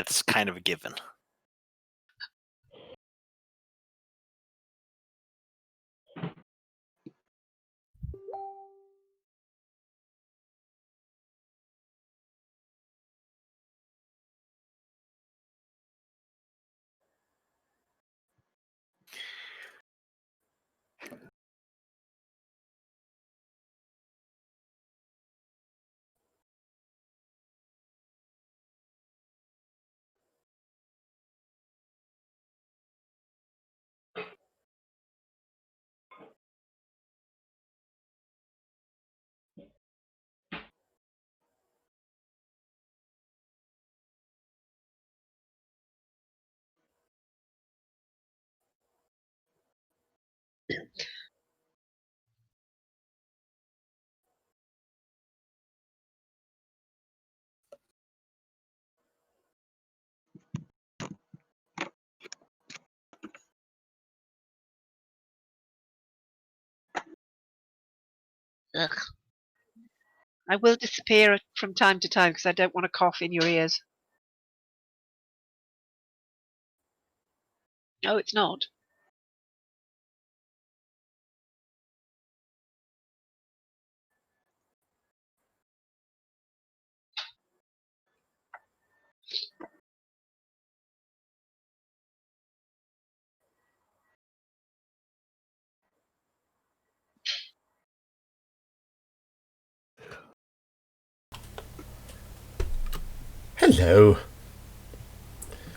that's kind of a given. Ugh. I will disappear from time to time because I don't want to cough in your ears. No, it's not. Hello.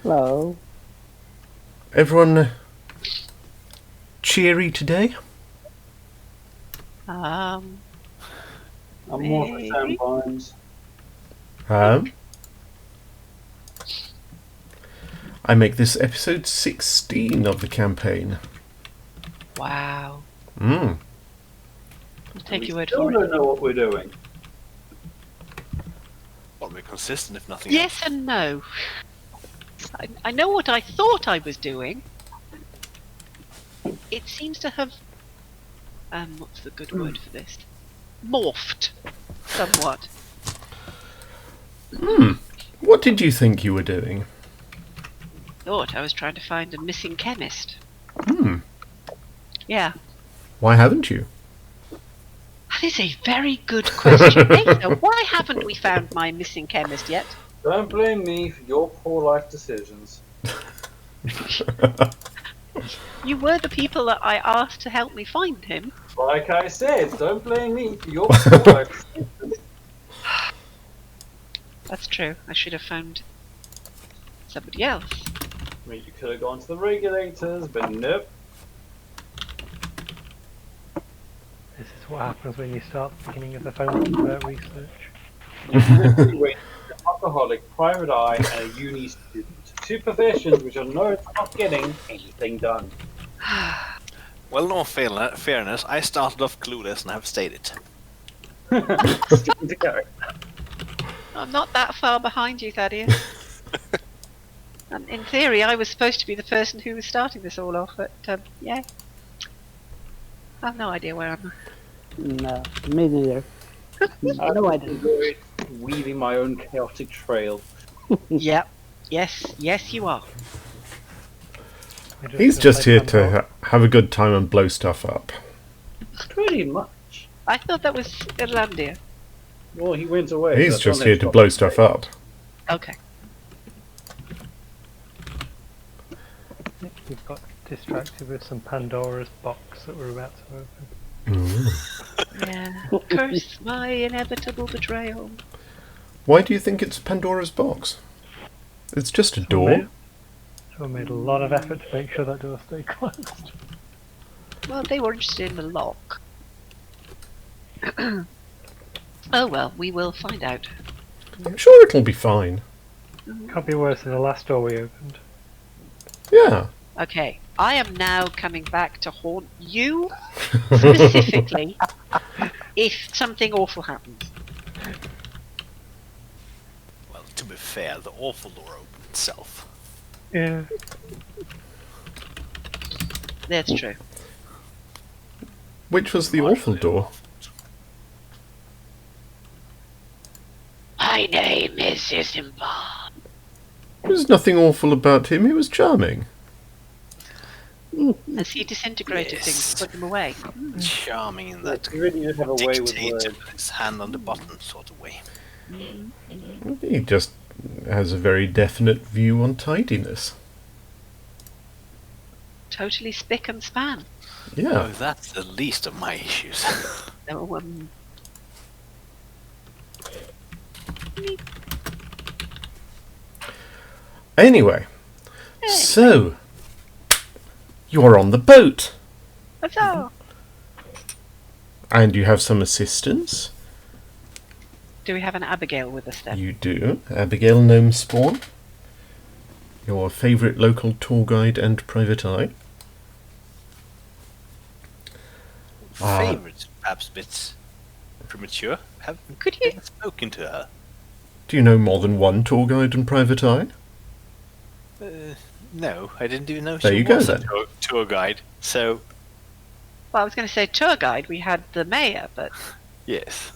Hello. Everyone cheery today? I'm more for Sam Barnes. I make this episode 16 of the campaign. Wow. Mm. I'll take your word Still for don't it. know what we're doing. Well, we're consistent if nothing Yes else. and no. I know what I thought I was doing. It seems to have what's the good word for this? Morphed somewhat. What did you think you were doing? Thought I was trying to find a missing chemist. Hmm. Yeah. Why haven't you? That is a very good question. Ayther, why haven't we found my missing chemist yet? Don't blame me for your poor life decisions. You were the people that I asked to help me find him. Like I said, don't blame me for your poor life decisions. That's true. I should have found somebody else. I mean, you could have gone to the regulators, but nope. This is what happens when you start the beginning of the phone research. Anyway, an alcoholic, private eye, and a uni student. Two professions which are known for not getting anything done. Well, in all fairness, I started off clueless and have stayed it. Sticking to character. I'm not that far behind you, Thaddeus. And in theory, I was supposed to be the person who was starting this all off, but yeah. I have no idea where I'm. No, me neither. No, I didn't. Enjoy weaving my own chaotic trail. Yep. Yes, you are. He's just here to have a good time and blow stuff up. Pretty much. I thought that was Irlandia. Well, he went away. He's so just don't here let to him blow stop stuff up. Okay. We've got distracted with some Pandora's box that we're about to open. Yeah. Curse my inevitable betrayal. Why do you think it's Pandora's box? It's just a door. So we made a lot of effort to make sure that door stayed closed. Well, they were interested in the lock. Oh well, we will find out. I'm sure it'll be fine. Can't be worse than the last door we opened. Yeah. Okay, I am now coming back to haunt you specifically if something awful happens. Well, to be fair, the awful door opened itself. Yeah. That's true. Which was the awful door? My name is Isimbar. There's nothing awful about him. He was charming. Has he disintegrated things, put them away? Charming in that You really just have a way with dictator words. with his hand on the button sort of way. He just has a very definite view on tidiness. Totally spick and span. Oh, Yeah. that's the least of my issues. Oh, Anyway, so you're on the boat, huzzah! and you have some assistance. Do we have an Abigail with us then? You do. Abigail Gnome Spawn, your favourite local tour guide and private eye. Favourites, perhaps a bit premature. Haven't Could you- spoken to her? Do you know more than one tour guide and private eye? No, I didn't even know There she you go, was a then. tour guide. So, Well, I was going to say tour guide. We had the mayor, but yes.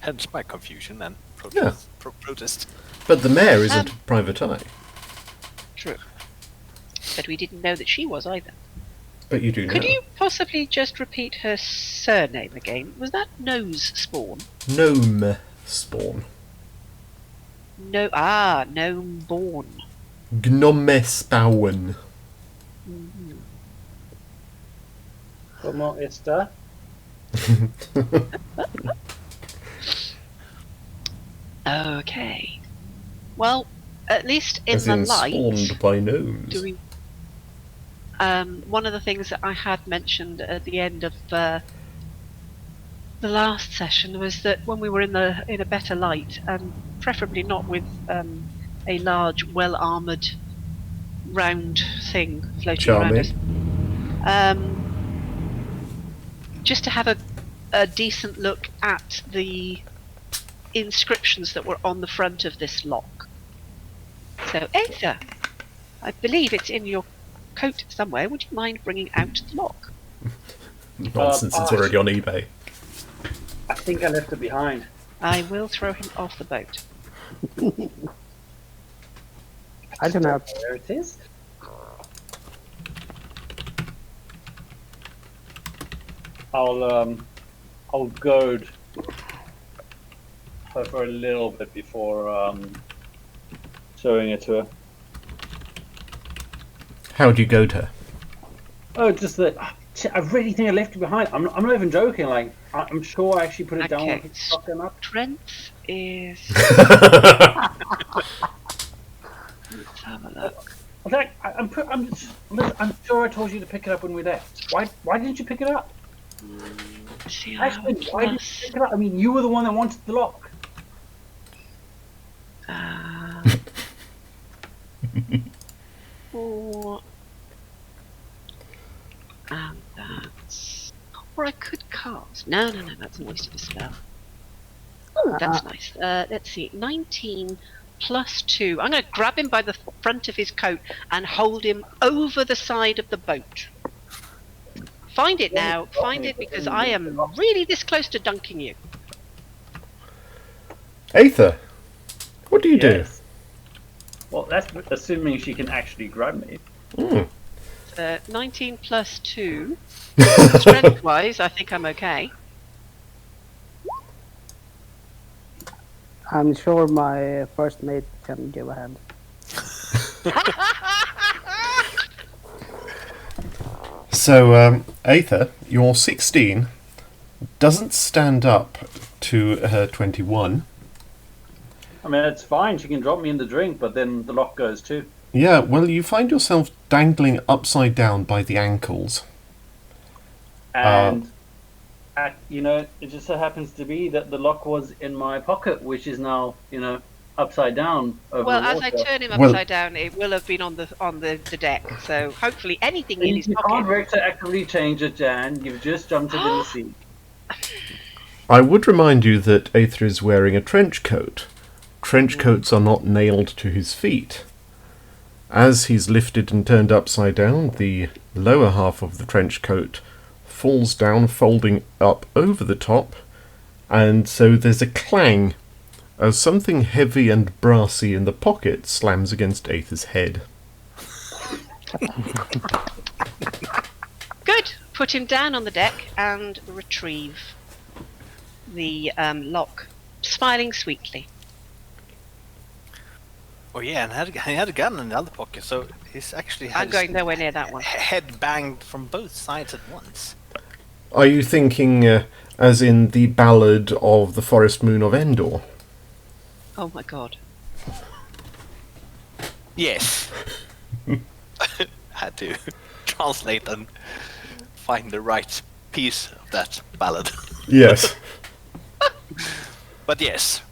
Hence my confusion and Yeah. protest. But the mayor isn't a private eye. true. But we didn't know that she was either. But you do know. Could you possibly just repeat her surname again? Was that Nose Spawn? Gnome Spawn. No, Gnome Born. Gnome Spawn. Como está? Okay. Well, at least in As the in light, spawned by gnomes. do we? One of the things that I had mentioned at the end of the last session was that when we were in a better light, and preferably not with a large, well-armored, round thing floating around us, just to have a decent look at the inscriptions that were on the front of this lock. So, Ayther, I believe it's in your coat somewhere. Would you mind bringing out the lock? Nonsense, it's already on eBay. I think I left it behind. I will throw him off the boat. I don't know. There it is. I'll goad her for a little bit before showing it to her. How do you goad her? Oh, just that I really think I left it behind. I'm not even joking. Like I'm sure I actually put it down Okay. when I stuck them up. Strength is. Let's have a look. I'm sure I told you to pick it up when we left. Why didn't you pick it up? See, Actually, why didn't you pick it up? I mean, you were the one that wanted the lock. Four. And that's. Or I could cast. No, that's a waste of a spell. That's nice. Let's see. 19 plus 2. I'm going to grab him by the front of his coat and hold him over the side of the boat. Find it now. Find it, because I am really this close to dunking you. Ayther, what do you Yes. Well, that's assuming she can actually grab me. do? 19 plus 2. Strength-wise, I think I'm okay. I'm sure my first mate can give a hand. So, Ayther, your 16 doesn't stand up to her 21. I mean, it's fine. She can drop me in the drink, but then the lock goes too. Yeah, well, you find yourself dangling upside down by the ankles. And, it just so happens to be that the lock was in my pocket, which is now, upside down over Well, the as water. I turn him Well- upside down, it will have been on the deck. So hopefully anything in You his can't pocket. retroactively change it, Jan. You've just jumped it in the sea. I would remind you that Ayther is wearing a trench coat. Trench coats are not nailed to his feet. As he's lifted and turned upside down, the lower half of the trench coat falls down, folding up over the top, and so there's a clang as something heavy and brassy in the pocket slams against Ayther's head. Good. Put him down on the deck and retrieve the lock, smiling sweetly. Oh yeah, and he had a gun in the other pocket, so he's actually had I'm going nowhere near that one. head banged from both sides at once. Are you thinking as in the Ballad of the Forest Moon of Endor? Oh my god. Yes. Had to translate and find the right piece of that ballad. Yes. But yes,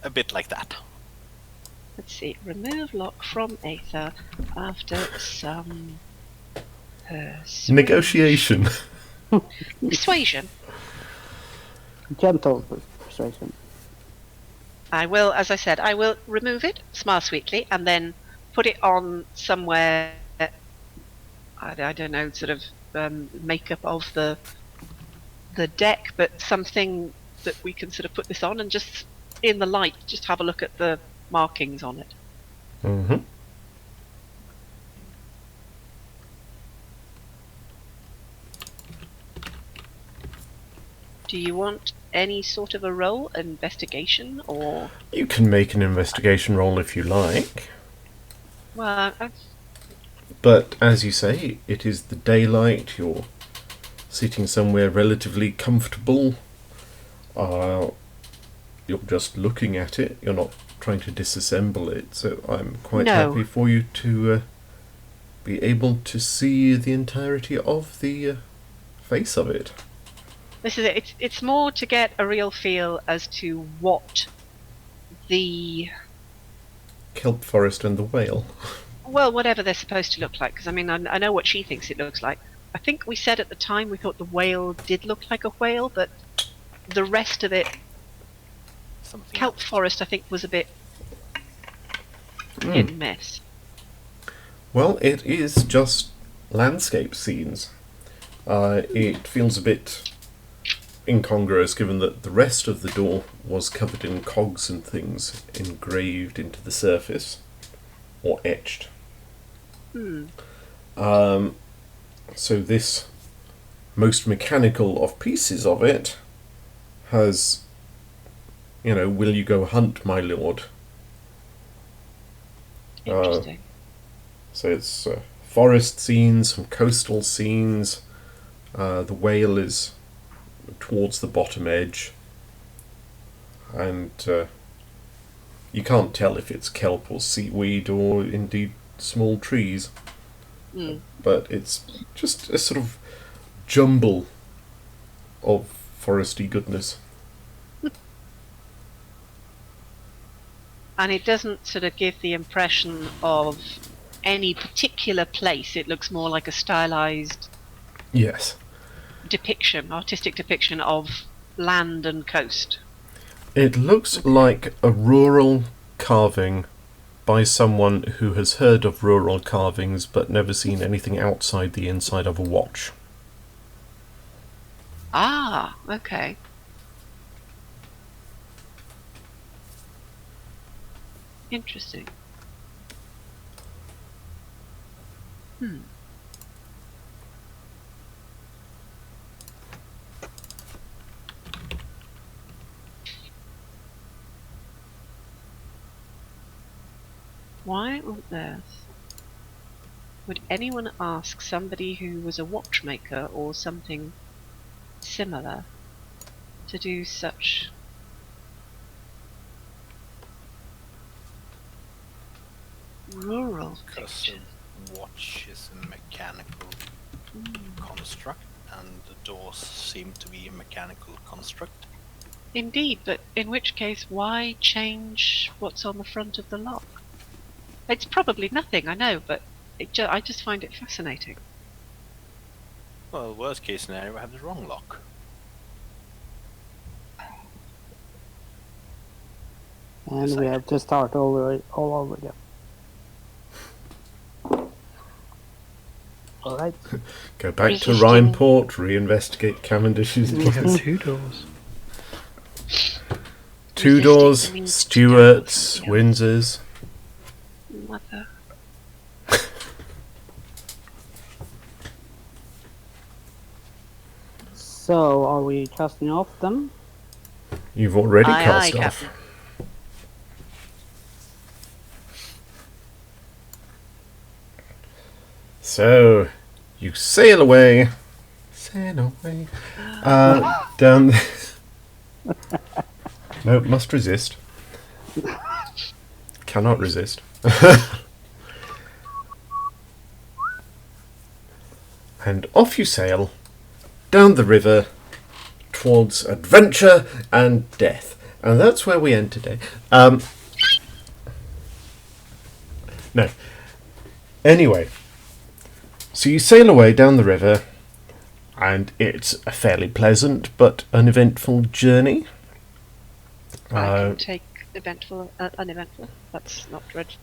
a bit like that. Let's see. Remove lock from Ayther after some Negotiation. persuasion. Gentle persuasion. I will, as I said, I will remove it, smile sweetly, and then put it on somewhere. I don't know, sort of makeup of the deck, but something that we can sort of put this on and just in the light, just have a look at the markings on it. Mm-hmm. Do you want any sort of a roll, investigation, or? You can make an investigation roll if you like. Well, But as you say, it is the daylight, you're sitting somewhere relatively comfortable. You're just looking at it, you're not trying to disassemble it, so I'm quite No. happy for you to be able to see the entirety of the face of it. this is it. It's more to get a real feel as to what the Kelp forest and the whale. well, whatever they're supposed to look like. Because I mean, I know what she thinks it looks like. I think we said at the time we thought the whale did look like a whale, but the rest of it, Something kelp else. forest, I think was a bit hit and miss. Well, it is just landscape scenes. It feels a bit incongruous given that the rest of the door was covered in cogs and things engraved into the surface or etched. So this most mechanical of pieces of it has, will you go hunt, my lord? Interesting. So it's forest scenes, some coastal scenes. The whale is towards the bottom edge, and you can't tell if it's kelp or seaweed or indeed small trees. But it's just a sort of jumble of foresty goodness. And it doesn't sort of give the impression of any particular place. It looks more like a stylized Yes. artistic depiction of land and coast. It looks like a rural carving by someone who has heard of rural carvings but never seen anything outside the inside of a watch. Ah, okay. Interesting. Why on earth would anyone ask somebody who was a watchmaker or something similar to do such rural Because fiction? a watch is a mechanical construct, and the doors seem to be a mechanical construct. Indeed, but in which case, why change what's on the front of the lock? It's probably nothing, I know, but I just find it fascinating. Well, worst case scenario, I have the wrong lock. And we have to start all over again. Alright. Go back to Resisting. Rimeport, reinvestigate Cavendish's We have two doors. Tudors, resisting the means to Stuarts, down somebody Windsors. else. Mother. So, are we casting off them? You've already Aye, cast aye, off. Captain. So, you sail away. Sail away. Down. No, must resist. Cannot resist. And off you sail. Down the river. Towards adventure and death. And that's where we end today. No. Anyway. So you sail away down the river, and it's a fairly pleasant but uneventful journey. I can take eventful, uneventful. That's not dreadful.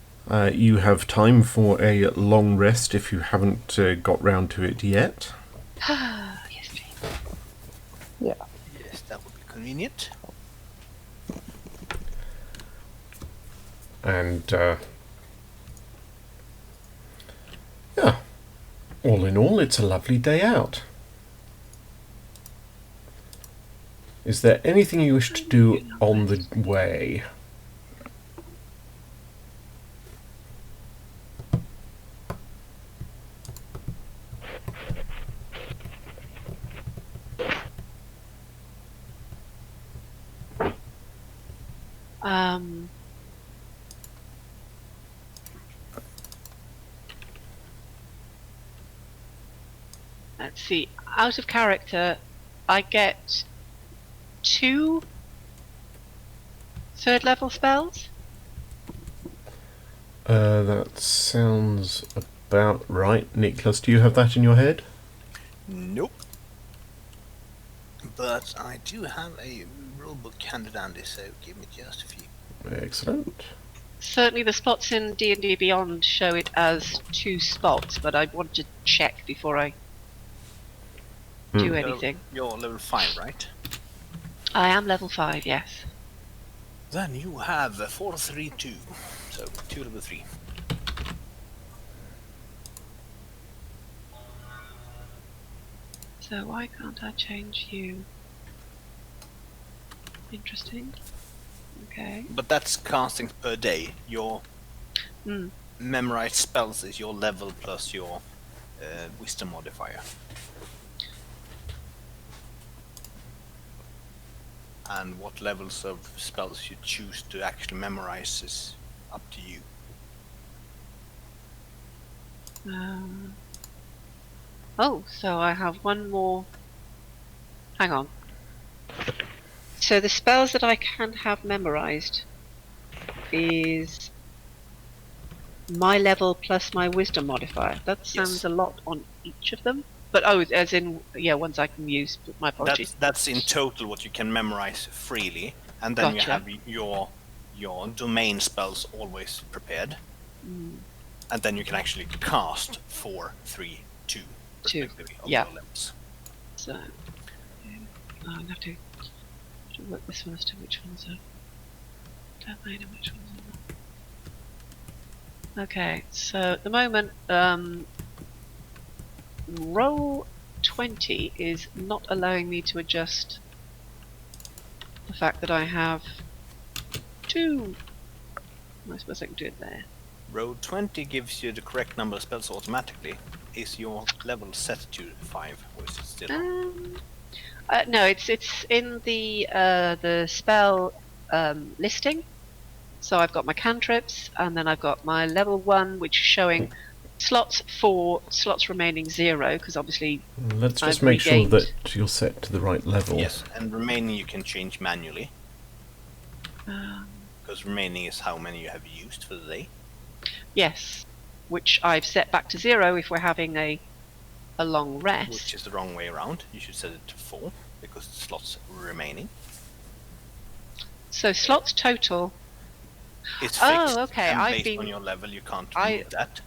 You have time for a long rest if you haven't got round to it yet. Yes, please. Yeah. Yes, that would be convenient. And, yeah. All in all, it's a lovely day out. Is there anything you wish to do on the way? Let's see. Out of character, I get 2 third level spells. That sounds about right. Nicholas, do you have that in your head? Nope. But I do have a rulebook handy dandy, so give me just a few. Excellent. Certainly the spots in D&D Beyond show it as 2 spots, but I want to check before I do anything. You're level 5, right? I am level 5, yes. Then you have 4, 3, 2. So 2 level 3. So why can't I change you? Interesting. Okay. But that's casting per day. Your Hmm. memorized spells is your level plus your wisdom modifier. And what levels of spells you choose to actually memorize is up to you. Oh, so I have one more. Hang on. So the spells that I can have memorized is my level plus my wisdom modifier. That sounds Yes. a lot on each of them. But oh, as in, yeah, ones I can use. My apologies. That's in total what you can memorize freely, and then you Gotcha. have your domain spells always prepared, and then you can actually cast 4, 3, 2 respectively of yeah. your levels. So, I have to work this one as to which ones are domain and which ones are not. Okay, so at the moment, roll 20 is not allowing me to adjust the fact that I have 2. I suppose I can do it there. Roll 20 gives you the correct number of spells automatically. Is your level set to 5, or is it still? No, it's in the spell listing. So I've got my cantrips, and then I've got my level 1, which is showing slots 4, slots remaining 0, because obviously Let's just I've make sure regained- that you're set to the right level. Yes, and remaining you can change manually, because remaining is how many you have used for the day. yes, which I've set back to 0 if we're having a long rest. Which is the wrong way around. You should set it to 4, because the slots remaining. So slots total. It's Oh, fixed, okay, and I've based been- on your level you can't I- move that.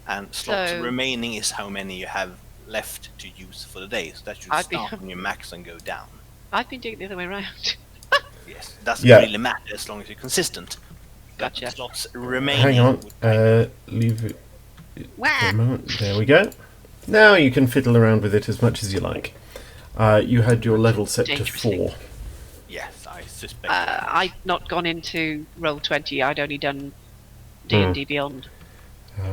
And slots So- remaining is how many you have left to use for the day, so that should I've been- start on your max and go down. I've been doing it the other way around. Yes, doesn't Yeah. really matter as long as you're consistent. Got Gotcha. slots remaining. Hang on. would- Leave it for Wah! a moment. There we go. Now you can fiddle around with it as much as you like. You had your level set to Dangerously. 4. Yes, I suspect. I'd not gone into Roll20. I'd only done D&D Beyond.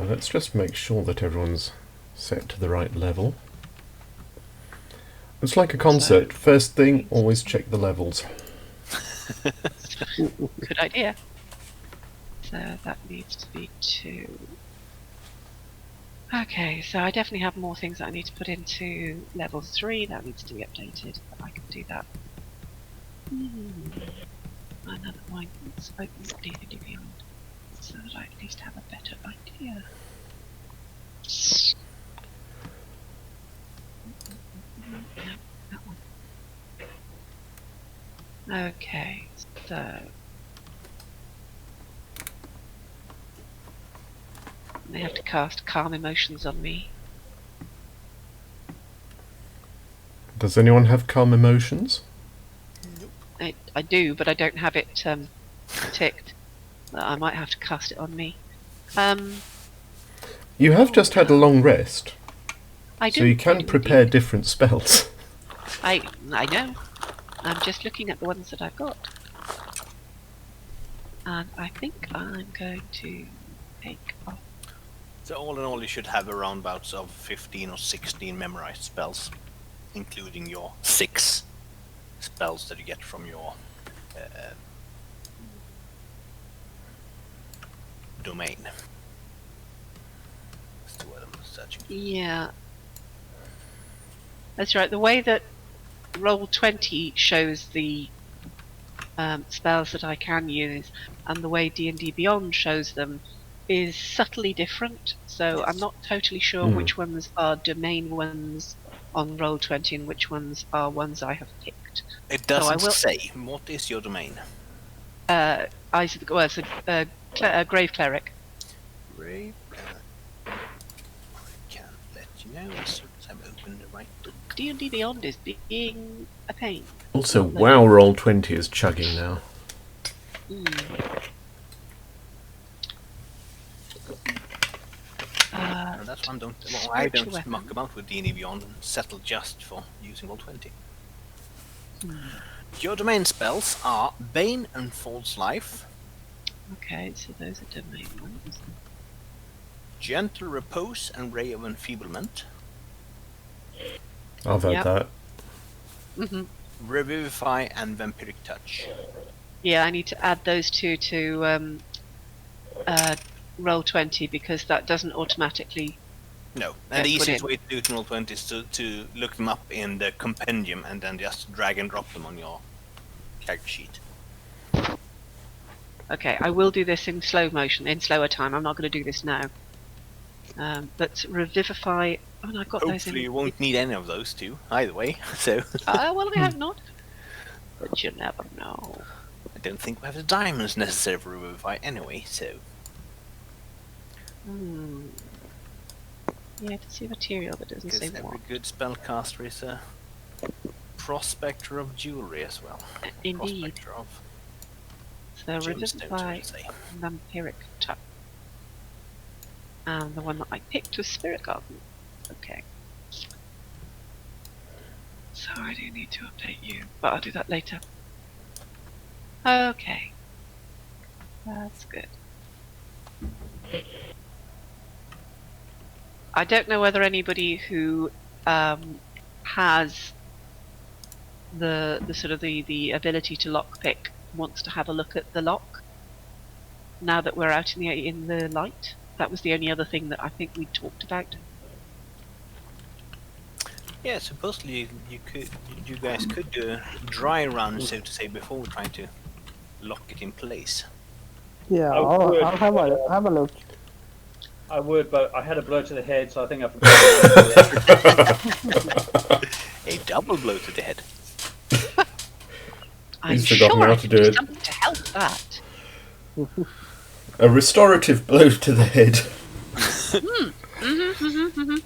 Let's just make sure that everyone's set to the right level. It's like a concert. First thing, always check the levels. Good idea. So that needs to be 2. Okay, so I definitely have more things that I need to put into level 3. That needs to be updated, but I can do that. Another one that's open D&D Beyond, so that I at least have a better idea. No, that one. Okay, so they have to cast Calm Emotions on me. Does anyone have calm emotions? I do, but I don't have it ticked. I might have to cast it on me. You have just had a long rest, I do. so you I can do prepare indeed. different spells. I know. I'm just looking at the ones that I've got. And I think I'm going to take off. So all in all, you should have around bouts of 15 or 16 memorized spells, including your 6 spells that you get from your domain. That's the word I'm searching. Yeah. That's right. The way that Roll20 shows the spells that I can use, and the way D&D Beyond shows them, is subtly different. So I'm not totally sure which ones are domain ones on Roll20 and which ones are ones I have picked. It So I doesn't will- say. What is your domain? Grave Cleric. Brave. I can let you know as soon as I've opened the right book. D&D Beyond is being a pain. Also, WoW Roll20 is chugging now. And that's why I don't weapon. muck about with D&D Beyond and settle just for using Roll20. Your domain spells are Bane and False Life, Okay, so those are domain ones. Gentle Repose and Ray of Enfeeblement, I've had Yep. that. hmm Revivify and Vampiric Touch. Yeah, I need to add those two to Roll20 because that doesn't automatically. No, Yeah, and the put easiest in. way to do it in Roll20 is to look them up in the compendium and then just drag and drop them on your character sheet. Okay, I will do this in slow motion, in slower time. I'm not going to do this now. But Revivify. Oh, no, I've got those in. Hopefully you won't need any of those two, either way, so Well, I have not. But you never know. I don't think we have the diamonds necessary for Revivify anyway, so... Yeah, to see material that doesn't Because say every what. good spellcaster is a prospector of jewelry as well. Indeed. Prospector of So gemstones, I Revivify, should say. Vampiric Touch. And the one that I picked was Spirit Garden. Okay. So I do need to update you, but I'll do that later. Okay. That's good. I don't know whether anybody who has the sort of the ability to lockpick wants to have a look at the lock. Now that we're out in the light, that was the only other thing that I think we talked about. Yeah, supposedly you guys could do a dry run, so to say, before trying to lock it in place. Yeah, Oh, I'll good. have a look. I would, but I had a blow to the head, so I think I forgot. A double blow to the head. I'm He's forgotten sure how I to can do do it. something to help that. A restorative blow to the head.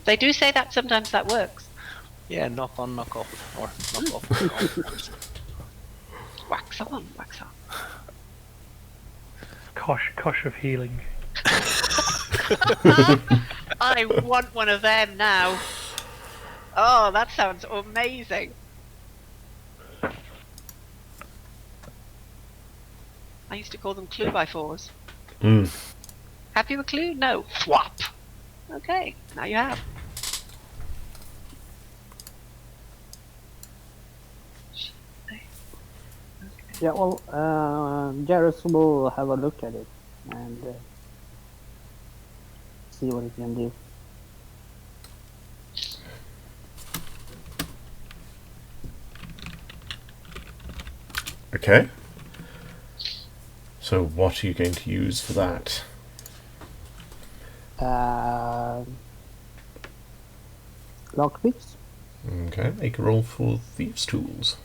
They do say that sometimes that works. Yeah, knock on, knock off, or knock off, knock on. Wax on, wax on. Kosh of healing. I want one of them now. Oh, that sounds amazing. I used to call them clue by fours. Mm. Have you a clue? No. Swap. Okay, now you have. Yeah, well, Jarrus will have a look at it and see what he can do. Okay. So what are you going to use for that? Lockpicks? Okay, make a roll for Thieves' Tools.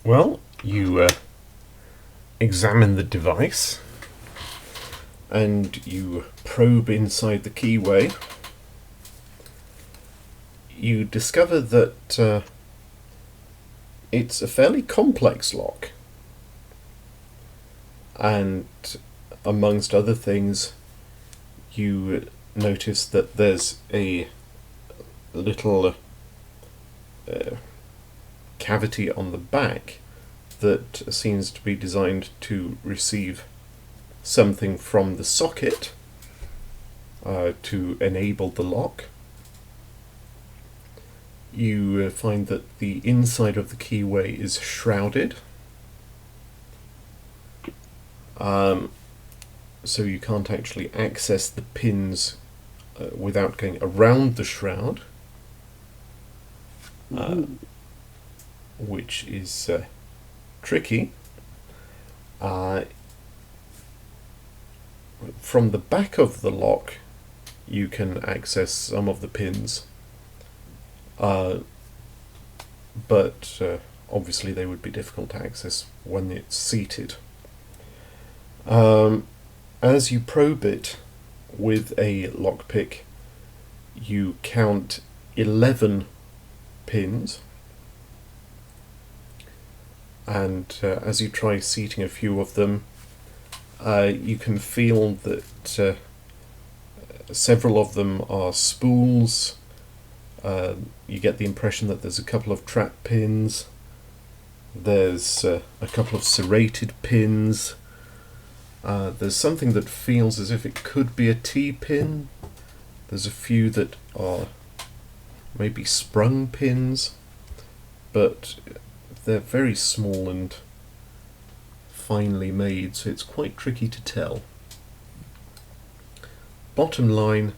Well, you examine the device and you probe inside the keyway. You discover that it's a fairly complex lock, and amongst other things you notice that there's a little cavity on the back that seems to be designed to receive something from the socket to enable the lock. You find that the inside of the keyway is shrouded, so you can't actually access the pins without going around the shroud, which is tricky. From the back of the lock you can access some of the pins, but obviously they would be difficult to access when it's seated. As you probe it with a lockpick, you count 11 pins, and as you try seating a few of them, you can feel that several of them are spools. You get the impression that there's a couple of trap pins, there's a couple of serrated pins, there's something that feels as if it could be a T-pin, there's a few that are maybe sprung pins, but they're very small and finely made, so it's quite tricky to tell. Bottom line,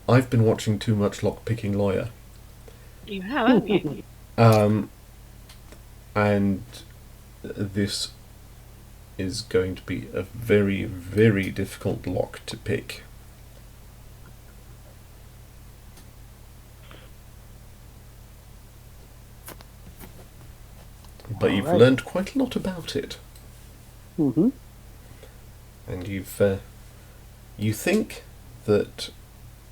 I've been watching too much Lockpicking Lawyer. You have, haven't you? And this is going to be a very, very difficult lock to pick. But you've Alright. learned quite a lot about it. Mm-hmm. And you think that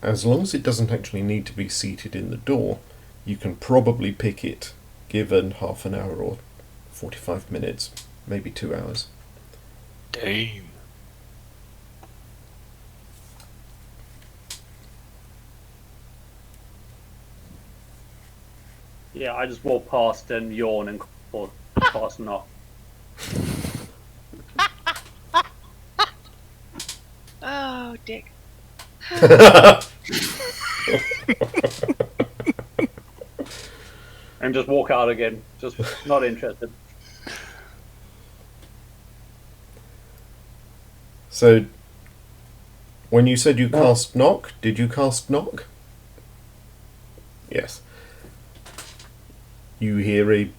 as long as it doesn't actually need to be seated in the door, you can probably pick it given half an hour or 45 minutes, maybe 2 hours. Damn. Yeah, I just walk past and yawn and call past knock. Oh, Dick. And just walk out again. Just not interested. So, when you said you cast knock, did you cast knock? Yes. You hear a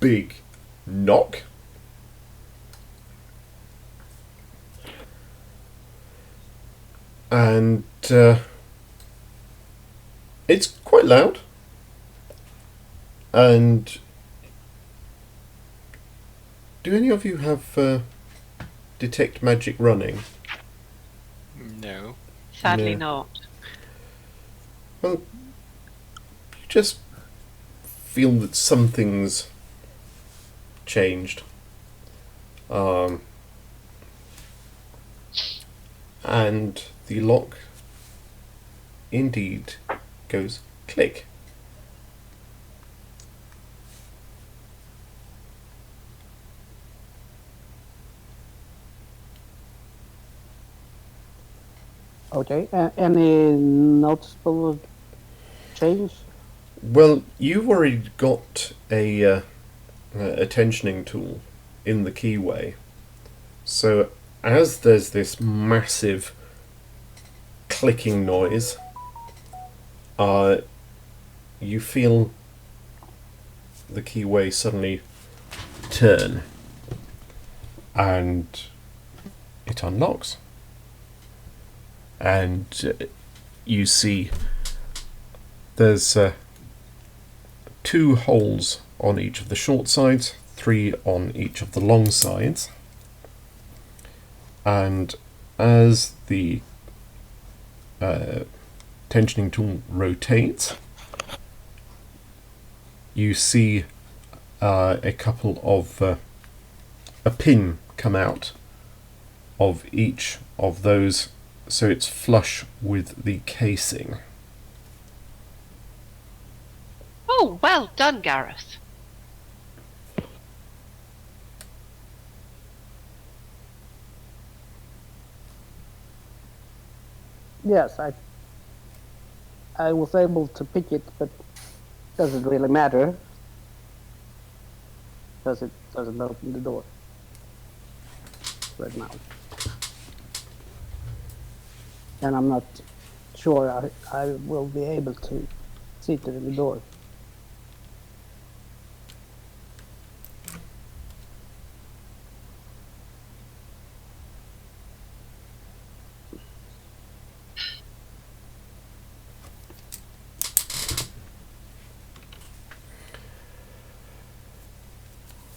big knock. And It's quite loud. And do any of you have detect magic running? No. Sadly No. not. Well, you just feel that something's changed. And the lock indeed goes click. Okay. Any noticeable change? Well, you've already got a tensioning tool in the keyway. So as there's this massive clicking noise, you feel the keyway suddenly turn, and it unlocks. And you see there's 2 holes on each of the short sides, 3 on each of the long sides. And as the tensioning tool rotates, you see a couple of a pin come out of each of those, so it's flush with the casing. Oh, well done, Gareth. Yes, I was able to pick it, but doesn't really matter. Because it doesn't open the door right now. And I'm not sure I will be able to see through the door.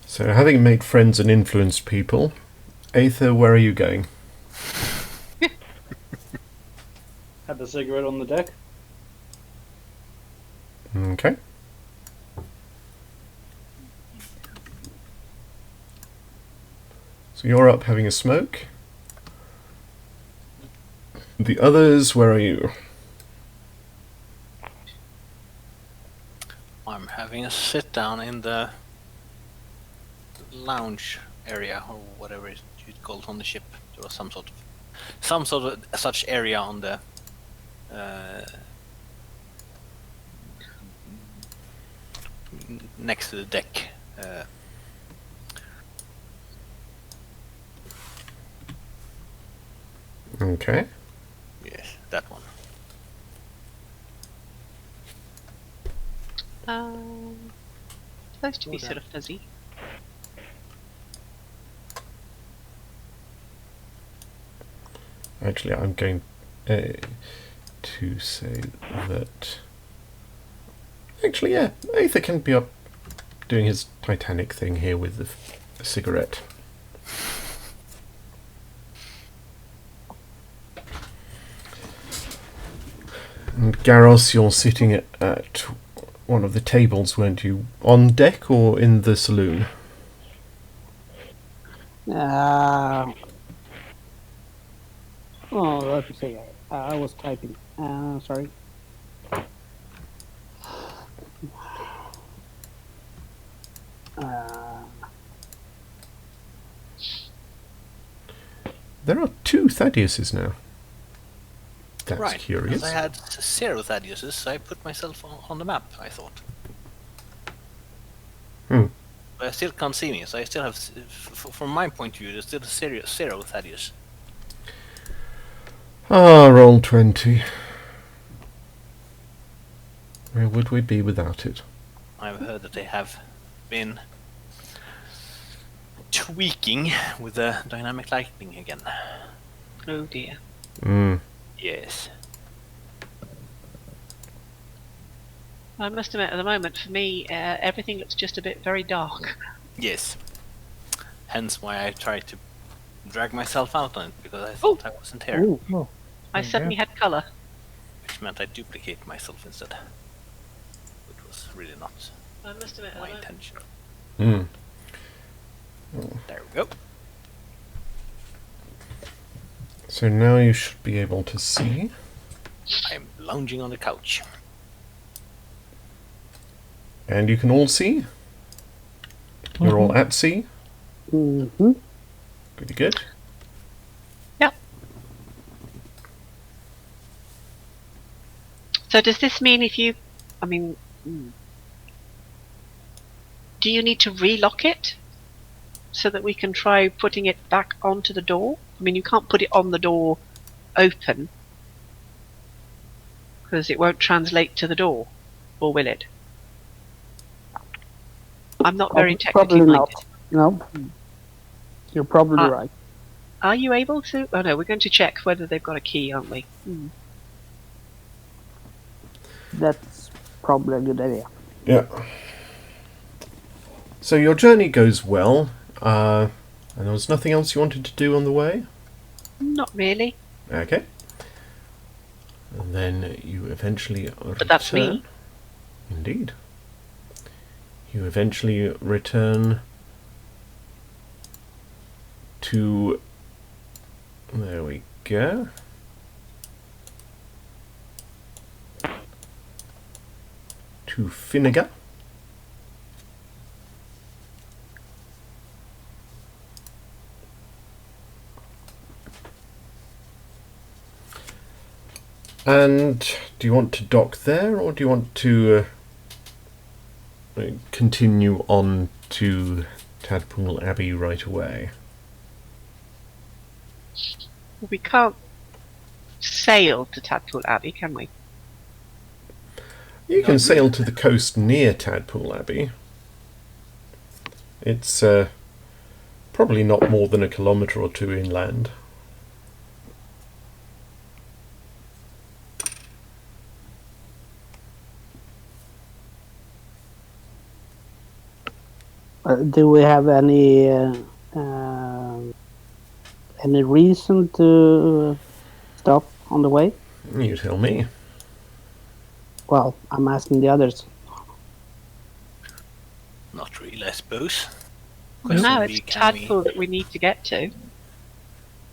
So, having made friends and influenced people, Ayther, where are you going? Had the cigarette on the deck. Okay. So you're up having a smoke. The others, where are you? I'm having a sit down in the lounge area, or whatever you'd call it on the ship. There was some sort of such area on the next to the deck. Okay. Yes, that one. Supposed to be sort of fuzzy. Actually, I'm going to say that... Actually, yeah, Ayther can be up doing his Titanic thing here with the cigarette. And Garros, you're sitting at one of the tables, weren't you? On deck or in the saloon? Oh, let me see. I was typing. Sorry. There are 2 Thaddiuses now. That's Right. curious. As I had 0 Thaddiuses, I put myself on the map, I thought. Hmm. But I still can't see me, so I still have, from my point of view, there's still 0 Thaddeus. Ah, roll 20. Where would we be without it? I've heard that they have been tweaking with the dynamic lighting again. Oh dear. Hmm. Yes. I must admit, at the moment, for me, everything looks just a bit very dark. Yes. Hence why I tried to drag myself out on it, because I thought I wasn't here. Ooh. Oh, I there you suddenly go. had colour. Which meant I duplicate myself instead. Which was really not I must admit, my intention. Hmm. There we go. So now you should be able to see. I'm lounging on the couch. And you can all see. You're all at sea. Mm-hmm. Pretty good. So does this mean if you... I mean... Do you need to relock it? So that we can try putting it back onto the door? I mean, you can't put it on the door open. Because it won't translate to the door. Or will it? I'm not very technically Probably minded. not. No. You're probably right. Are you able to? Oh no, we're going to check whether they've got a key, aren't we? That's probably a good idea. Yeah. So your journey goes well. And there was nothing else you wanted to do on the way? Not really. Okay. And then you eventually return. But that's me. Indeed. You eventually return to... There we go. To Finnegar. And do you want to dock there, or do you want to continue on to Thadpoughl Abbey right away? We can't sail to Thadpoughl Abbey, can we? You can sail to the coast near Thadpoughl Abbey. It's probably not more than a kilometre or two inland. Do we have any reason to stop on the way? You tell me. Well, I'm asking the others. Not really, I suppose. No, Question it's be, can we- Thadpoughl that we need to get to.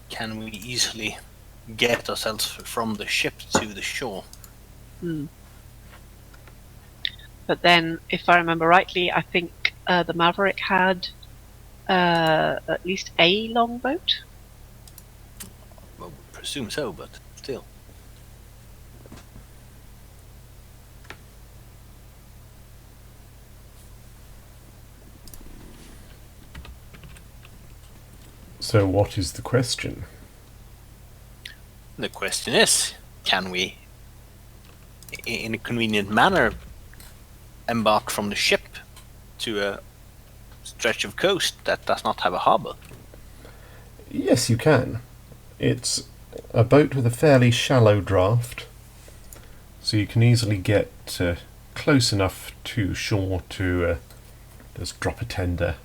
Can we easily get ourselves from the ship to the shore? But then, if I remember rightly, I think the Maverick had at least a longboat. Well, presume so, but still. So what is the question? The question is, can we, in a convenient manner, embark from the ship to a stretch of coast that does not have a harbour? Yes, you can. It's a boat with a fairly shallow draft, so you can easily get close enough to shore to just drop a tender.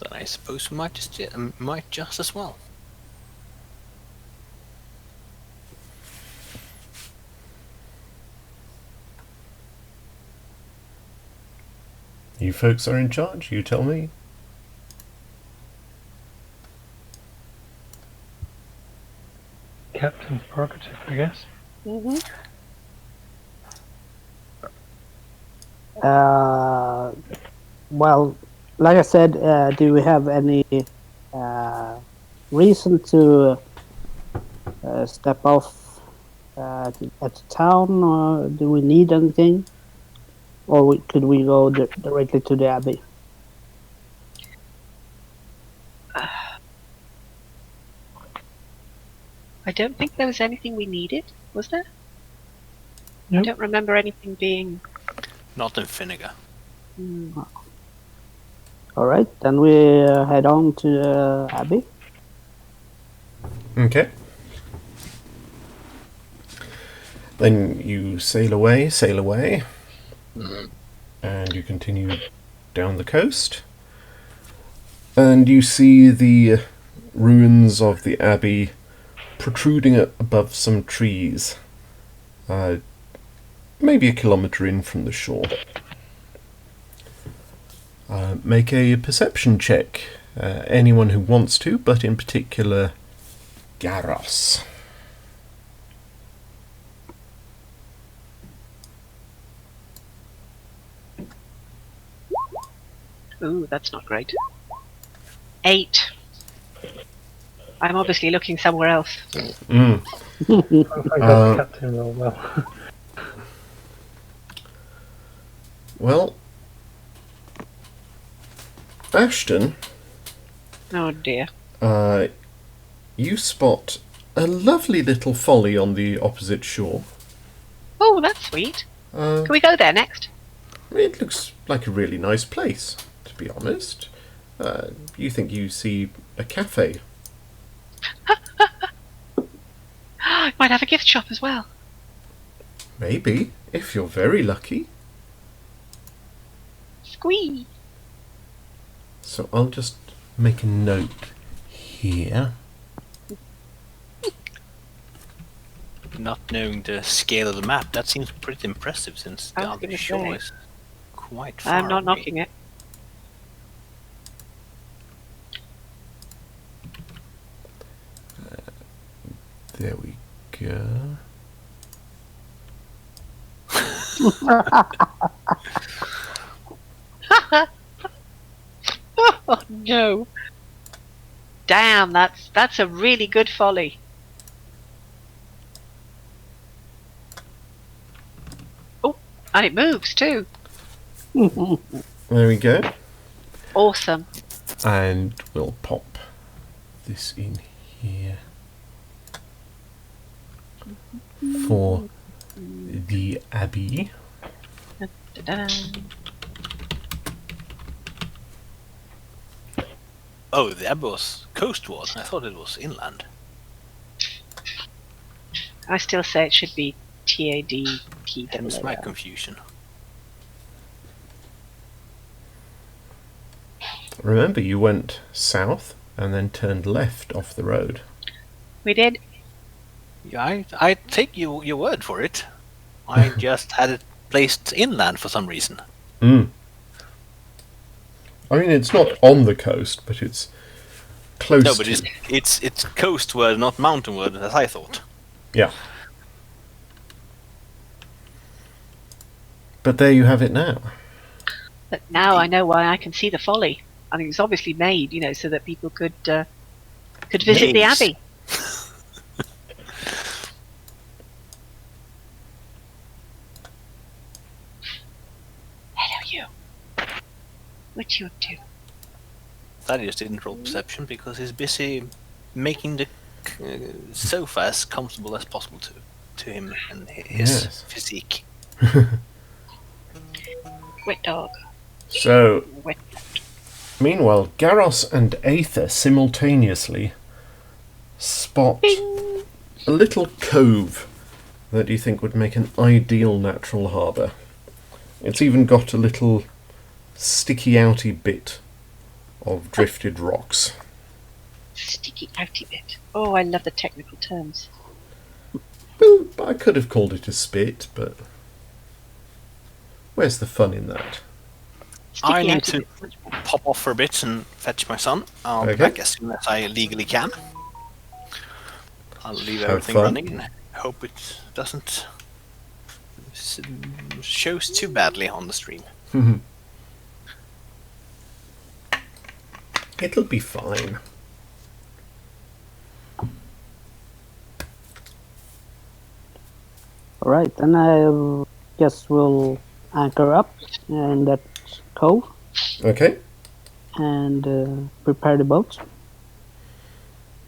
Then I suppose we might just as well. You folks are in charge, you tell me. Captain's prerogative, I guess. Well, like I said, do we have any reason to step off at the town, or do we need anything? Or could we go directly to the Abbey? I don't think there was anything we needed, was there? I don't remember anything being. Not in Finnegar. All right, then we head on to the Abbey. Okay. Then you sail away, and you continue down the coast. And you see the ruins of the abbey protruding above some trees, maybe a kilometre in from the shore. Make a perception check, anyone who wants to, but in particular Garros. Ooh, that's not great. 8. I'm obviously looking somewhere else. Mm. I got Captain roll well. Well, Ashton, Oh dear. you spot a lovely little folly on the opposite shore. Oh, that's sweet. Uh, Can we go there next? it looks like a really nice place, to be honest. You think you see a cafe. Might have a gift shop as well. Maybe, if you're very lucky. Squee. So I'll just make a note here. Not knowing the scale of the map, that seems pretty impressive since I the was other gonna shore say. is quite far I'm not away. knocking it. There we go. Oh no. Damn, that's a really good folly. Oh, and it moves too. There we go. Awesome. And we'll pop this in here for the Abbey. Da-da. Oh, the Abbey was coastward. I thought it was inland. I still say it should be TAD Hence my confusion. Remember, you went south and then turned left off the road. We did. Yeah, I take your word for it. I just had it placed inland for some reason. Mm. I mean, it's not on the coast, but it's close No, but to. it's coastward, not mountainward, as I thought. Yeah. But there you have it now. But now I know why I can see the folly. I mean, it's obviously made, so that people could visit the Names. Abbey. Hello, you. What you up to? Thaddeus didn't roll perception because he's busy making the sofa as comfortable as possible to him and his Yes. physique. Wet dog. So, Wet. meanwhile, Garros and Ayther simultaneously spot Bing. a little cove that you think would make an ideal natural harbour. It's even got a little sticky outy bit of drifted rocks. Sticky outy bit. Oh, I love the technical terms. Well, I could have called it a spit, but where's the fun in that? Sticky I need outy to bit's much better. pop off for a bit and fetch my son. I'll be Okay. back as soon as I legally can. I'll leave Have everything fun. running and hope it doesn't shows too badly on the stream. It'll be fine. All right, then I guess we'll anchor up in that cove Okay. and prepare the boat.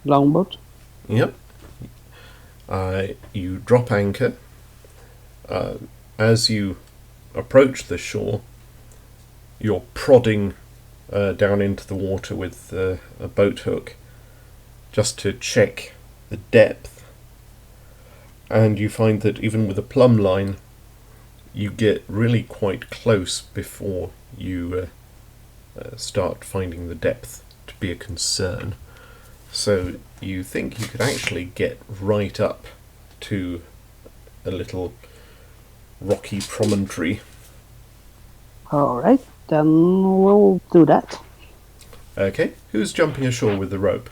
Longboat. Yep. You drop anchor. As you approach the shore, you're prodding down into the water with a boat hook just to check the depth, and you find that even with a plumb line you get really quite close before you start finding the depth to be a concern. So you think you could actually get right up to a little rocky promontory. Alright, then we'll do that. Okay, who's jumping ashore with the rope?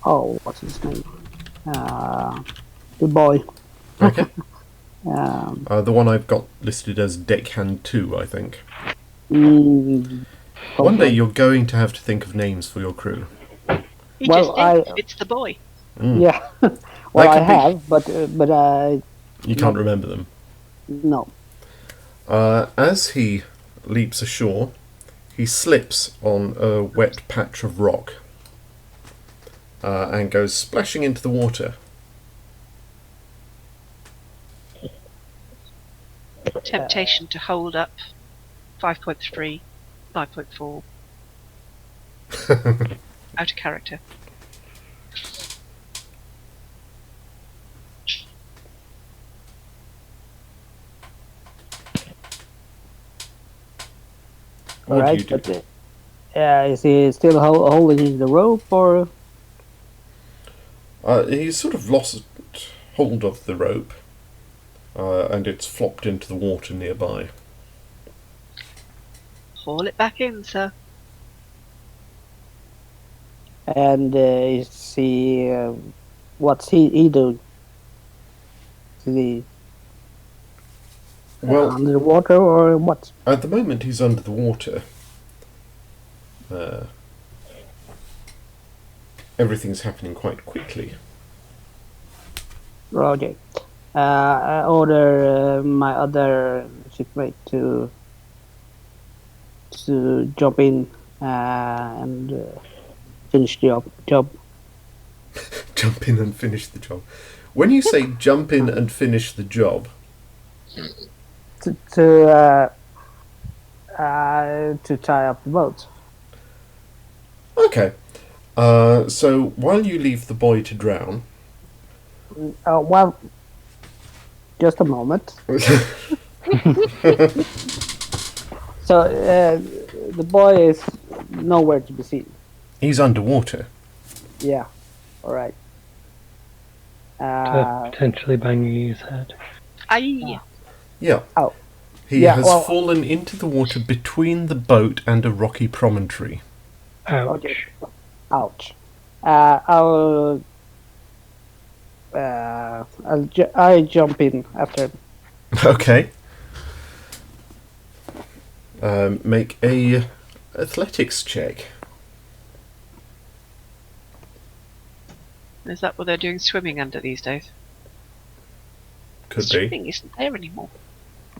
What's his name? The boy. Okay. Um, The one I've got listed as Deckhand 2, I think. mm, One day you're going to have to think of names for your crew. He Well, just did. It's the boy. Yeah. That Well, I could be- have, but You can't remember them. no. As he leaps ashore, he slips on a wet patch of rock and goes splashing into the water. Temptation to hold up. 5.3, 5.4. Out of character. What Alright, do you do? but is he still holding the rope, or? He's sort of lost hold of the rope, and it's flopped into the water nearby. Haul it back in, sir. And is he? What's he doing? Is he Well, under the water, or what? at the moment he's under the water. Everything's happening quite quickly. Roger. I order my other shipmate to jump in and finish the job. Jump in and finish the job. When you say jump in and finish the job, To tie up the boat. okay. So while you leave the boy to drown, Well, just a moment. So the boy is nowhere to be seen. he's underwater. Yeah. All right. Potentially banging his head. Aye. Yeah. Oh. He Yeah, has well- fallen into the water between the boat and a rocky promontory. Ouch. Okay. Ouch. I jump in after him. Okay. Make a athletics check. Is that what they're doing swimming under these days? Could be. Swimming isn't there anymore.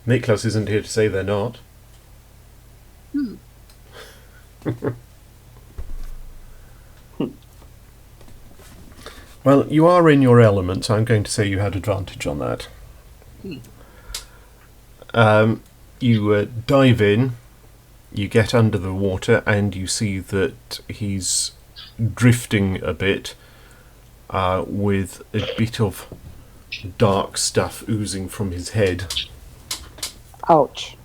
Niklas isn't here to say they're not. Hmm. Well, you are in your element, so I'm going to say you had advantage on that. You dive in, you get under the water, and you see that he's drifting a bit with a bit of dark stuff oozing from his head. Ouch.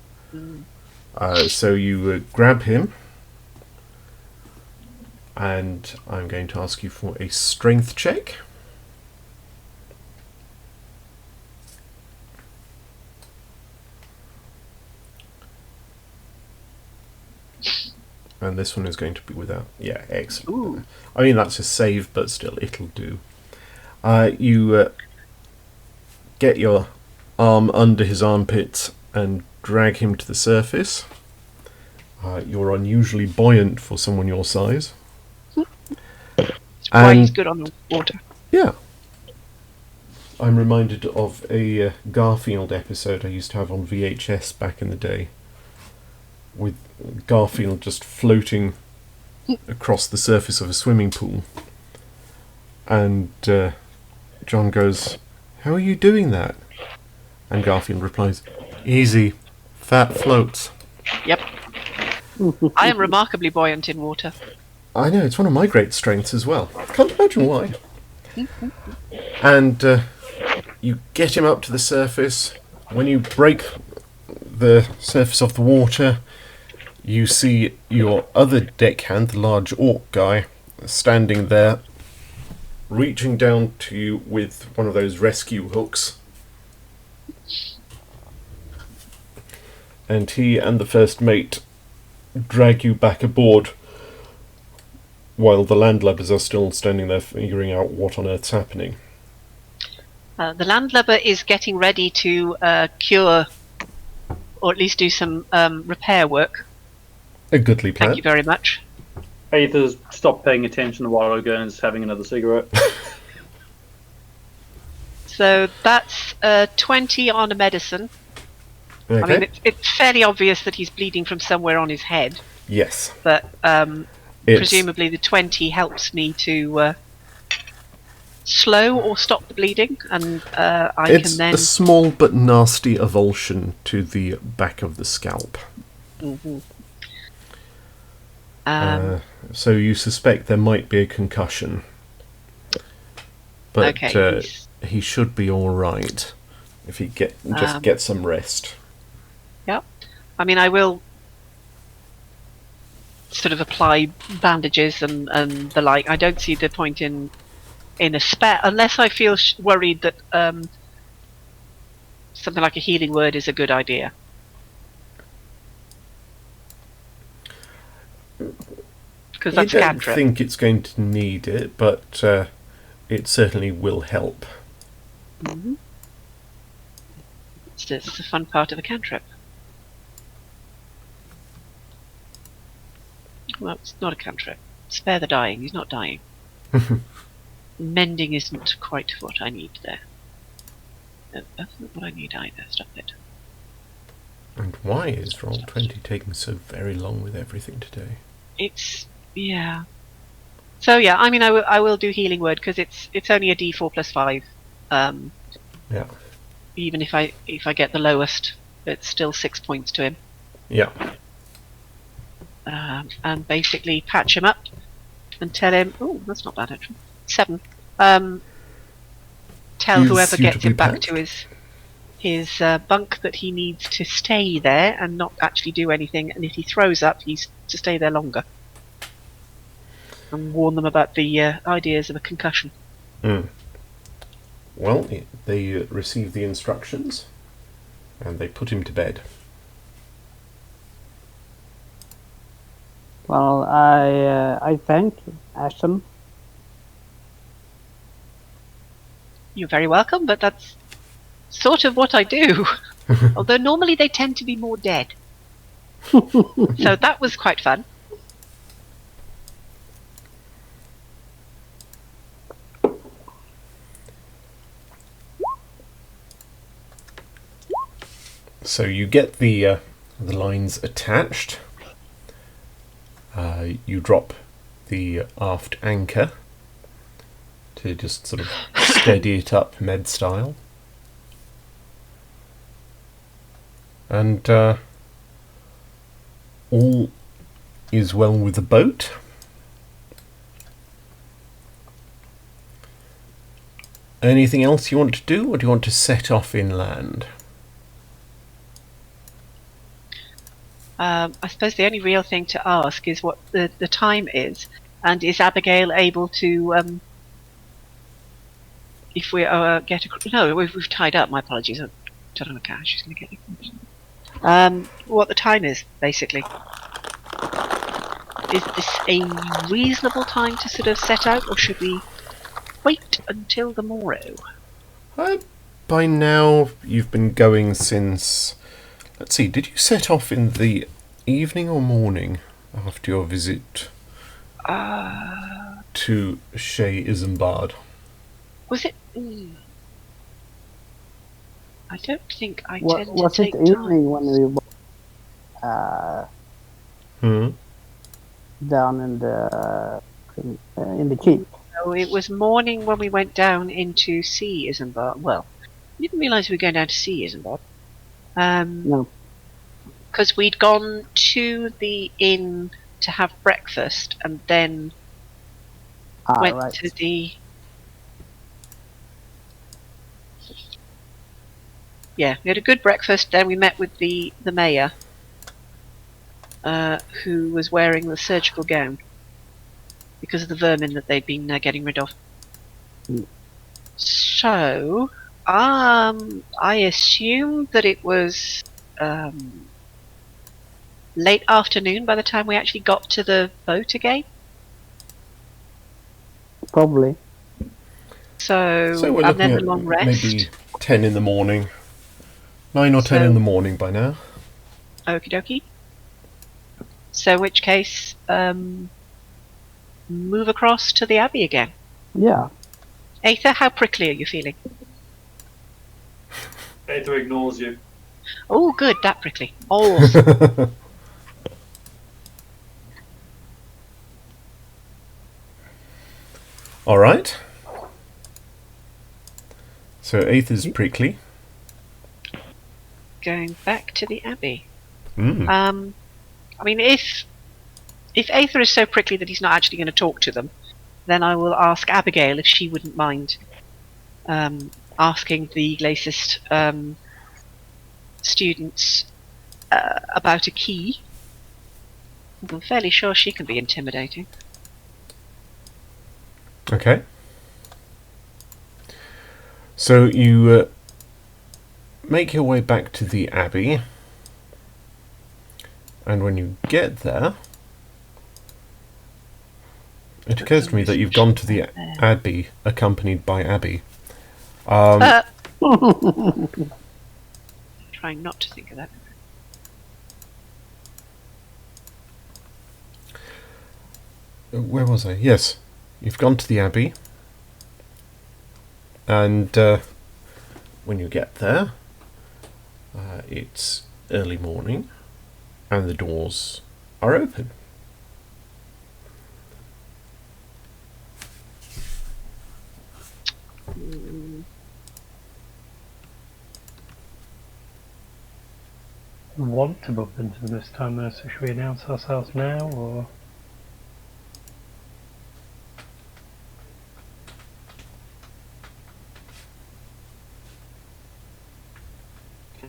So you grab him, and I'm going to ask you for a strength check. And this one is going to be without. Yeah, excellent. Ooh. I mean, that's a save, but still, it'll do. You get your arm under his armpits and drag him to the surface. You're unusually buoyant for someone your size. That's why And- he's good on the water. Yeah. I'm reminded of a Garfield episode I used to have on VHS back in the day, with Garfield just floating across the surface of a swimming pool. And John goes, "How are you doing that?" And Garfield replies, "Easy. Fat floats." Yep. I am remarkably buoyant in water. I know, it's one of my great strengths as well. Can't imagine why. And you get him up to the surface. When you break the surface of the water, you see your other deckhand, the large orc guy, standing there, reaching down to you with one of those rescue hooks. And he and the first mate drag you back aboard, while the landlubbers are still standing there figuring out what on earth's happening. The landlubber is getting ready to cure, or at least do some repair work. A goodly plan. Thank you very much. Ayther's stopped paying attention a while ago and is having another cigarette. So that's 20 on a medicine. Okay. I mean, it's fairly obvious that he's bleeding from somewhere on his head, Yes. but It's- presumably the 20 helps me to slow or stop the bleeding, and I It's can then... a small but nasty avulsion to the back of the scalp. Mhm. So you suspect there might be a concussion. But Okay, he should be alright if he just get some rest. Yep. I mean, I will sort of apply bandages and the like. I don't see the point in a spare, unless I feel worried that something like a healing word is a good idea. Because that's I a don't cantrip. think it's going to need it, but it certainly will help. Mhm. It's the fun part of a cantrip. Well, it's not a cantrip. Spare the dying. He's not dying. Mending isn't quite what I need there. No, that's not what I need either. Stop it. And why is Roll20 taking so very long with everything today? Yeah. So yeah, I mean, I will do healing word because it's only a D4 plus 5. Yeah. Even if I get the lowest, it's still 6 points to him. Yeah. And basically patch him up and tell him, oh, that's not bad actually. 7. Tell He's whoever gets suitably him back patched. to his bunk that he needs to stay there and not actually do anything. And if he throws up, he's to stay there longer. And warn them about the ideas of a concussion. Mm. Well, they receive the instructions, and they put him to bed. Well, I thank Ashton. You're very welcome, but that's sort of what I do. Although normally they tend to be more dead. So that was quite fun. So you get the lines attached. You drop the aft anchor to just sort of steady it up med style. And all is well with the boat. Anything else you want to do, or do you want to set off inland? I suppose the only real thing to ask is what the time is, and is Abigail able to, if we get no, we've tied up. My apologies. I don't know how she's going to get it. What the time is, basically. Is this a reasonable time to sort of set out, or should we wait until the morrow? By now, you've been going since... Let's see, did you set off in the evening or morning after your visit to Chez Isambard? Was it... I don't think I tend to Was it take time. evening when we... down in the keep. So it was morning when we went down into sea, Isambard. Well, we didn't realise we were going down to sea, Isambard. No. Because we'd gone to the inn to have breakfast and then went Right. to the... Yeah, we had a good breakfast, then we met with the mayor, who was wearing the surgical gown because of the vermin that they'd been getting rid of. Mm. So, I assumed that it was late afternoon by the time we actually got to the boat again. Probably. So So, we're and looking then at the long rest. maybe 10 in the morning. 9 or 10 So- in the morning by now. Okie dokie. So, in which case, move across to the Abbey again. Yeah. Ayther, how prickly are you feeling? Ayther ignores you. Oh, good, that prickly. Awesome. All right. So Ayther's prickly. Going back to the Abbey. Mm. I mean, if Ayther is so prickly that he's not actually going to talk to them, then I will ask Abigail if she wouldn't mind asking the Glacis students about a key. I'm fairly sure she can be intimidating. Okay. So you make your way back to the Abbey, and when you get there, it occurs to me that you've gone to the Abbey accompanied by Abby. Trying not to think of that. Where was I? Yes, you've gone to the Abbey, and when you get there, it's early morning, and the doors are open. Want to bump into them this time though, so should we announce ourselves now, or...?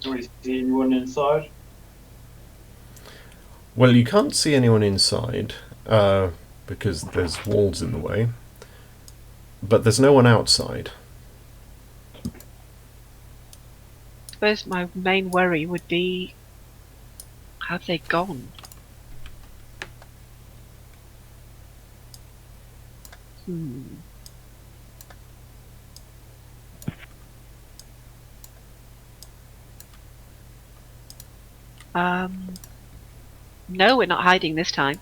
Can we see anyone inside? Well, you can't see anyone inside, because there's walls in the way, but there's no one outside. I suppose my main worry would be, have they gone? No, we're not hiding this time.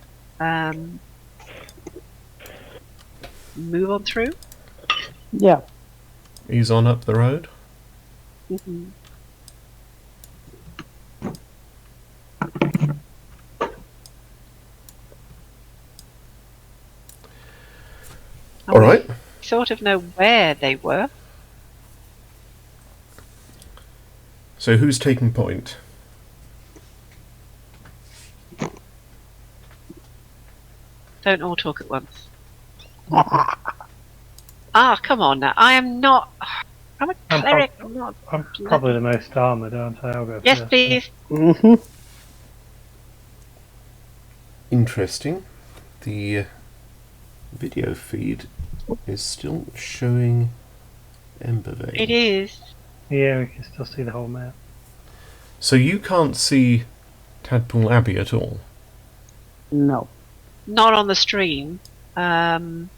Move on through. Yeah. Ease on up the road. Mm-hmm. All right. Sort of know where they were. So who's taking point? Don't all talk at once. Come on now. I am not. I'm a I'm cleric. I'm not. I'm probably the most armoured, aren't I? I'll go Yes, first. please. Mm-hmm. Interesting. The video feed is still showing Embervale. It is. Yeah, we can still see the whole map. So you can't see Thadpoughl Abbey at all? No. Not on the stream. And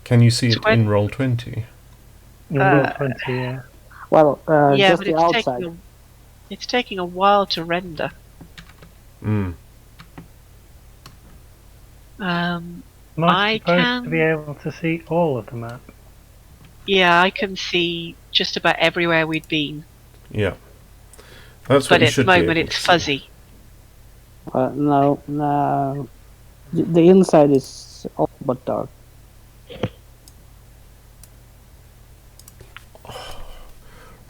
Can you see it Twen- in Roll20? In Roll 20, yeah. Well, yeah, just but the it's outside. it's taking a while to render. Mm. Am I I supposed can- to be able to see all of the map? Yeah, I can see just about everywhere we'd been, Yeah. That's what but you at the should be moment able it's to see. fuzzy. No. The inside is all but dark.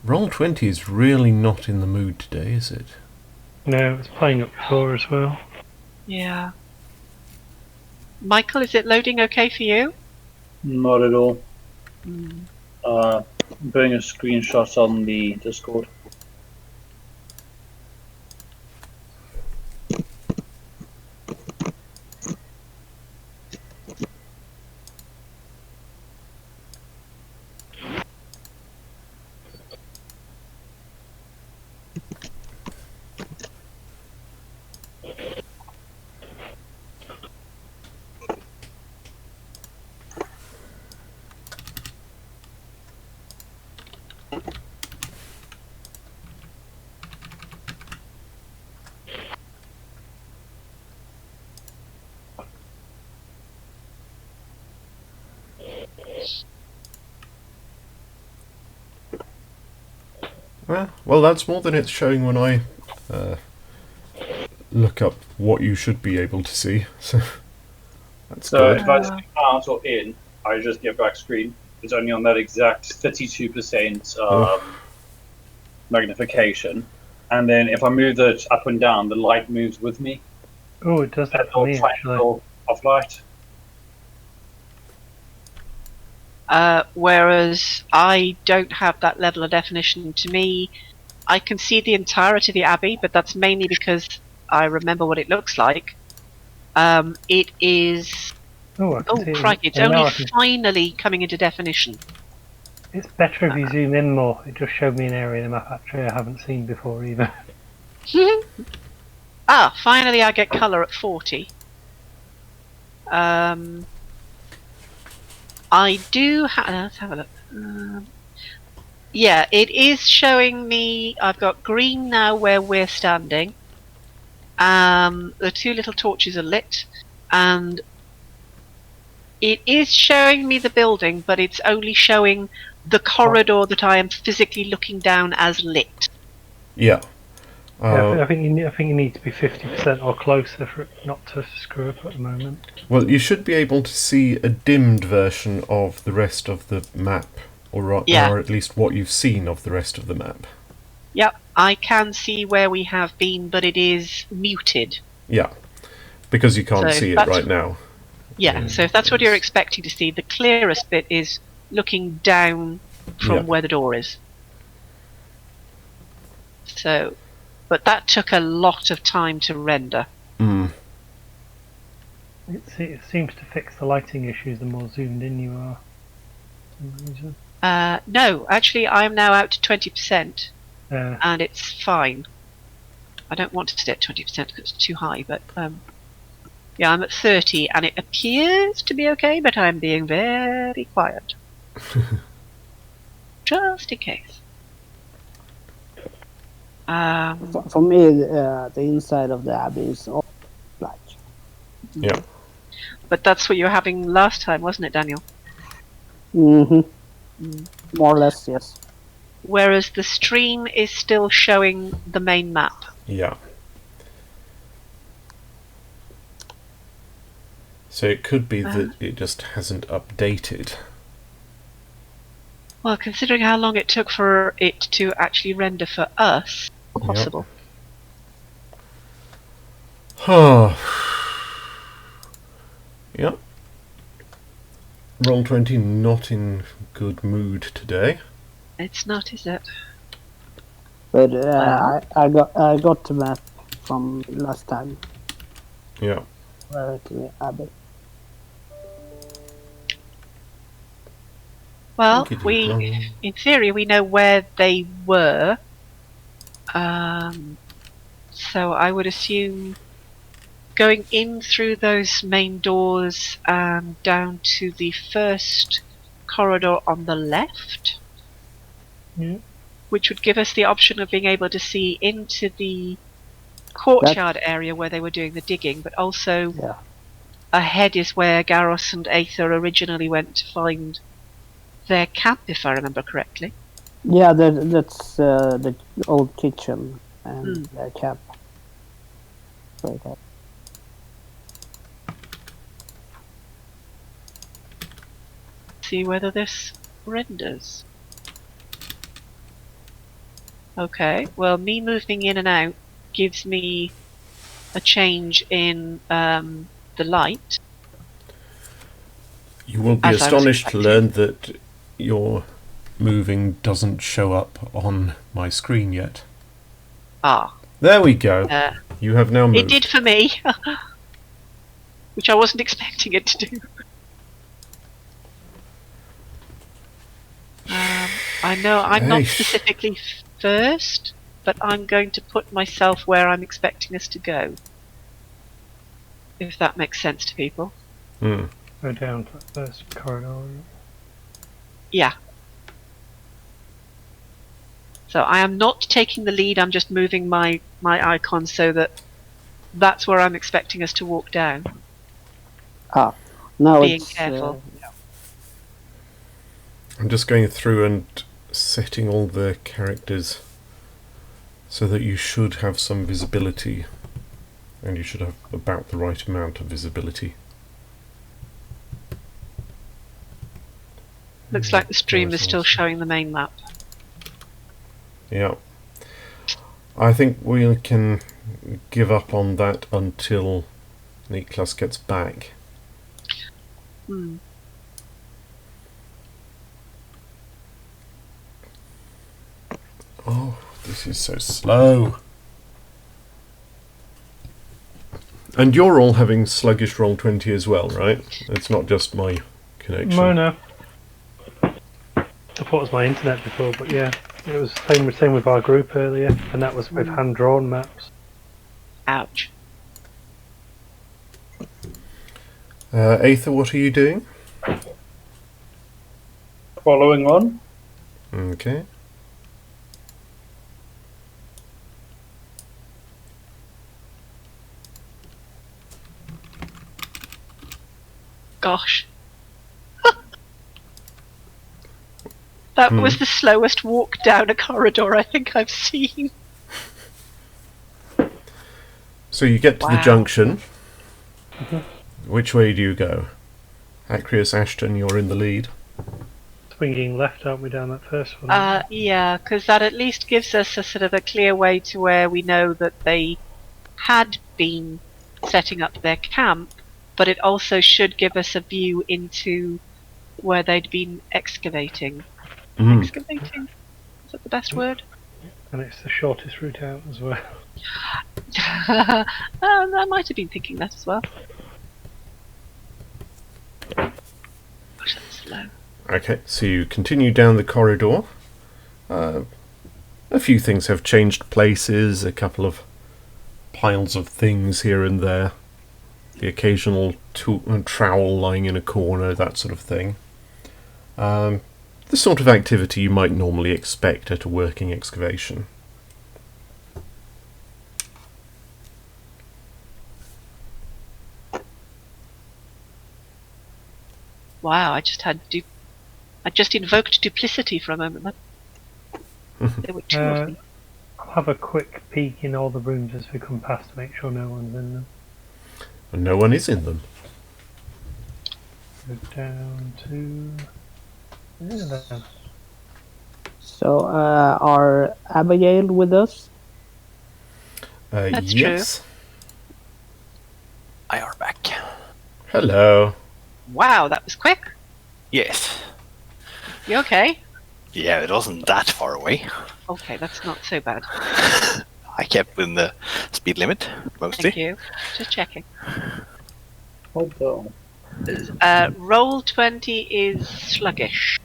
Roll20 is really not in the mood today, is it? No, it's playing up before as well. Yeah. Michael, is it loading okay for you? Not at all. Mm. Putting a screenshot on the Discord. Well, that's more than it's showing when I look up what you should be able to see. So that's So good. if I stick out or in, I just get back screen. It's only on that exact 32% magnification. And then if I move it up and down, the light moves with me. Oh, it does that That for little me actually. triangle of light. Whereas I don't have that level of definition. To me, I can see the entirety of the abbey, but that's mainly because I remember what it looks like. It is... Oh, I can Oh, see it. crikey, it's And now only I can- finally coming into definition. It's better if you zoom in more. It just showed me an area in the map actually I haven't seen before either. Finally I get colour at 40. I do let's have a look. Yeah, it is showing me I've got green now where we're standing. The two little torches are lit, and it is showing me the building, but it's only showing the corridor that I am physically looking down as lit. Yeah. Yeah, I think you need to be 50% or closer for it not to screw up at the moment. Well, you should be able to see a dimmed version of the rest of the map, or at least what you've seen of the rest of the map. Yep, I can see where we have been, but it is muted. Yeah, because you can't So see it that's- right now. Yeah, so if that's what you're expecting to see, the clearest bit is looking down from Yeah. where the door is. So, but that took a lot of time to render. Mm. It seems to fix the lighting issues the more zoomed in you are. For some reason. No, actually I'm now out to 20%, Uh, and it's fine. I don't want to stay at 20% because it's too high, but yeah, I'm at 30 and it appears to be okay, but I'm being very quiet. Just in case. For me, the inside of the abbey is all black. Yeah. But that's what you were having last time, wasn't it, Daniel? Mm-hmm. More or less, yes. Whereas the stream is still showing the main map. Yeah. So it could be that it just hasn't updated. Well, considering how long it took for it to actually render for us, possible. Yep. Yep. Roll20 not in good mood today. It's not, is it? But I got the map from last time. Yeah. Where to the abbey. Well, Tickety we, plong. in theory, we know where they were. So I would assume going in through those main doors and down to the first corridor on the left, which would give us the option of being able to see into the courtyard area where they were doing the digging, but also ahead is where Garros and Ayther originally went to find their camp, if I remember correctly. Yeah, that's the old kitchen and the camp. Right there. see whether this renders. Okay, well, me moving in and out gives me a change in the light. You will be As I was astonished to expecting. learn that your moving doesn't show up on my screen yet. Ah, There we go. You have now moved. it did for me, which I wasn't expecting it to do. I know I'm not Sheesh. specifically first, but I'm going to put myself where I'm expecting us to go. If that makes sense to people. Hmm. Go down to that first corridor. Yeah. So I am not taking the lead, I'm just moving my icon so that that's where I'm expecting us to walk down. Now Being it's careful. I'm just going through and setting all the characters so that you should have some visibility, and you should have about the right amount of visibility. Looks like the stream is still awesome. showing the main map. Yeah. I think we can give up on that until Niklas gets back. Hmm. Oh, this is so slow. And you're all having sluggish Roll20 as well, right? It's not just my connection. No. I thought it was my internet before, but yeah. It was the same with our group earlier, and that was with hand-drawn maps. Ouch. Ayther, what are you doing? Following on. Okay. Gosh. That was the slowest walk down a corridor I think I've seen. So you get to the Wow. junction. Which way do you go? Acreus, Ashton, you're in the lead. Swinging left, aren't we, down that first one? Yeah, because that at least gives us a sort of a clear way to where we know that they had been setting up their camp, but it also should give us a view into where they'd been excavating. Excavating? Is that the best word? And it's the shortest route out as well. I might have been thinking that as well. Gosh, that's slow. Okay, so you continue down the corridor. A few things have changed places, a couple of piles of things here and there. The occasional trowel lying in a corner, that sort of thing. The sort of activity you might normally expect at a working excavation. Wow, I just invoked duplicity for a moment. There were two of them. I'll have a quick peek in all the rooms as we come past to make sure no one's in them. And no one is in them. Go down to... Yeah, there. So, are Abigail with us? That's yes. I are back. Hello. Wow, that was quick. Yes. You okay? Yeah, it wasn't that far away. Okay, that's not so bad. I kept within the speed limit, mostly. Thank you. Just checking. Hold on. Roll 20 is sluggish.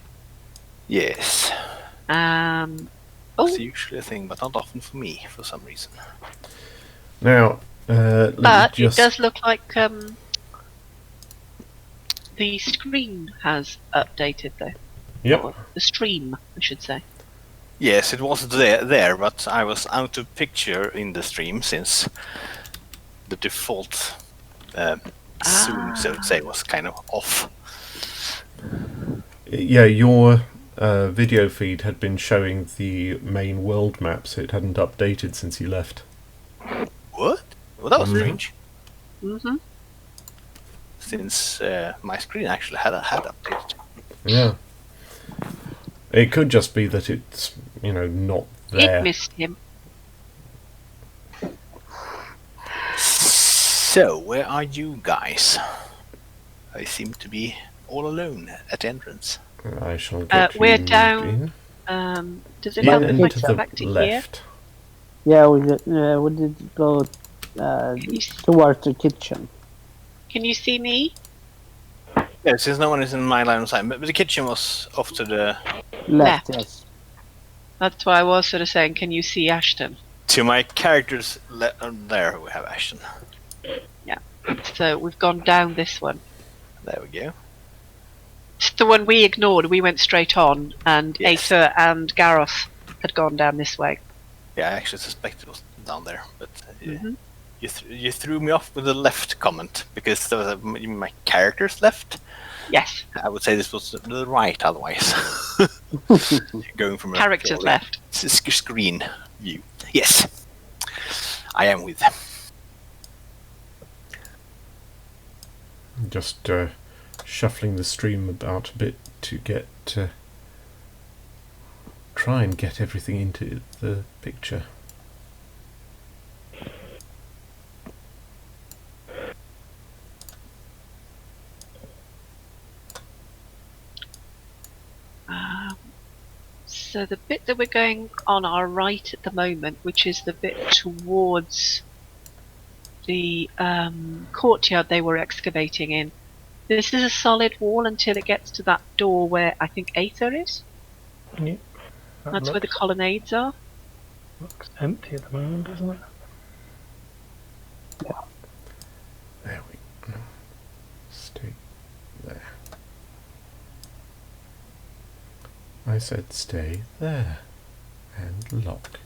Yes. Oh, It's usually a thing, but not often for me, for some reason. Now, let me but just... it does look like the screen has updated though. Yep. Or the stream, I should say. Yes, it was there, but I was out of picture in the stream since the default zoom, so to say, was kind of off. Yeah, your video feed had been showing the main world map, so it hadn't updated since you left. What? Well, that was strange. Mm-hmm. Since my screen actually had updated. Yeah. It could just be that it's, not there. It missed him. So, where are you guys? I seem to be all alone at the entrance. I shall get We're you moved down. in. Does it Yeah, help In if I and to go the back to here? left. Yeah, we did go towards the kitchen. Can you see me? Yeah, since no one is in my line of sight, but the kitchen was off to the Left, Left. yes. That's why I was sort of saying, can you see Ashton? to my character's there. We have Ashton. So we've gone down this one. There we go. It's the one we ignored. We went straight on, and Yes. Ayther and Gareth had gone down this way. Yeah, I actually suspected it was down there, but Mhm. you threw me off with the left comment because there was my character's left. Yes, I would say this was the right otherwise. Going from a characters purely left. screen view. Yes, I am with. Just shuffling the stream about a bit to get try and get everything into the picture. So the bit that we're going on our right at the moment, which is the bit towards the courtyard they were excavating in, this is a solid wall until it gets to that door where I think Ayther is. Yeah. That's where the colonnades are. Looks empty at the moment, doesn't it? There we go. Stay there. I said stay there and lock.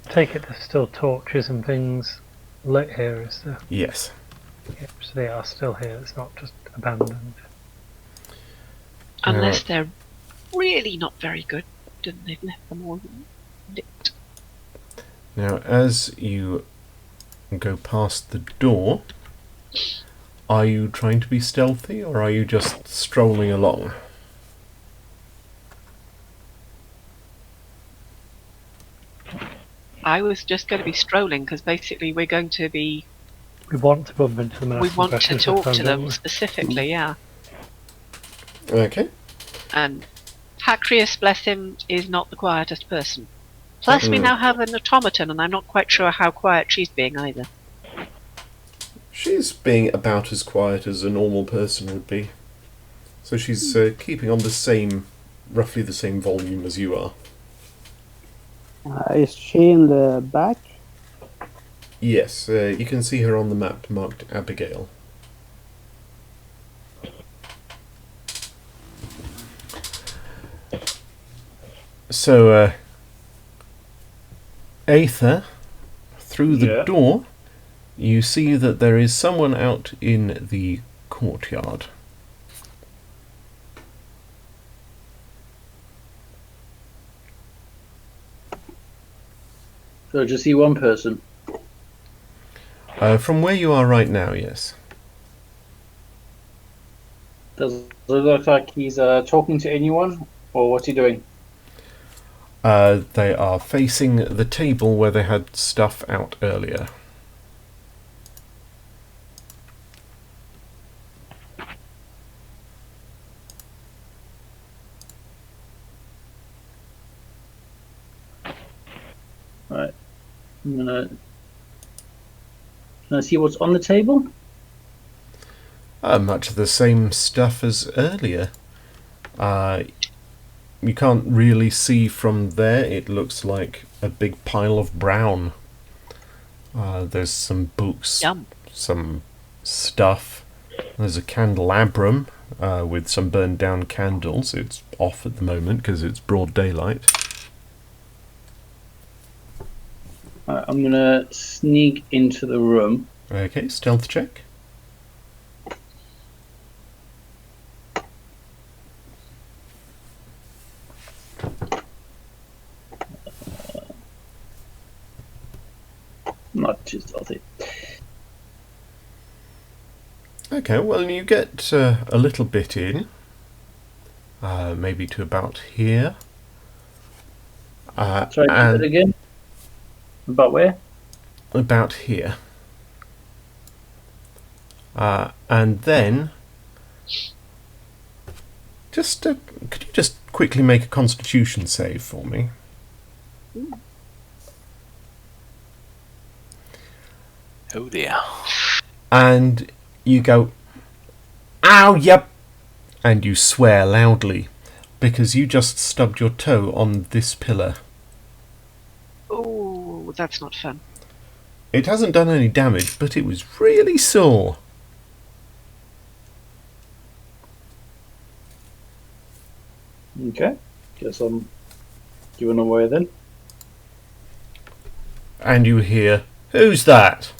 Take it there's still torches and things lit here, is there? Yes. Yeah, so they are still here, it's not just abandoned. Unless they're really not very good, and they've left them all lit. Now, as you go past the door, are you trying to be stealthy or are you just strolling along? I was just going to be strolling because basically we're going to be. We want to bump into them and We ask them want to questions talk this to time, don't them we? specifically, yeah. Okay. And Pacrius, bless him, is not the quietest person. Plus, we now have an automaton, and I'm not quite sure how quiet she's being either. She's being about as quiet as a normal person would be. So she's keeping on roughly the same volume as you are. Is she in the back? Yes, you can see her on the map marked Abigail. So, Ayther, through the Yeah. door, you see that there is someone out in the courtyard. So just see one person. From where you are right now, yes. Does it look like he's talking to anyone? Or what's he doing? They are facing the table where they had stuff out earlier. Right. I'm gonna see what's on the table. Much the same stuff as earlier. You can't really see from there. It looks like a big pile of brown. There's some books, Yum. some stuff. There's a candelabrum with some burned down candles. It's off at the moment because it's broad daylight. I'm gonna sneak into the room. Okay, stealth check. Not too stealthy. Okay, well, you get a little bit in. Maybe to about here. Try to do and it again. About where? about here. And then, just could you just quickly make a Constitution save for me? Oh dear. And you go, ow, yep, and you swear loudly because you just stubbed your toe on this pillar. Oh, that's not fun. It hasn't done any damage, but it was really sore. Okay. Guess I'm giving away then. And you hear, who's that?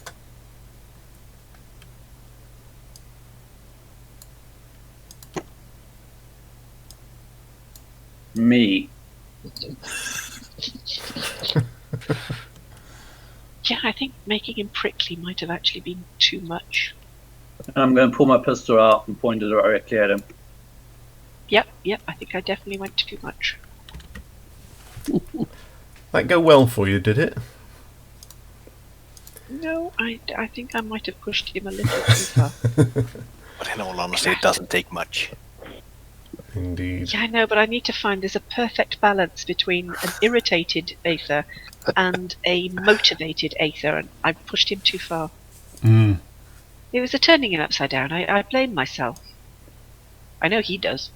Me. Yeah, I think making him prickly might have actually been too much. I'm going to pull my pistol out and point it directly at him. Yep, I think I definitely went too much. That go well for you, did it? No, I think I might have pushed him a little too far. But in all honesty, it doesn't take much. Indeed. Yeah, I know, but I need to find there's a perfect balance between an irritated Ayther and a motivated Ayther, and I pushed him too far. Mm. It was a turning him upside down. I blame myself. I know he does.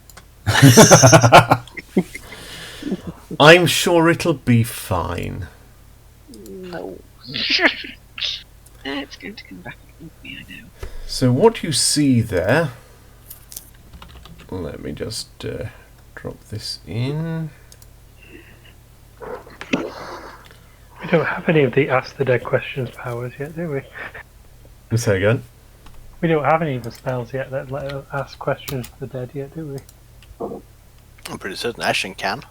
I'm sure it'll be fine. No. It's going to come back with me, I know. So what you see there... Let me just drop this in. We don't have any of the Ask the Dead questions powers yet, do we? Say again? We don't have any of the spells yet that let us ask questions to the dead yet, do we? I'm pretty certain Ashen can.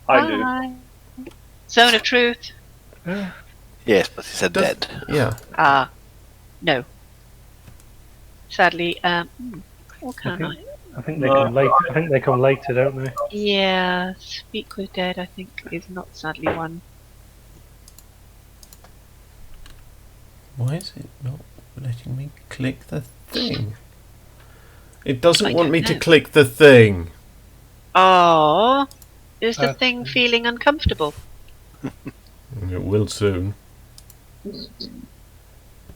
I do. Bye. Zone of Truth. Yeah. Yes, but he said dead. Yeah. No. Sadly, or can I? I think they come later. I think they come later, don't they? Yeah, Speak with Dead, I think, is not sadly one. Why is it not letting me click the thing? It doesn't I want don't me to know. click the thing. Oh, is the thing feeling uncomfortable? It will soon.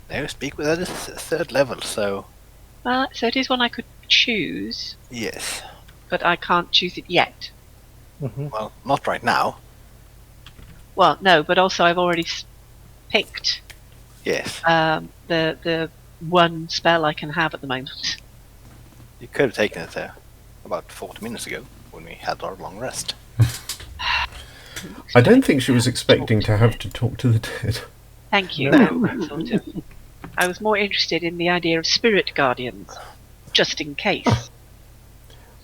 No, Speak with that is third level, so So it is one I could choose, yes. but I can't choose it yet. Mm-hmm. Well, not right now. Well, no, but also I've already picked Yes. the one spell I can have at the moment. You could have taken it there about 40 minutes ago when we had our long rest. I don't think she was expecting to have to talk to the dead. Thank you. No. No, sort of. I was more interested in the idea of spirit guardians, just in case.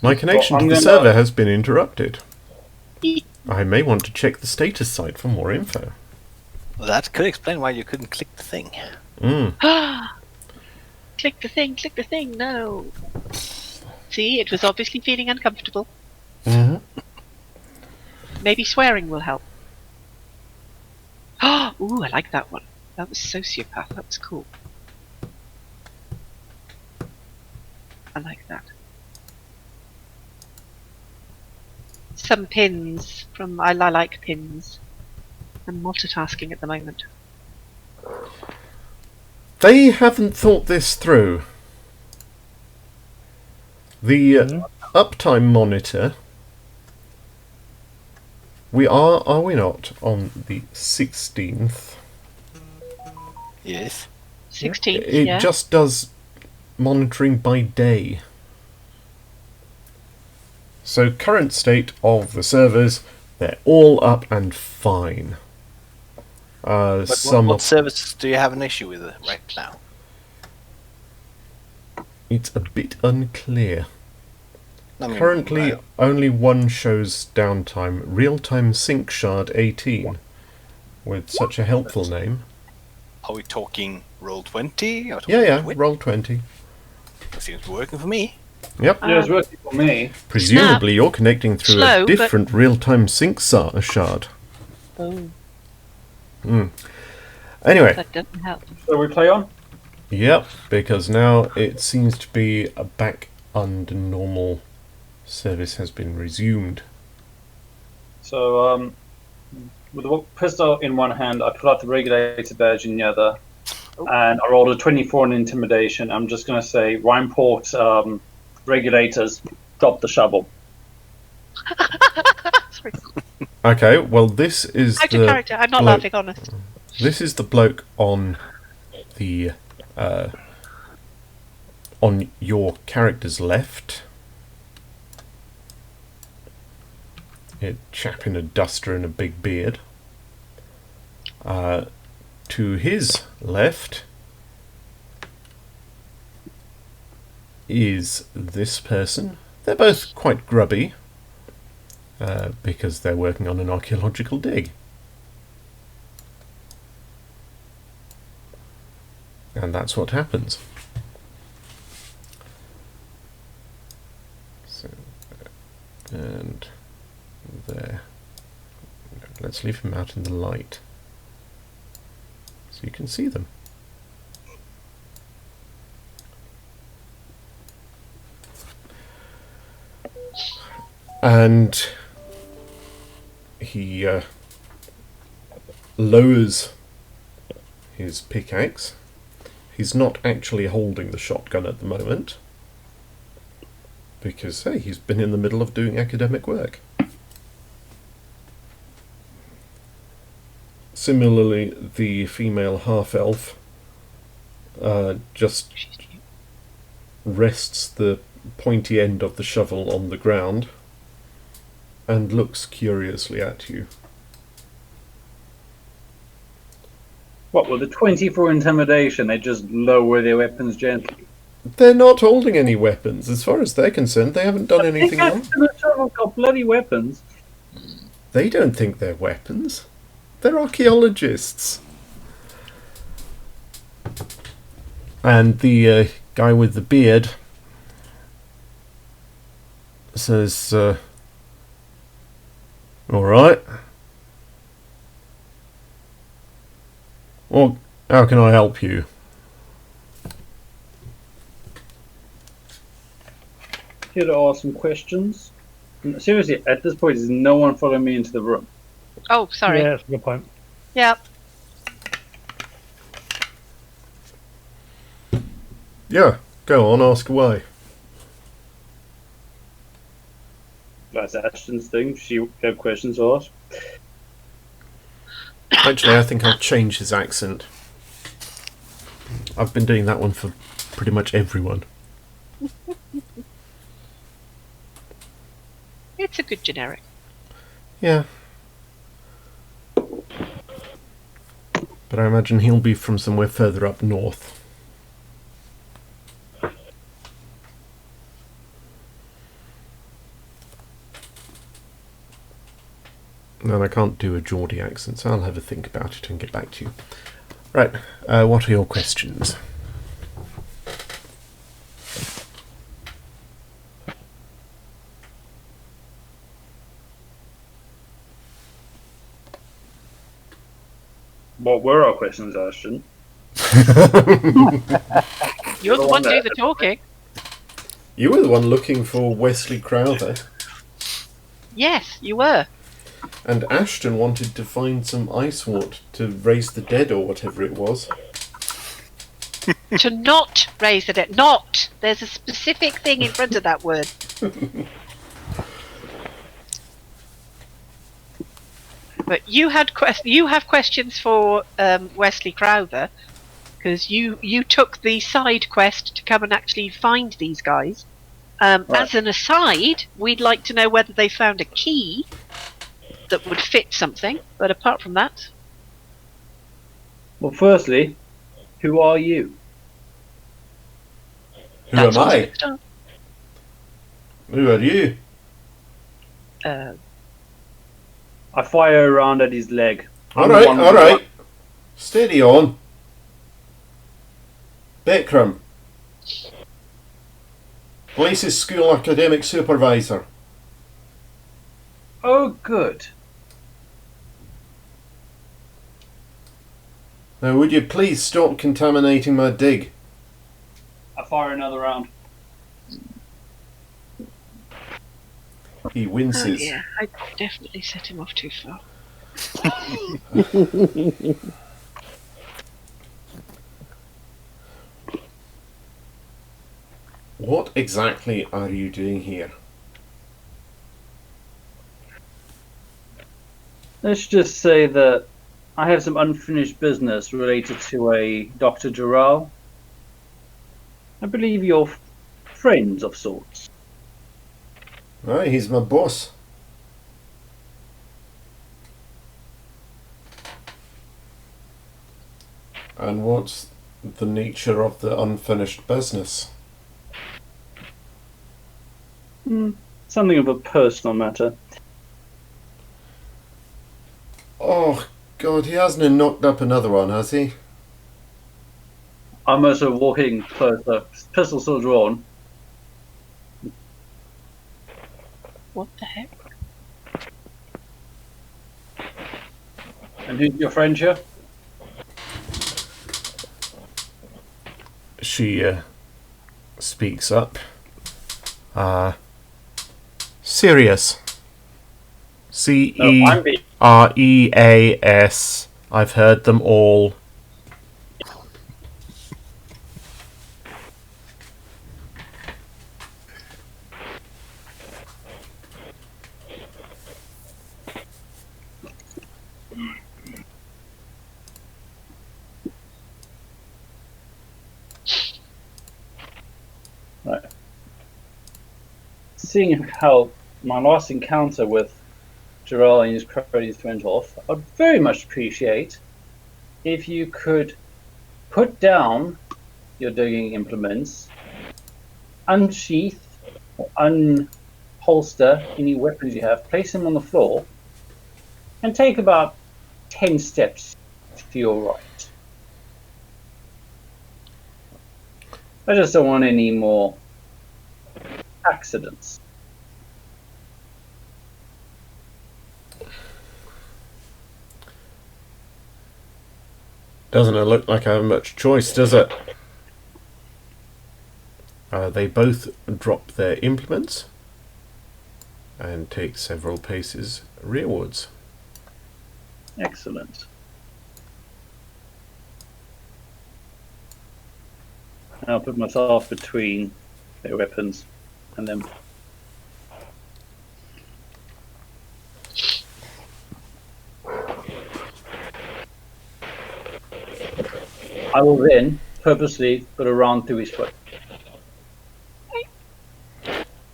My connection Well, to the I'm server gonna- has been interrupted. I may want to check the status site for more info. That could explain why you couldn't click the thing. Mm. Click the thing, no. See, it was obviously feeling uncomfortable. hmm Maybe swearing will help. Ooh, I like that one. That was sociopath, that was cool. I like that. Some pins from I like pins. I'm multitasking at the moment. They haven't thought this through. The uptime monitor. We are we not, on the 16th? Yes. 16th, It yeah. just does monitoring by day. So current state of the servers, they're all up and fine. But Some what of services do you have an issue with right now? it's a bit unclear. I mean, Currently, only one shows downtime. Real-time sync shard 18, with such a helpful name. are we talking roll 20? Or Yeah, talking roll 20. Seems to be working for me. Yep. Yeah, it's working for me. Presumably you're connecting through Slow, a different real-time sync shard. Oh, Anyway, that doesn't help. So we play on? yep, because now it seems to be back under normal. Service has been resumed. So, with the pistol in one hand, I pull out the regulator badge in the other, and I rolled a 24 in intimidation. I'm just going to say, Rimeport regulators, drop the shovel. Sorry. Okay, well this is Out of the character. I'm not bloke- laughing, honest. This is the bloke on the on your character's left. A chap in a duster and a big beard. To his left is this person. They're both quite grubby because they're working on an archaeological dig. And that's what happens. So, and there. Let's leave him out in the light so you can see them. And he lowers his pickaxe. He's not actually holding the shotgun at the moment because, hey, he's been in the middle of doing academic work. Similarly, the female half-elf just rests the pointy end of the shovel on the ground and looks curiously at you. What, with the 24 intimidation, they just lower their weapons gently? They're not holding any weapons. As far as they're concerned, they haven't done anything They wrong. got bloody weapons. They don't think they're weapons. They're archaeologists. And the guy with the beard says, alright. Well, how can I help you? Here to ask some questions. Seriously, at this point, there's no one following me into the room. Oh, sorry. Yeah, that's a good point. Yeah. Yeah, go on, ask away. That's Ashton's thing. She have questions to ask. Actually, I think I'll change his accent. I've been doing that one for pretty much everyone. It's a good generic. Yeah. But I imagine he'll be from somewhere further up north. And I can't do a Geordie accent, so I'll have a think about it and get back to you. Right, what are your questions? What were our questions, Ashton? You're the one doing the talking. You were the one looking for Wesley Crowther, Yes, you were. and Ashton wanted to find some ice wort to raise the dead or whatever it was. To not raise the dead. Not. There's a specific thing in front of that word. But you had you have questions for Wesley Crowther because you took the side quest to come and actually find these guys. Right. As an aside, we'd like to know whether they found a key that would fit something. But apart from that, Well, firstly, who are you? Who am that's what's I? next up. Who are you? I fire around at his leg. Alright, alright. Steady on. Bikram. Glacis School Academic Supervisor. Oh, good. Now, would you please stop contaminating my dig? I fire another round. He Oh winces. yeah, I definitely set him off too far. What exactly are you doing here? Let's just say that I have some unfinished business related to a Dr. Giral. I believe you're friends of sorts. Aye, he's my boss. And what's the nature of the unfinished business? Something of a personal matter. Oh, God, he hasn't knocked up another one, has he? I'm also walking closer, pistol still drawn. What the heck? And who's your friend here? She speaks up. Sirius. No, I'm being Cereas. I've heard them all. right. Seeing how my last encounter with Giral and his cronies went off, I'd very much appreciate if you could put down your digging implements, unsheath or unholster any weapons you have, place them on the floor, and take about 10 steps to your right. I just don't want any more accidents. Doesn't it look like I have much choice, does it? They both drop their implements and take several paces rearwards. Excellent. I'll put myself between their weapons and them. I will then purposely put a round through his foot.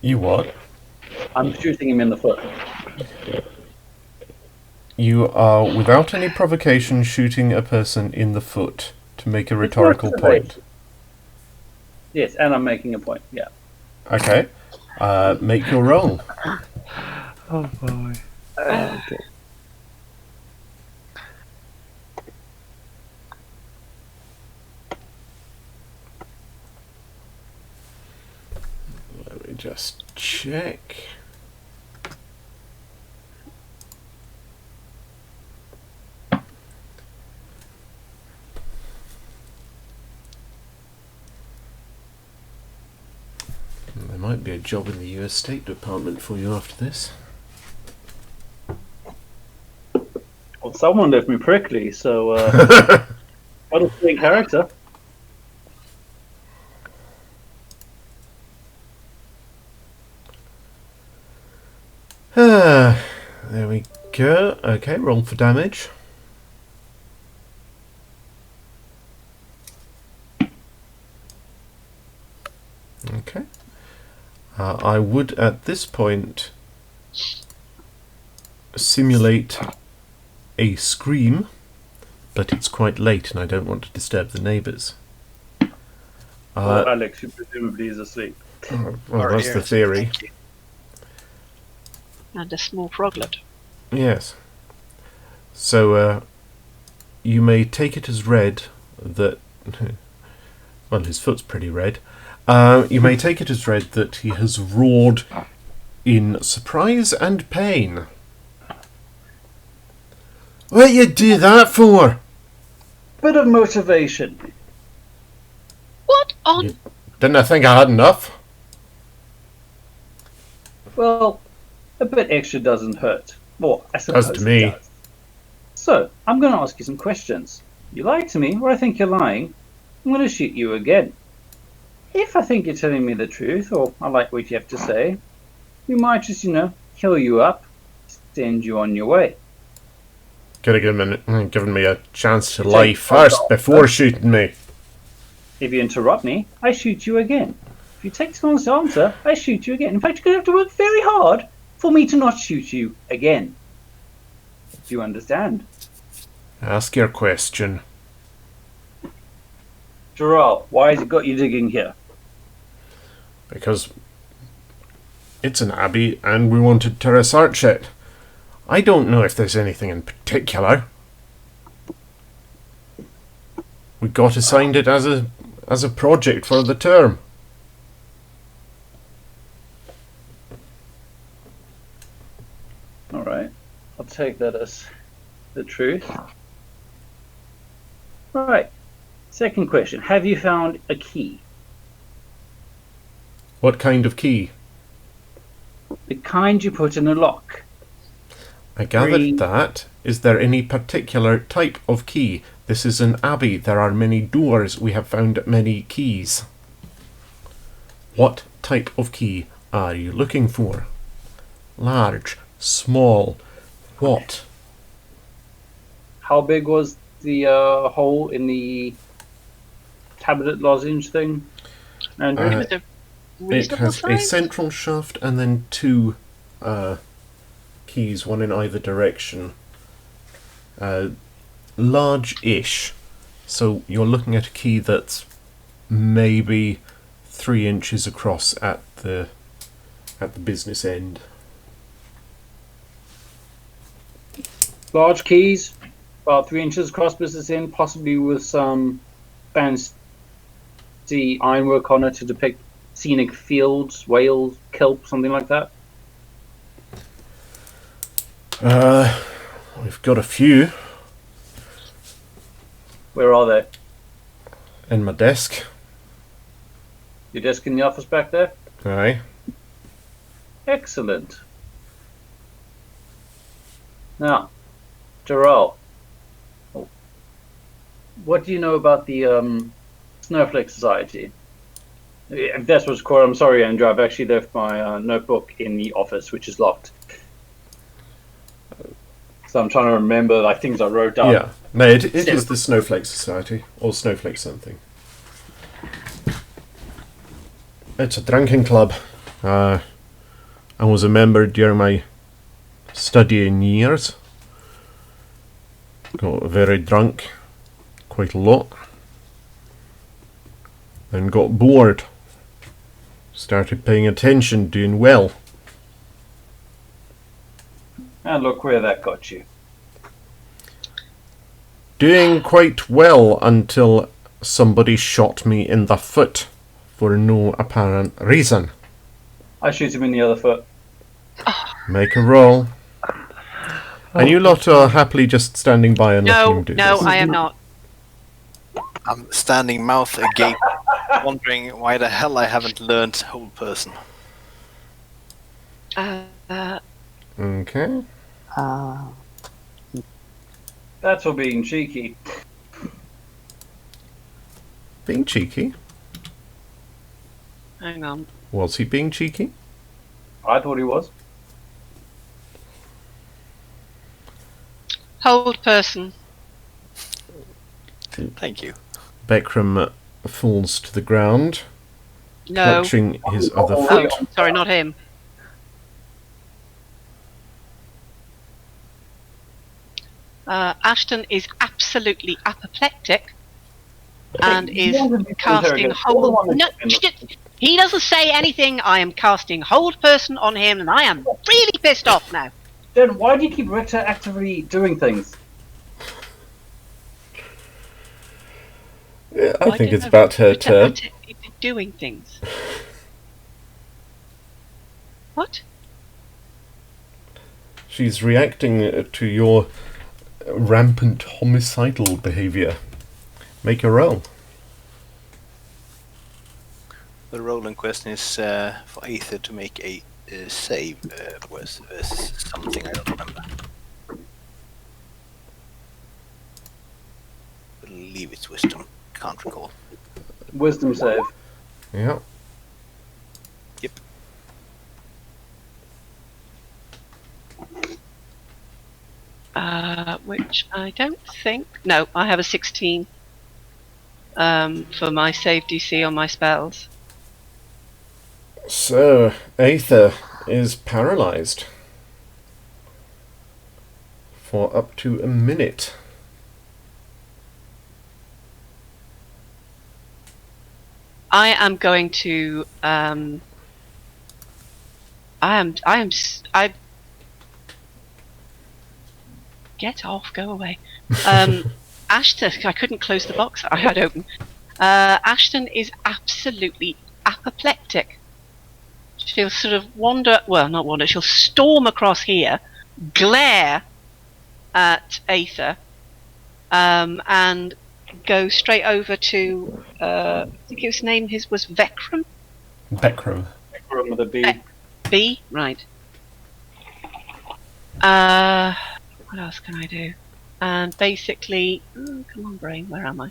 You what? I'm shooting him in the foot. You are, without any provocation, shooting a person in the foot to make a rhetorical point. Yes, and I'm making a point, yeah. Okay. Make your roll. Oh boy. Okay. Let me just check. There might be a job in the US State Department for you after this. Well, someone left me prickly, so what a great character. There we go. Okay, roll for damage. Okay. I would at this point simulate a scream, but it's quite late and I don't want to disturb the neighbours. Well, Alex, who presumably is asleep. Well, that's the theory. And a small froglet. Yes. So, you may take it as read that, well, his foot's pretty red, You may take it as read that he has roared in surprise and pain. What you do that for? Bit of motivation. What on? Didn't I think I had enough? Well, a bit extra doesn't hurt. Well, I suppose Does to me. it does. So, I'm going to ask you some questions. You lie to me, or I think you're lying, I'm going to shoot you again. If I think you're telling me the truth, or I like what you have to say, we might just, heal you up, send you on your way. Could have given me a chance to lie first before shooting me. If you interrupt me, I shoot you again. If you take so long to answer, I shoot you again. In fact, you're going to have to work very hard for me to not shoot you again. Do you understand? Ask your question. Gerald, why has it got you digging here? Because it's an abbey and we wanted to research it. I don't know if there's anything in particular. We got assigned it as a project for the term. Alright, I'll take that as the truth. Right, second question. Have you found a key? What kind of key? The kind you put in a lock. I gathered that. Is there any particular type of key? This is an abbey. There are many doors. We have found many keys. What type of key are you looking for? Large, small, what? How big was the hole in the tablet lozenge thing? And It was a It reasonable has a size? central shaft and then two keys, one in either direction. Large-ish. So you're looking at a key that's maybe 3 inches across at the business end. large keys, about 3 inches across business end, possibly with some fancy ironwork on it to depict scenic fields, whales, kelp, something like that. We've got a few Where are they? in my desk. Your desk in the office back there? Aye. Excellent. Now, Gerald, what do you know about the Snowflake Society? If that's what's called, I'm sorry, Andrew, I've actually left my notebook in the office, which is locked. So I'm trying to remember like things I wrote down. Yeah. No, it is the Snowflake Society, or Snowflake something. It's a drinking club. I was a member during my studying years. Got very drunk, quite a lot. Then got bored. Started paying attention, doing well. And look where that got you. Doing quite well until somebody shot me in the foot for no apparent reason. I shoot him in the other foot. Make a roll. And you lot are happily just standing by and letting him do No, this. I am not. I'm standing mouth agape, wondering why the hell I haven't learned whole person. Okay. That's for being cheeky. Being cheeky? Hang on. Was he being cheeky? I thought he was. Hold person. Thank you. Beckram falls to the ground, No. clutching his other Oh, foot. sorry, not him. Ashton is absolutely apoplectic and is casting hold. No, he doesn't say anything. I am casting hold person on him, and I am really pissed off now. Then why do you keep retroactively doing things? Yeah, I think it's about her turn. doing things. What? She's reacting to your rampant homicidal behaviour. Make a roll. The roll in question is for Ayther to make a save. Was something I don't remember. I believe it's wisdom. Can't recall. Wisdom save. Yeah. Yep. Which I don't think. No, I have a 16 for my save DC on my spells. So, Ayther is paralysed for up to a minute. I am going to. I get off. Go away. Ashton, I couldn't close the box I had open. Ashton is absolutely apoplectic. She'll sort of wander. Well, not wander. She'll storm across here, glare at Ayther, and go straight over to. I think his name was Vekram. Bekro. Room with a B. B, right. What else can I do? And basically, come on, brain, where am I?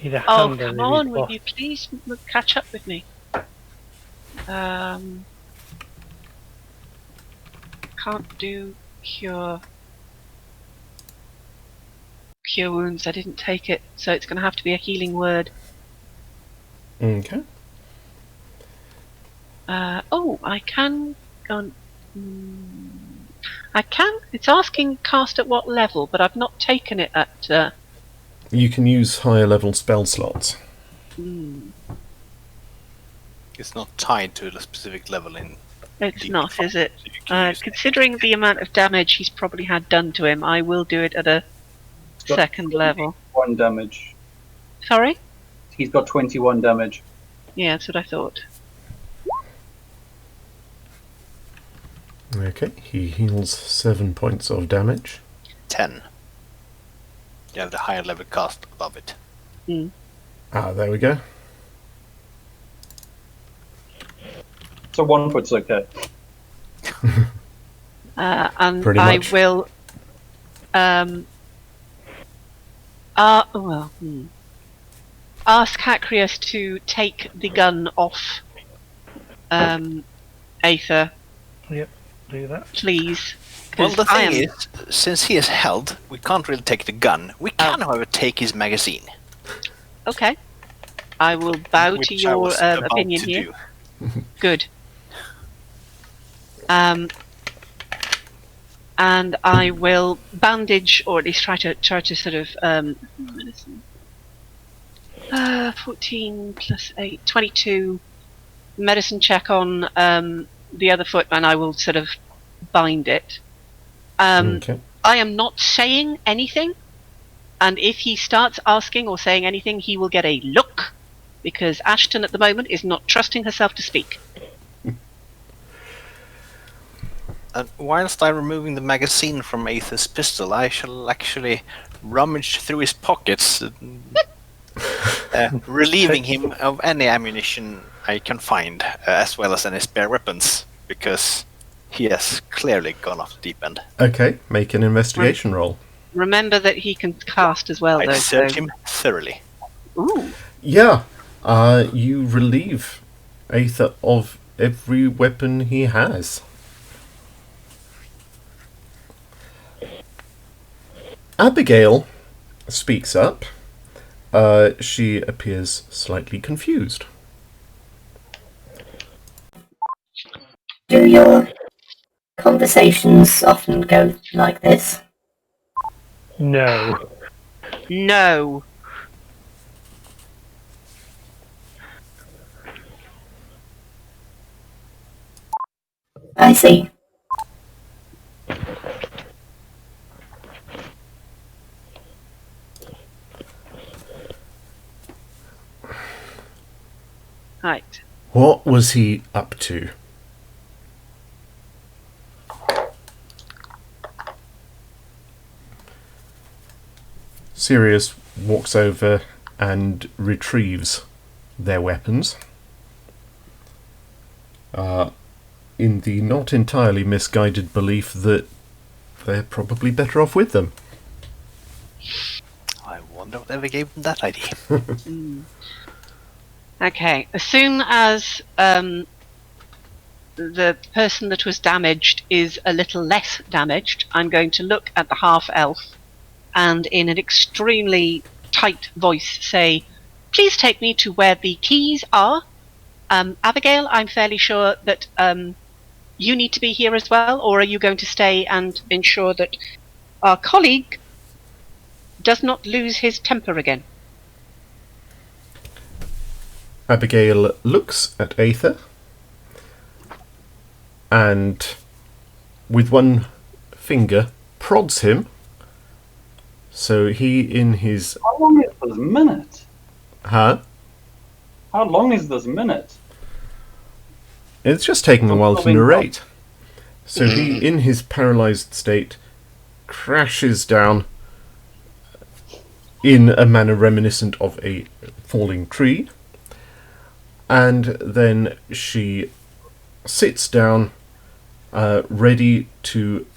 Need a Oh, hand come on on, his will boss. you please catch up with me? Can't do cure wounds. I didn't take it, so it's going to have to be a healing word. Okay. Oh, I can go on. I can. It's asking cast at what level, but I've not taken it at. You can use higher level spell slots. It's not tied to a specific level in. It's D4, not, is it? so you can use Considering the amount of damage he's probably had done to him, I will do it at a got second level. 1 damage. Sorry? He's got 21 damage. Yeah, that's what I thought. Okay, he heals 7 points of damage. 10. You have the higher level cast above it. Ah, there we go. So 1 foot's okay. And Pretty I much. will. Ask Hacrius to take the gun off Ayther, Yep, do that. please. Well, 'cause the I thing am- is, since he is held, we can't really take the gun. We can, however, take his magazine. Okay. I will bow to which I your was about opinion to here. do. Good. And I will bandage, or at least try to sort of medicine. 14 plus 8, 22 medicine check on the other foot, and I will sort of bind it. Okay. I am not saying anything, and if he starts asking or saying anything, he will get a look, because Ashton at the moment is not trusting herself to speak. And whilst I'm removing the magazine from Ayther's pistol, I shall actually rummage through his pockets, relieving him of any ammunition I can find, as well as any spare weapons, because he has clearly gone off the deep end. Okay, make an investigation roll. Remember that he can cast as well, I though. searched him thoroughly. Ooh. Yeah, you relieve Ayther of every weapon he has. Abigail speaks up. She appears slightly confused. Do your conversations often go like this? No. No. I see. Right. What was he up to? Sirius walks over and retrieves their weapons. In the not entirely misguided belief that they're probably better off with them. I wonder whatever gave them that idea. Okay. As soon as the person that was damaged is a little less damaged, I'm going to look at the half-elf and in an extremely tight voice say, please take me to where the keys are. Abigail, I'm fairly sure that you need to be here as well, or are you going to stay and ensure that our colleague does not lose his temper again? Abigail looks at Ayther and with one finger prods him, so he in his... How long is this minute? Huh? How long is this minute? It's just taking a while to narrate. So he, in his paralysed state, crashes down in a manner reminiscent of a falling tree, and then she sits down, ready to,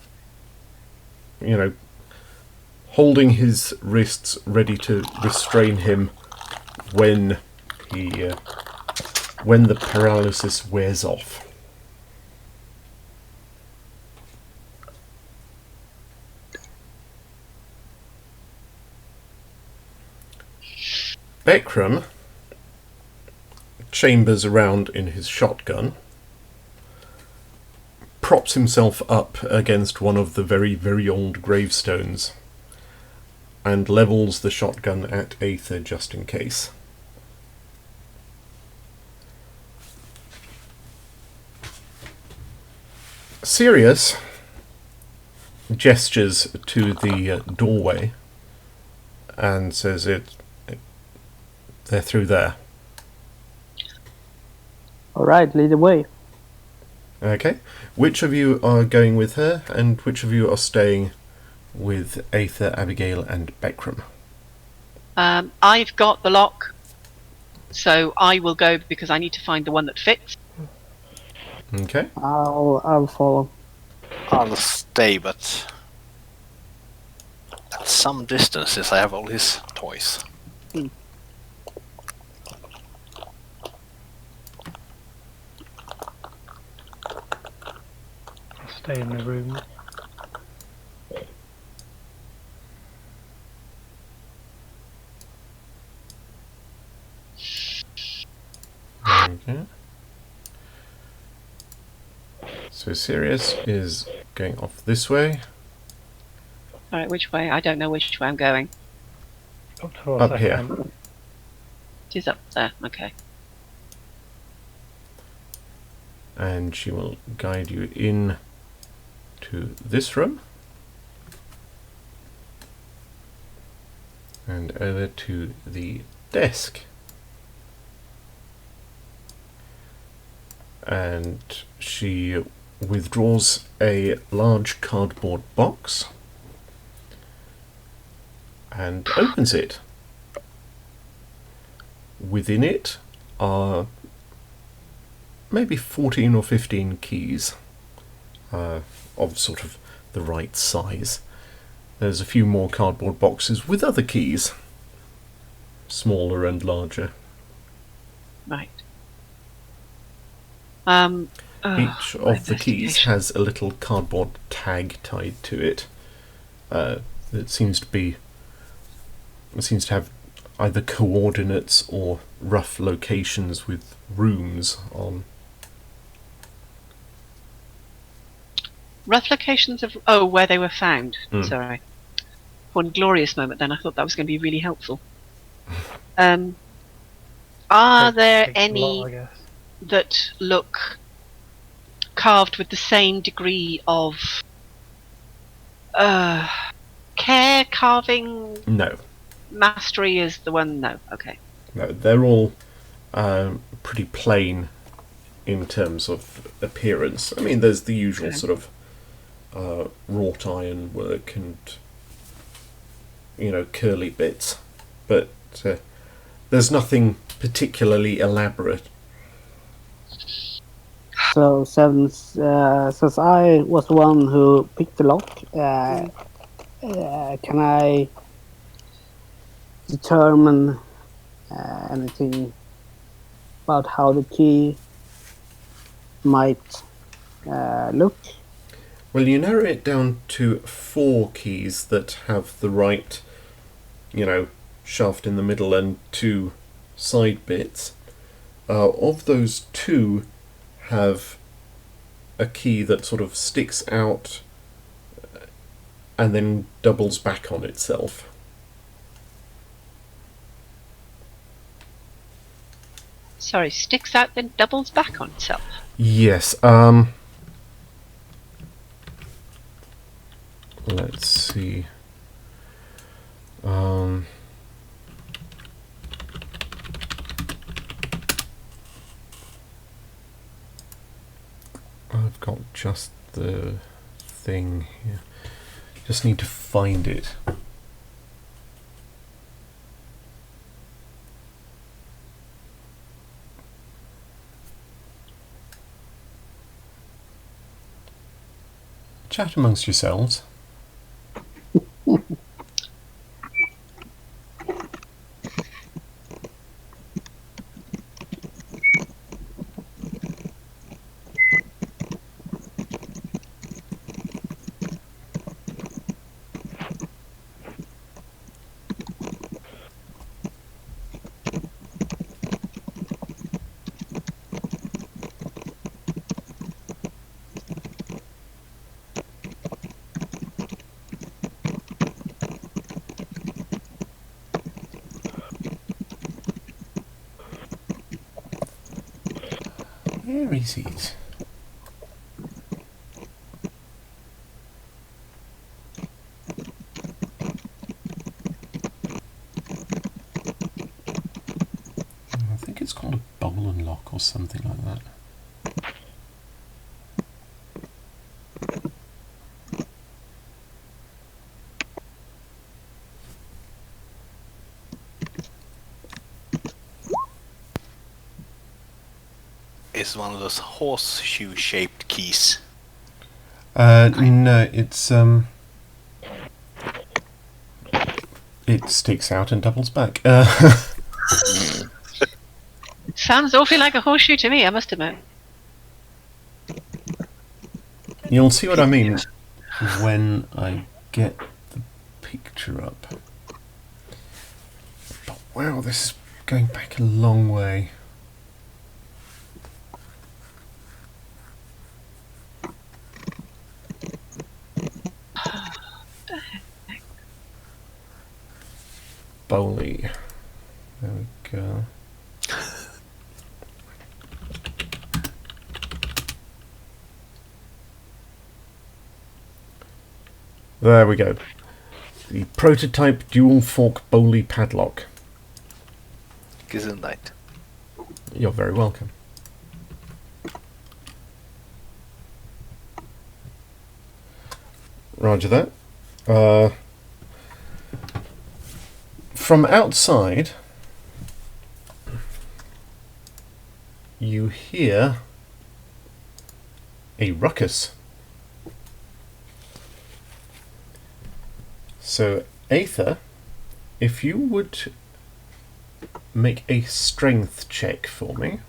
holding his wrists, ready to restrain him when the paralysis wears off. Bekram chambers around in his shotgun, props himself up against one of the very, very old gravestones, and levels the shotgun at Ayther just in case. Sirius gestures to the doorway and says they're through there. Alright, lead the way. Okay. Which of you are going with her, and which of you are staying with Ayther, Abigail, and Bekram? I've got the lock, so I will go because I need to find the one that fits. Okay. I'll follow. I'll stay, but at some distance, since I have all his toys. I'll stay in the room. Okay. So Sirius is going off this way. Alright, which way? I don't know which way I'm going. Up towards Up that here. camp. It is up there, okay. And she will guide you in to this room. And over to the desk. And she withdraws a large cardboard box and opens it. Within it are maybe 14 or 15 keys of sort of the right size. There's a few more cardboard boxes with other keys, smaller and larger. Right. Each of the keys has a little cardboard tag tied to it that seems to have either coordinates or rough locations with rooms on. Rough locations of where they were found. Sorry. One glorious moment then I thought that was going to be really helpful. Are there Takes a any lot, I guess. that look carved with the same degree of care, carving, No. mastery as the one? No, okay. No, they're all pretty plain in terms of appearance. I mean, there's the usual sort of wrought iron work and curly bits, but there's nothing particularly elaborate. So since I was the one who picked the lock, can I determine anything about how the key might look? Well, you narrow it down to 4 keys that have the right, shaft in the middle and 2 side bits. Of those 2 have a key that sort of sticks out and then doubles back on itself. Sorry, sticks out then doubles back on itself. Yes. Let's see. I've got just the thing here. Just need to find it. Chat amongst yourselves. Where is it? I think it's called a bowl and lock or something like that. Is one of those horseshoe-shaped keys. No, it's it sticks out and doubles back. Sounds awfully like a horseshoe to me, I must admit. You'll see what I mean when I get the picture up. But wow, this is going back a long way. Bowley. There we go. There we go. The prototype dual fork Bowley padlock. Gesundheit. You're very welcome. Roger that. From outside, you hear a ruckus. So, Ayther, if you would make a strength check for me.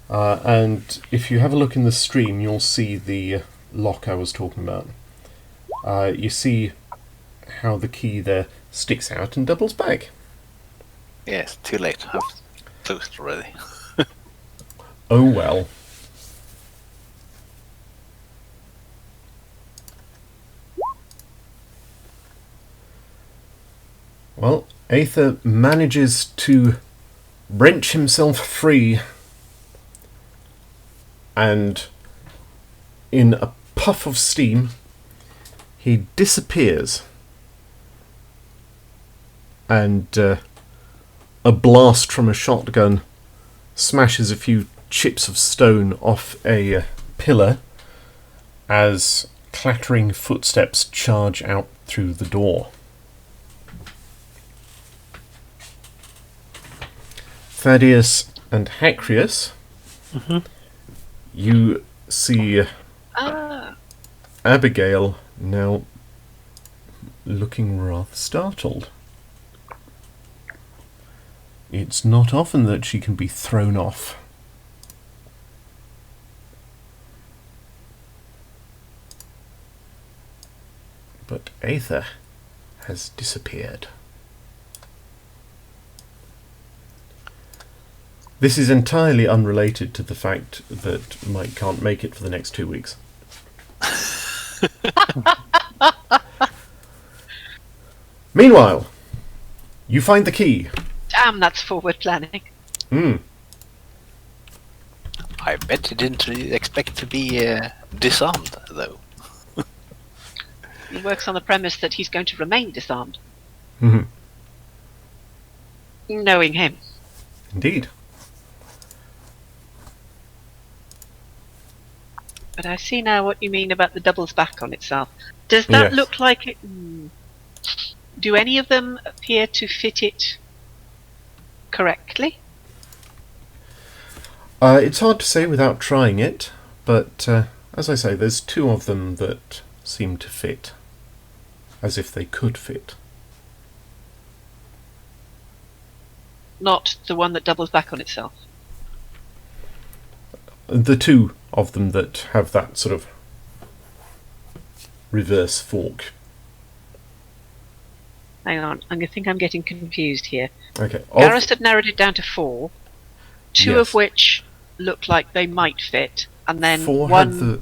And if you have a look in the stream, you'll see the lock I was talking about. You see how the key there sticks out and doubles back. Yes, too late. I've closed already. Oh well. Well, Ayther manages to wrench himself free, and in a puff of steam, he disappears. and a blast from a shotgun smashes a few chips of stone off a pillar as clattering footsteps charge out through the door. Thaddeus and Hacrius, you see Abigail now looking rather startled. It's not often that she can be thrown off. But Ayther has disappeared. This is entirely unrelated to the fact that Mike can't make it for the next 2 weeks. Meanwhile, you find the key. Damn, that's forward planning. I bet he didn't really expect to be disarmed, though. He works on the premise that he's going to remain disarmed. Knowing him. Indeed. But I see now what you mean about the doubles back on itself. Does that Yes. look like it? Do any of them appear to fit it correctly? It's hard to say without trying it, but as I say, there's 2 of them that seem to fit, as if they could fit. Not the one that doubles back on itself. The 2 of them that have that sort of reverse fork. Hang on, I think I'm getting confused here. Okay. Garrus had narrowed it down to 4, 2 Yes. of which look like they might fit, and then 4 one.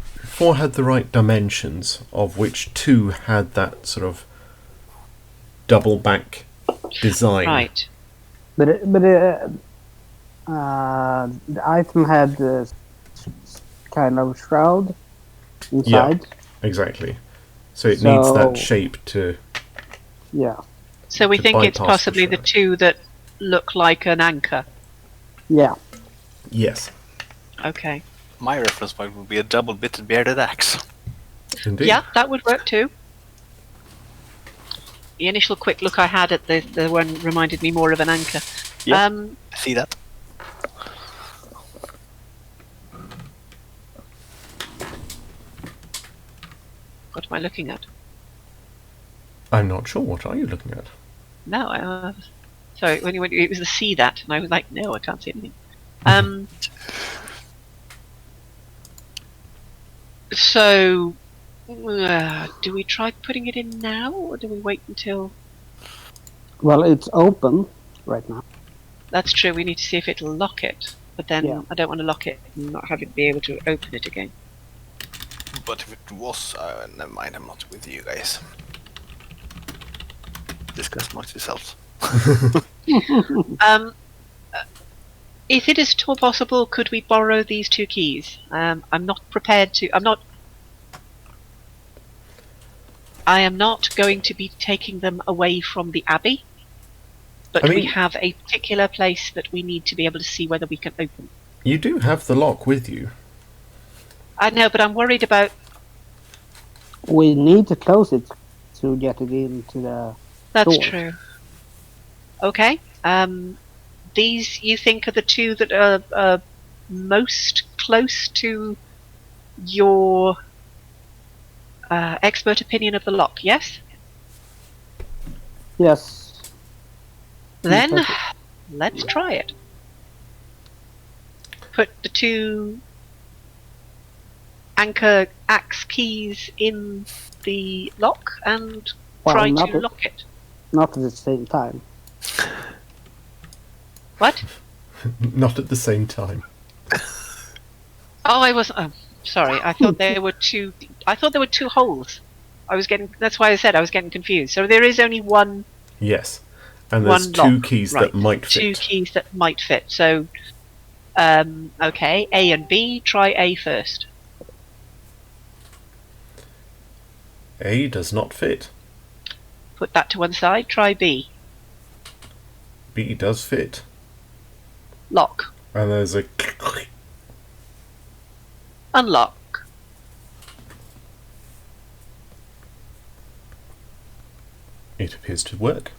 had the right dimensions, of which 2 had that sort of double back design. Right. But the item had kind of shroud inside. Exactly. So it needs that So- shape to... Yeah. So we To think it's bypass the possibly the shroud. 2 that look like an anchor. Yeah. Yes. Okay. My reference point would be a double-bitted bearded axe. Indeed. Yeah, that would work too. The initial quick look I had at the one reminded me more of an anchor. Yeah. See that? What am I looking at? I'm not sure. What are you looking at? No, sorry, when it was the see that, and I was like, no, I can't see anything. So, do we try putting it in now, or do we wait until... Well, it's open right now. That's true, we need to see if it'll lock it. But then, Yeah. I don't want to lock it and not have it be able to open it again. But if it was, never mind, I'm not with you guys. Discuss amongst yourselves. If it is at all possible, could we borrow these 2 keys? I'm not prepared to... I am not going to be taking them away from the Abbey, but I mean- we have a particular place that we need to be able to see whether we can open. You do have the lock with you. I know, but I'm worried about... We need to close it to get it into the That's door. true. Okay. These, you think, are the 2 that are most close to your expert opinion of the lock, yes? Yes. Then, Okay. let's try it. Put the 2 anchor axe keys in the lock and Well, try not to at- lock it. Not at the same time. What? Not at the same time. Oh, I was. Oh, sorry. I thought there were 2. I thought there were 2 holes. I was getting. That's why I said I was getting confused. So there is only one. Yes. And there's One 2 lock, keys right. that might 2 fit. keys that might fit. So, okay, A and B. Try A first. A does not fit. Put that to one side. Try B. B does fit. Lock. And there's a... Unlock. It appears to work.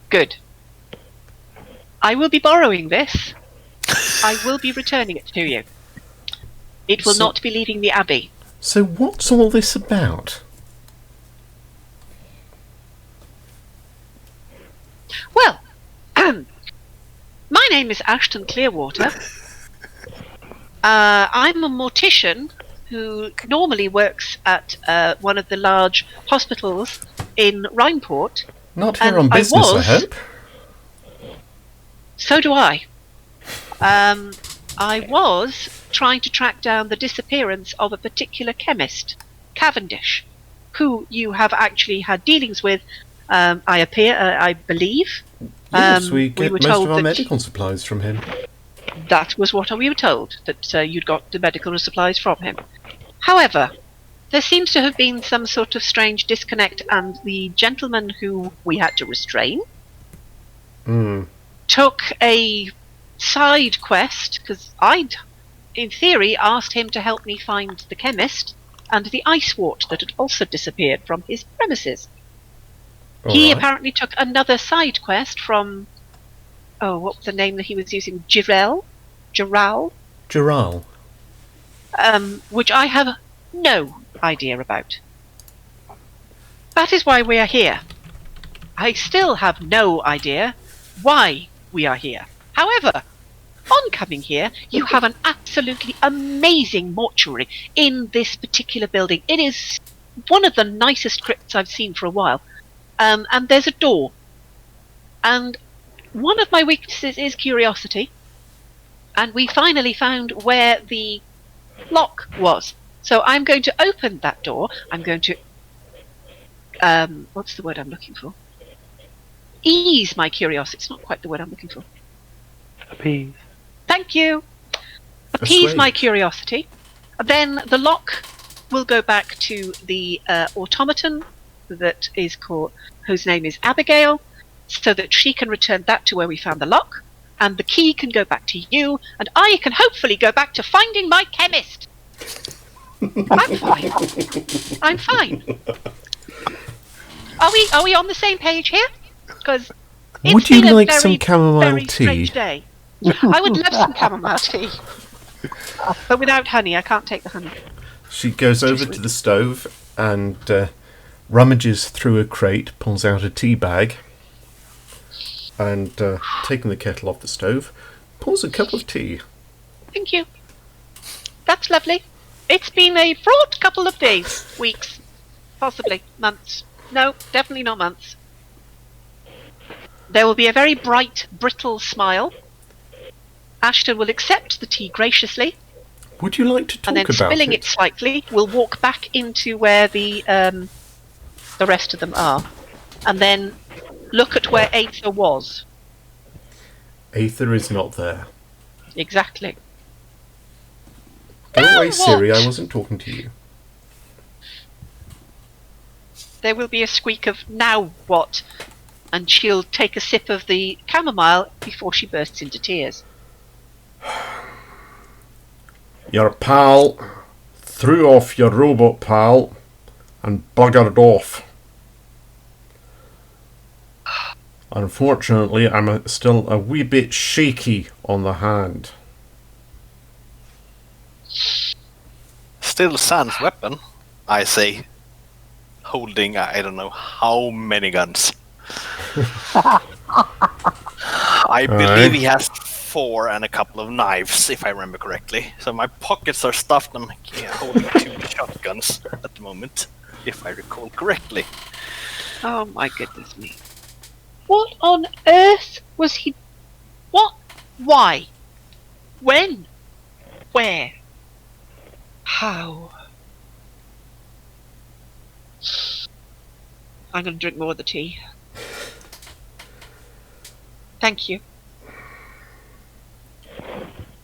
Good. I will be borrowing this. I will be returning it to you. It will not be leaving the Abbey. So what's all this about? Well, my name is Ashton Clearwater. I'm a mortician who normally works at one of the large hospitals in Rimeport. Not here on business, I hope. So do I. I was trying to track down the disappearance of a particular chemist, Cavendish, who you have actually had dealings with, I believe. Yes, we get were most told of our that medical supplies from him. that was what we were told, that you'd got the medical supplies from him. However, there seems to have been some sort of strange disconnect, and the gentleman who we had to restrain took a side quest, because I'd, in theory, asked him to help me find the chemist and the ice wart that had also disappeared from his premises. He apparently took another side quest from, what was the name that he was using? Giral, which I have no idea about. That is why we are here. I still have no idea why we are here. However, on coming here, you have an absolutely amazing mortuary in this particular building. It is one of the nicest crypts I've seen for a while. And there's a door. And one of my weaknesses is curiosity. And we finally found where the lock was. So I'm going to open that door. I'm going to... what's the word I'm looking for? Ease my curiosity. It's not quite the word I'm looking for. Appease. Thank you. Appease my curiosity. Then the lock will go back to the automaton that is called, whose name is Abigail, so that she can return that to where we found the lock, and the key can go back to you, and I can hopefully go back to finding my chemist. I'm fine. I'm fine. Are we on the same page here? Because would you like some chamomile tea? Day. I would love some chamomile tea, but without honey. I can't take the honey. She goes over to the stove and rummages through a crate, pulls out a tea bag, and taking the kettle off the stove, pours a cup of tea. Thank you. That's lovely. It's been a fraught couple of days, weeks, possibly months. No, definitely not months. There will be a very bright, brittle smile. Ashton will accept the tea graciously. Would you like to talk about it? And then, spilling it slightly, we'll walk back into where the rest of them are, and then look at where Ayther was. Ayther is not there. Exactly. Go away, Siri. I wasn't talking to you. There will be a squeak of "now what?" and she'll take a sip of the chamomile before she bursts into tears. Your pal threw off your robot pal and buggered off. Unfortunately, I'm still a wee bit shaky on the hand. Still sans weapon, I say, holding I don't know how many guns. I believe he has 4 and a couple of knives, if I remember correctly. So my pockets are stuffed. I'm holding 2 shotguns at the moment, if I recall correctly. Oh my goodness me. What on earth was he... What? Why? When? Where? How? I'm going to drink more of the tea. Thank you.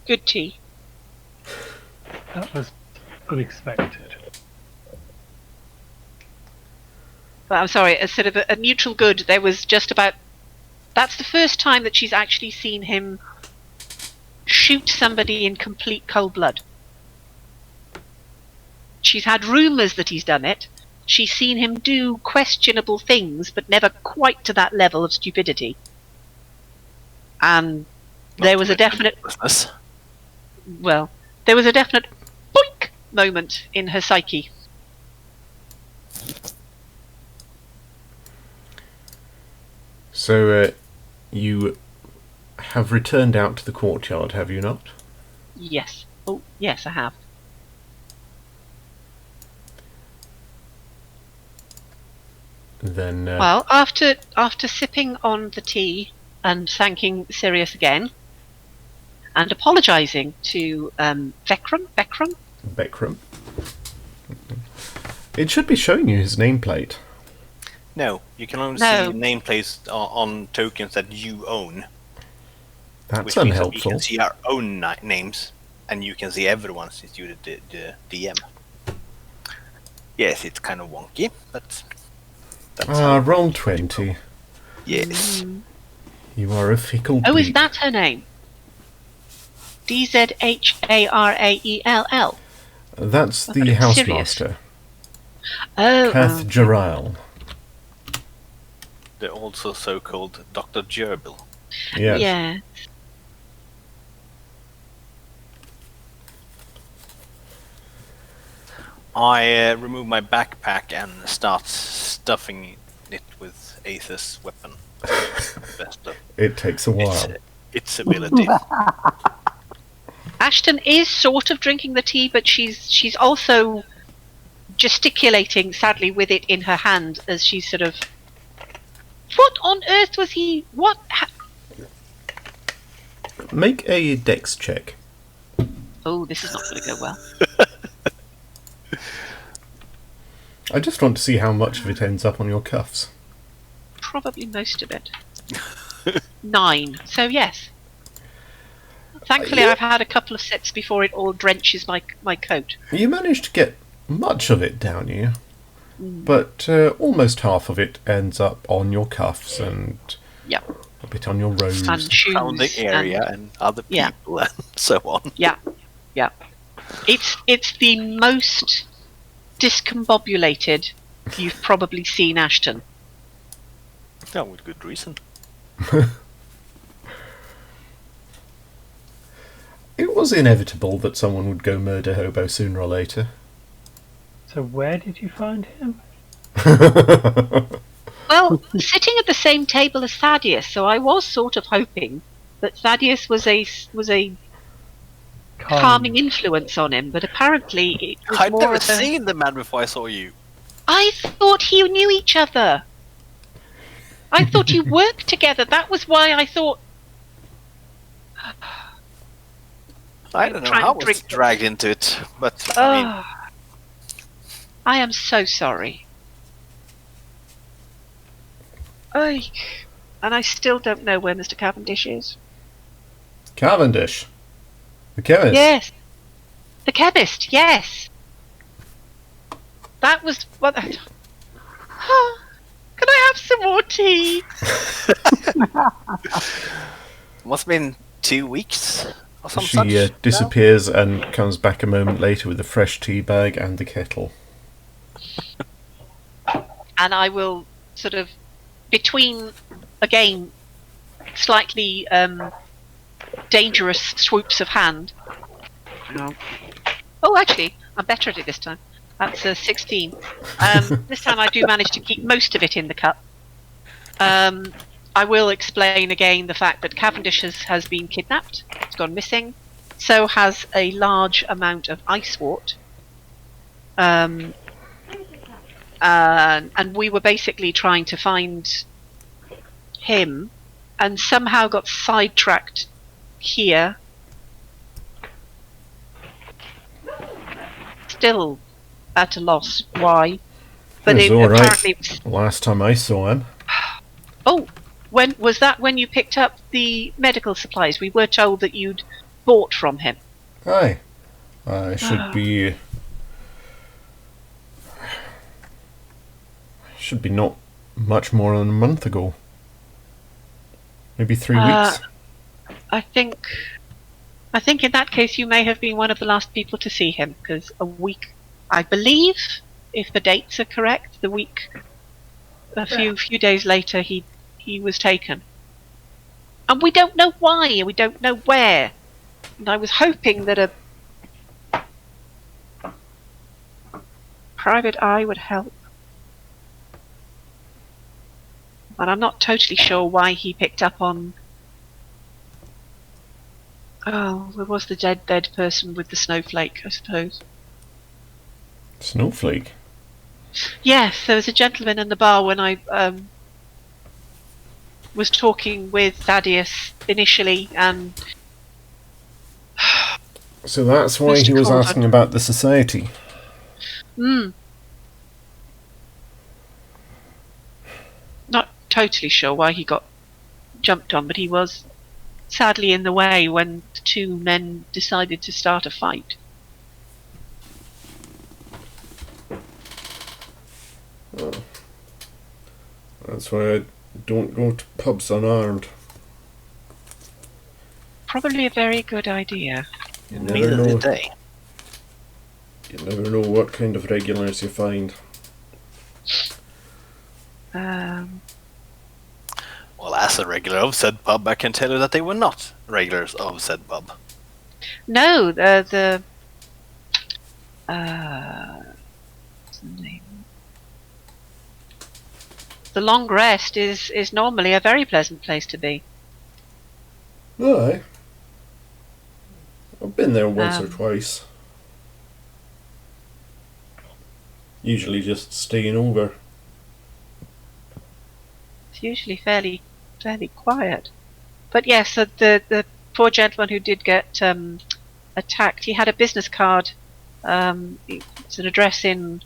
Good tea. That was unexpected. But I'm sorry, a sort of a neutral good. There was just about That's the first time that she's actually seen him shoot somebody in complete cold blood. She's had rumours that he's done it. She's seen him do questionable things, but never quite to that level of stupidity. And there was a definite... Well, there was a definite boink moment in her psyche. So, you have returned out to the courtyard, have you not? Yes. Oh, yes, I have. Then, Well, after sipping on the tea and thanking Sirius again, and apologising to Vekram. Bekram. It should be showing you his nameplate. No, you can only No. see nameplates on tokens that you own. That's Which means that we unhelpful. can see our own names, and you can see everyone's since you're the DM. Yes, it's kind of wonky, but that's Roll 20. yes. You are a fickle Oh, is bleep. that her name? DZHARAELL. That's I the thought it was housemaster, Oh, Kath Gerile. They're also so-called Dr. Gerbil. Yes. yeah. I remove my backpack and start stuffing it with Ayther's weapon. Best of It takes a while. its ability. Ashton is sort of drinking the tea, but she's also gesticulating sadly with it in her hand as she's sort of. What on earth was he? What? Make a dex check. Oh, this is not going to go well. I just want to see how much of it ends up on your cuffs. Probably most of it. 9. So yes. Thankfully, Yeah. I've had a couple of sips before it all drenches my coat. You managed to get much of it down you, but almost half of it ends up on your cuffs and Yep. a bit on your robes. And shoes. Around the area and other yeah. people and so on. Yeah. Yeah. It's the most discombobulated you've probably seen Ashton. Yeah, with good reason. It was inevitable that someone would go murder Hobo sooner or later. So where did you find him? Well, sitting at the same table as Thaddeus, so I was sort of hoping that Thaddeus was a calming influence on him, but apparently it was I'd more never of a... seen the man before I saw you. I thought you knew each other. I thought you worked together. That was why I thought... I don't know trying how to I was drink- dragged into it, but I mean, Oh, I am so sorry. Oy. And I still don't know where Mr. Cavendish is. Cavendish. The chemist. Yes. The chemist, yes. That was what. Can I have some more tea? must have been 2 weeks or some She such. disappears and comes back a moment later with a fresh tea bag and the kettle. And I will sort of, between, again, slightly dangerous swoops of hand. Oh, actually, I'm better at it this time. That's a 16. This time I do manage to keep most of it in the cup. I will explain again the fact that Cavendish has been kidnapped. It's gone missing. So has a large amount of ice wort. And we were basically trying to find him and somehow got sidetracked here. Still at a loss why. But It it was all right. apparently was... Last time I saw him. Oh, when was that when you picked up the medical supplies? We were told that you'd bought from him. Aye. I should be... Should be not much more than a month ago. Maybe 3 weeks? I think in that case you may have been one of the last people to see him, because a week, I believe, if the dates are correct, a few days later he was taken. And we don't know why, and we don't know where. And I was hoping that a private eye would help. But I'm not totally sure why he picked up on... Oh, there was the dead person with the snowflake, I suppose. Snowflake? Yes, there was a gentleman in the bar when I was talking with Thaddeus initially, and... So that's why Mr. he was Culver. asking about the society. Not totally sure why he got jumped on, but he was sadly in the way when the two men decided to start a fight. Oh. That's why I don't go to pubs unarmed. Probably a very good idea. You never Neither know. did they. You never know what kind of regulars you find. Well, as a regular of said pub, I can tell you that they were not regulars of said pub. No, what's the name? The Long Rest is normally a very pleasant place to be. Aye. I've been there once or Um, twice. Usually just staying over. It's usually fairly quiet. But yes, the poor gentleman who did get attacked, he had a business card. It's an address in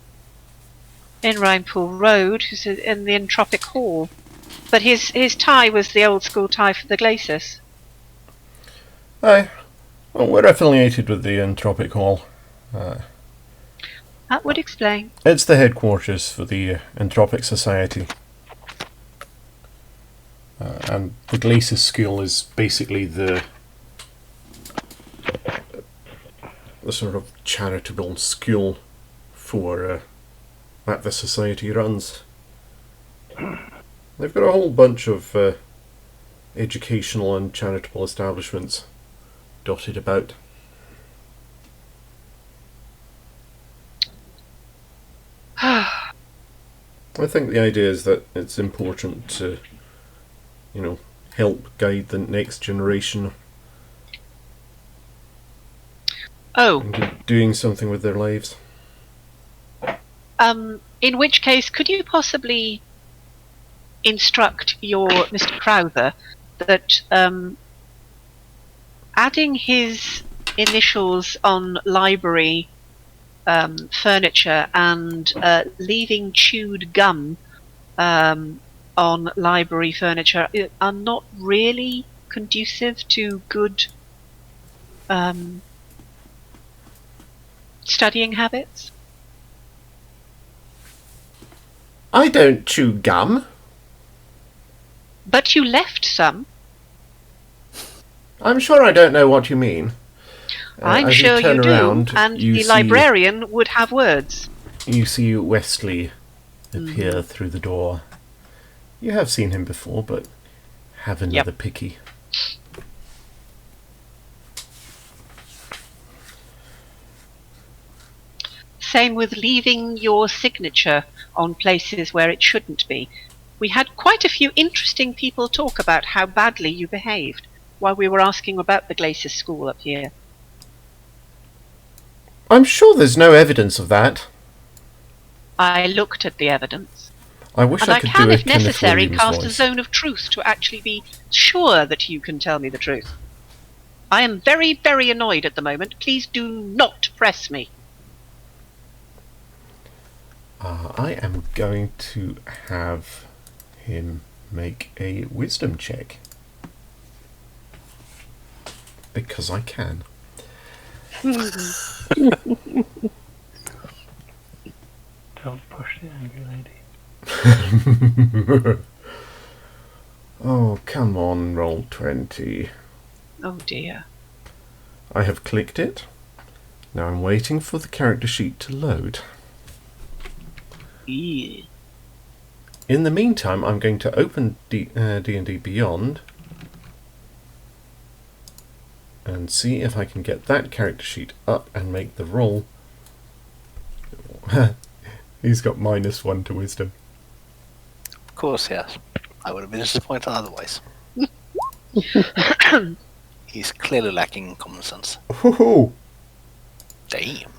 Rimeport Road, in the Entropic Hall. But his tie was the old school tie for the Glacis. Aye. Well, we're affiliated with the Entropic Hall. That would explain. It's the headquarters for the Entropic Society. And the Glacis School is basically the sort of charitable school for that the Society runs. They've got a whole bunch of educational and charitable establishments dotted about. I think the idea is that it's important to, help guide the next generation Oh, into doing something with their lives. in which case, could you possibly instruct your Mr. Crowther that adding his initials on library furniture and leaving chewed gum on library furniture are not really conducive to good studying habits? I don't chew gum. But you left some. I'm sure I don't know what you mean. I'm as sure you turn do, around, and you the see- librarian would have words. You see Wesley appear through the door. You have seen him before, but have another picky. Same with leaving your signature on places where it shouldn't be. We had quite a few interesting people talk about how badly you behaved while we were asking about the Glacis school up here. I'm sure there's no evidence of that. I looked at the evidence, I wish and I I could can, do a if Kenneth necessary, Williams cast a voice. zone of truth to actually be sure that you can tell me the truth. I am very, very annoyed at the moment. Please do not press me. I am going to have him make a wisdom check. Because I can. Don't push the angry lady. Oh, come on, roll 20. Oh dear. I have clicked it. Now I'm waiting for the character sheet to load. Yeah. In the meantime, I'm going to open D&D Beyond and see if I can get that character sheet up and make the roll. He's got -1 to wisdom. Of course, yes. I would have been disappointed otherwise. He's clearly lacking common sense. Hoo-hoo! Damn.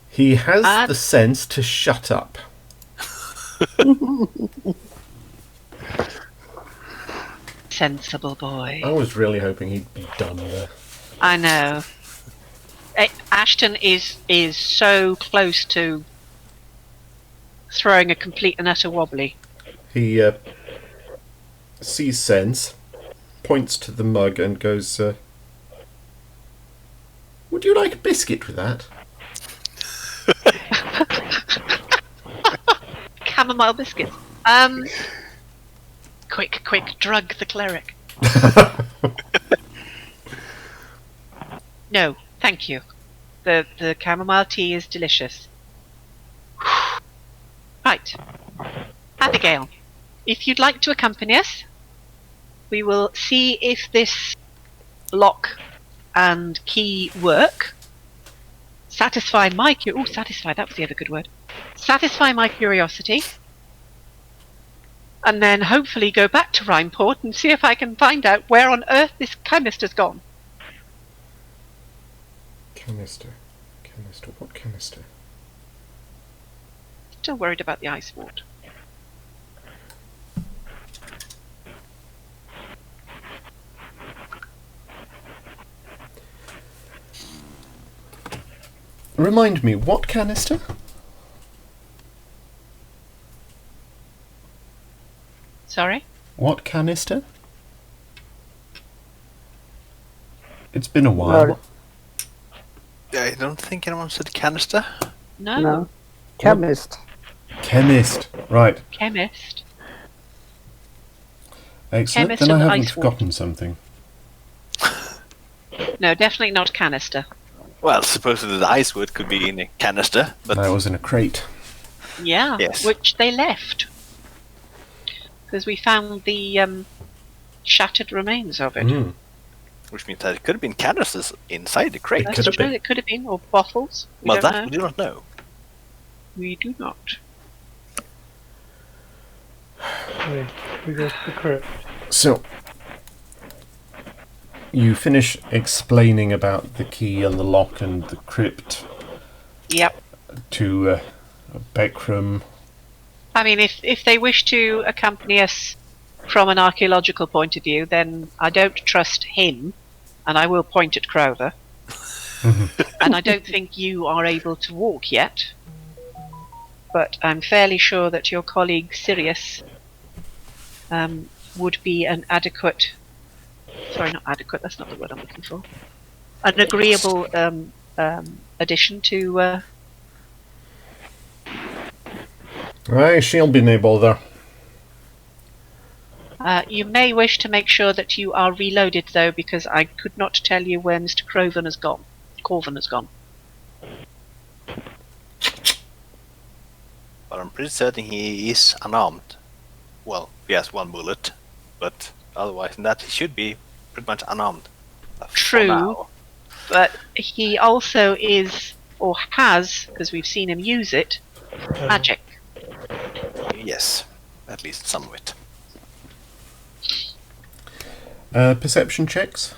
He has the sense to shut up. Sensible boy. I was really hoping he'd be done there. I know. Ashton is so close to throwing a complete and utter wobbly. He sees sense, points to the mug and goes, would you like a biscuit with that? Chamomile biscuits. Quick, drug the cleric. No, thank you. The chamomile tea is delicious. Right. Abigail, if you'd like to accompany us, we will see if this lock and key work. Satisfy my satisfy, that was the other good word. Satisfy my curiosity. And then hopefully go back to Rimeport and see if I can find out where on earth this canister's gone. Canister. What canister? Still worried about the ice ward. Remind me, what canister? Sorry? What canister? It's been a while. I don't think anyone said canister. No. Chemist. Chemist. Right. Chemist. Excellent. Chemist Then I and haven't ice forgotten something. No, definitely not canister. Well, supposedly the ice wood could be in a canister, but That was in a crate. Yeah, Yes. which they left. Because we found the shattered remains of it. Mm. which means that it could have been canisters inside the crate. That's could have true, been. it could have been, or bottles. We Well, don't that know. we do not know. We do not. Yeah, we go to the crypt. So, you finish explaining about the key and the lock and the crypt Yep. to Beckram. I mean, if they wish to accompany us from an archaeological point of view, then I don't trust him, and I will point at Crowther. And I don't think you are able to walk yet, but I'm fairly sure that your colleague Sirius would be an adequate... Sorry, not adequate, that's not the word I'm looking for. An agreeable addition to... Aye, she'll be no bother. you may wish to make sure that you are reloaded, though, because I could not tell you where Mr. Corvin has gone. But I'm pretty certain he is unarmed. Well, he has one bullet, but otherwise than that, he should be pretty much unarmed. For True. now. But he also is, or has, because we've seen him use it, magic. Yes, at least some of it. Perception checks?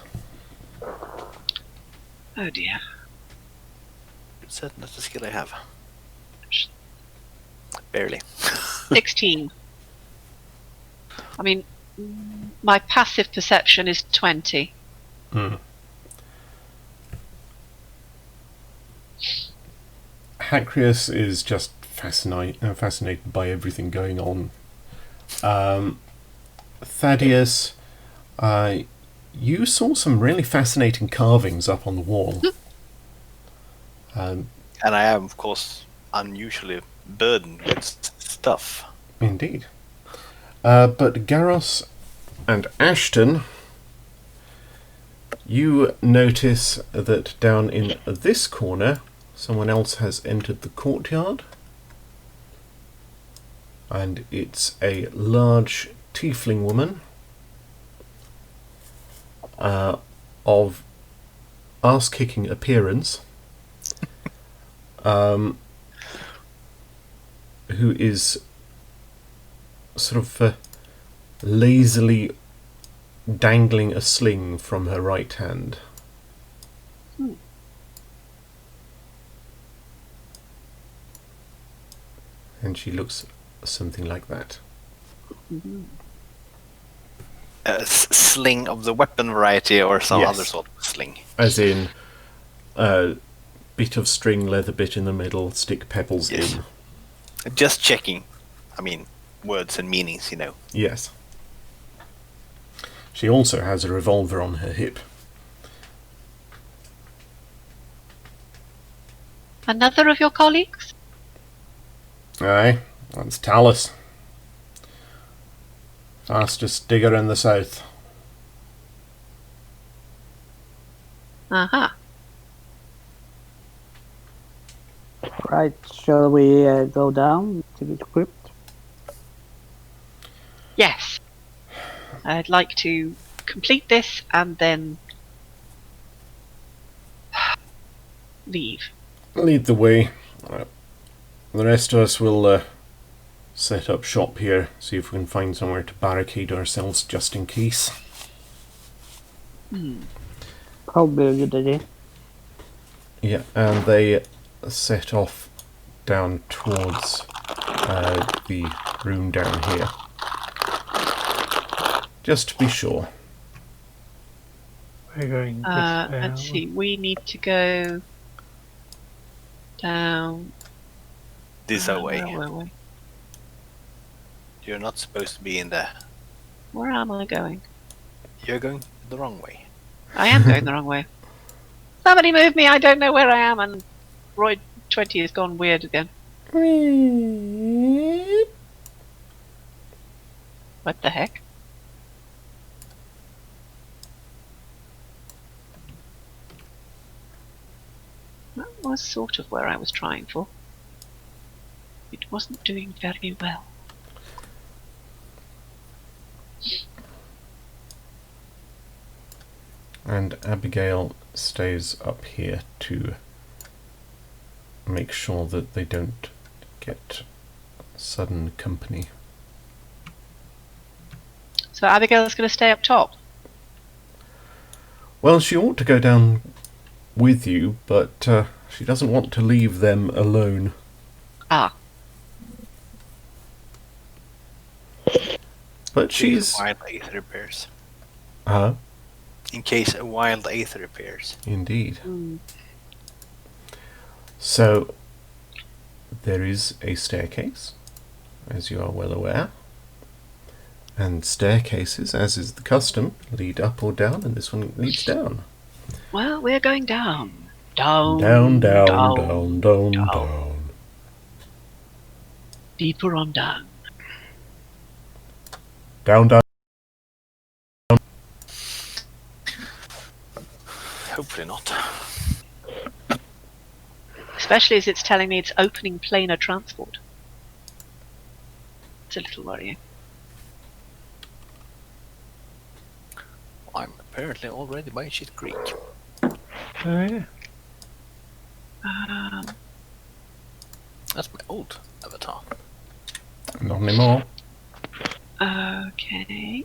Oh dear. Pretty certain that's the skill I have. Barely. 16. I mean, my passive perception is 20. Hacrius is just fascinated by everything going on. Thaddeus, you saw some really fascinating carvings up on the wall. And I am, of course, unusually burdened with stuff. Indeed. But Garros, And Ashton, you notice that down in this corner, someone else has entered the courtyard. And it's a large tiefling woman of ass-kicking appearance, who is sort of lazily dangling a sling from her right hand. And she looks something like that. A sling of the weapon variety or some Yes. other sort of sling? As in a bit of string, leather bit in the middle, stick pebbles Yes. in. Just checking. I mean, words and meanings, Yes. She also has a revolver on her hip. Another of your colleagues? Aye, that's Talus. Fastest digger in the south. Aha. Right, shall we go down to the crypt? Yes. I'd like to complete this and then leave. Lead the way. The rest of us will set up shop here, see if we can find somewhere to barricade ourselves just in case. Probably a good idea. Yeah, and they set off down towards the room down here. Just to be sure. We're going this way. Let's see. We need to go down. This Where way. were we? You're not supposed to be in there. Where am I going? You're going the wrong way. I am going the wrong way. Somebody move me, I don't know where I am, and Roy 20 has gone weird again. What the heck? That was sort of where I was trying for. It wasn't doing very well. And Abigail stays up here to make sure that they don't get sudden company. So Abigail's going to stay up top. Well, she ought to go down with you, but she doesn't want to leave them alone. Ah, But she's... Wild Ayther appears. Uh-huh, In case a wild Ayther appears. indeed. So, there is a staircase, as you are well aware. And staircases, as is the custom, lead up or down, and this one leads down. well, we're going down. Down, Down, down, down, down, down, down. down. Deeper on down. Down, down. Hopefully not. Especially as it's telling me it's opening planar transport. It's a little worrying. I'm apparently already by Shit Creek. Oh, yeah. That's my old avatar. Not anymore. Okay.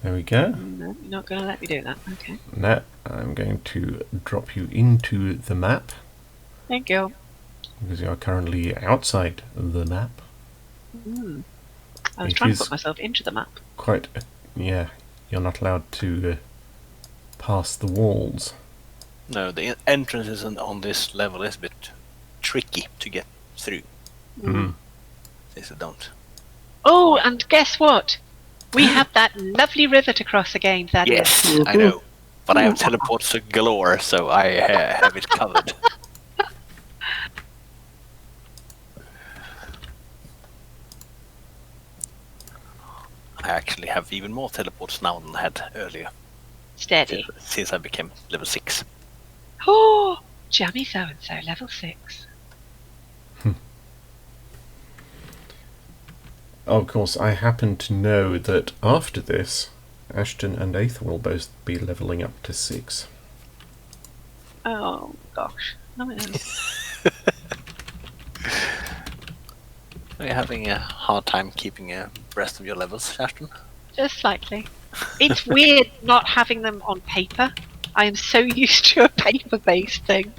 There we go. No, you're not going to let me do that. Okay. Now, I'm going to drop you into the map, Thank you. because you are currently outside the map. I was It trying is- to put myself into the map. Quite, yeah, you're not allowed to pass the walls. No, the entrance isn't on this level. It's a bit tricky to get through. Yes, I don't. Oh, and guess what? We have that lovely river to cross again, Thaddeus. Yes, I know. But I have teleports galore, so I have it covered. I actually have even more teleports now than I had earlier. Steady. Since I became level 6. Oh, jammy so-and-so, level 6. Of course, I happen to know that after this, Ashton and Ayther will both be levelling up to 6. Oh, gosh. No. Are you having a hard time keeping abreast of your levels, Ashton? Just slightly. It's weird not having them on paper. I am so used to a paper-based thing.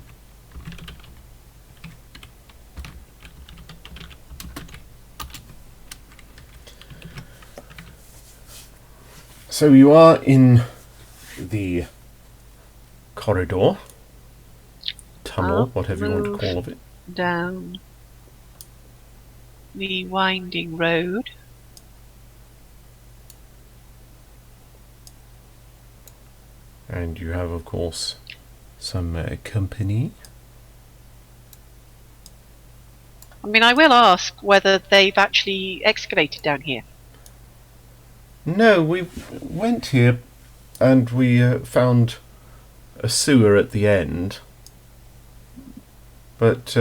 So you are in the corridor, tunnel, whatever you want to call it. Down the winding road. And you have, of course, some company. I mean, I will ask whether they've actually excavated down here. No, we went here and we found a sewer at the end. But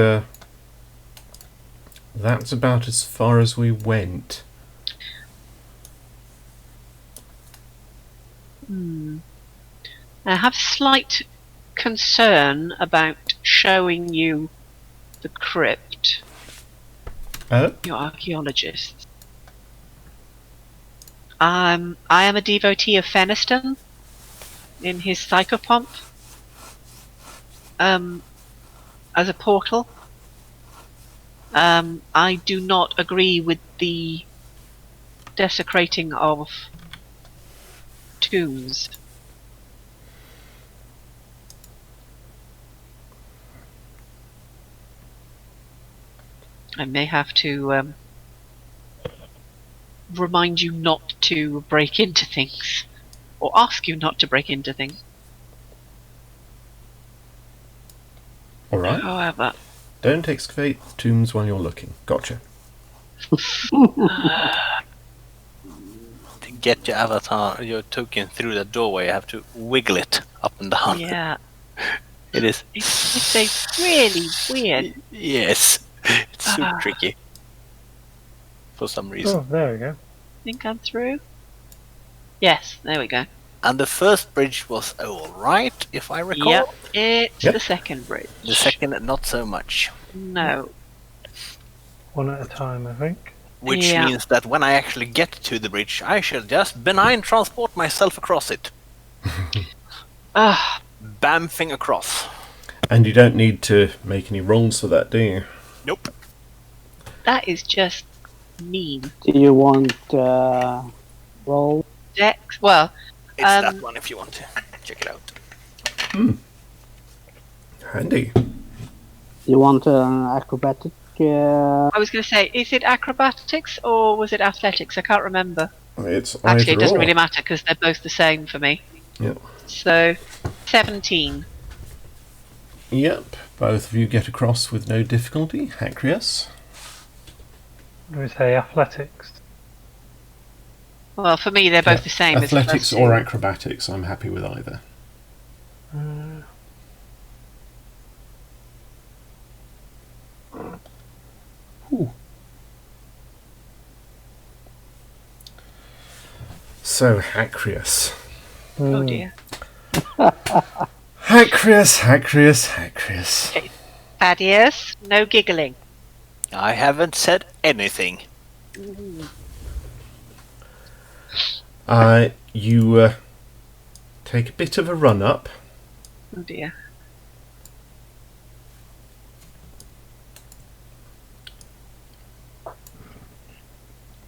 that's about as far as we went. I have slight concern about showing you the crypt. Oh? Your archaeologists. I am a devotee of Feniston in his psychopomp as a portal. I do not agree with the desecrating of tombs. I may have to remind you not to break into things, or ask you not to break into things. Alright. However, Don't excavate tombs while you're looking. Gotcha. To get your avatar, your token through the doorway, you have to wiggle it up and down. yeah, It is. it's a really weird. Yes. It's super tricky. For some reason. Oh, there we go. Think I'm through? Yes, there we go. And the first bridge was alright, if I recall. Yep, it's Yep. the second bridge. The second, not so much. No. One at a time, I think. Which Yeah. means that when I actually get to the bridge, I shall just benign transport myself across it. Ah, Bamfing across. And you don't need to make any rolls for that, do you? Nope. that is just mean. Do you want roll? Dex. Well, It's that one if you want to check it out. Handy. You want acrobatic? I was going to say, is it acrobatics or was it athletics? I can't remember. It's Actually, it either doesn't or. really matter because they're both the same for me. Yep. So, 17. Yep. Both of you get across with no difficulty. Hacrius. What do we say? Athletics. Well, for me, they're both the same. as the Athletics first or two. acrobatics. I'm happy with either. Ooh. So, Hacrius. Oh dear. Hacrius. Thaddeus, no giggling. I haven't said anything. You take a bit of a run up. Oh dear.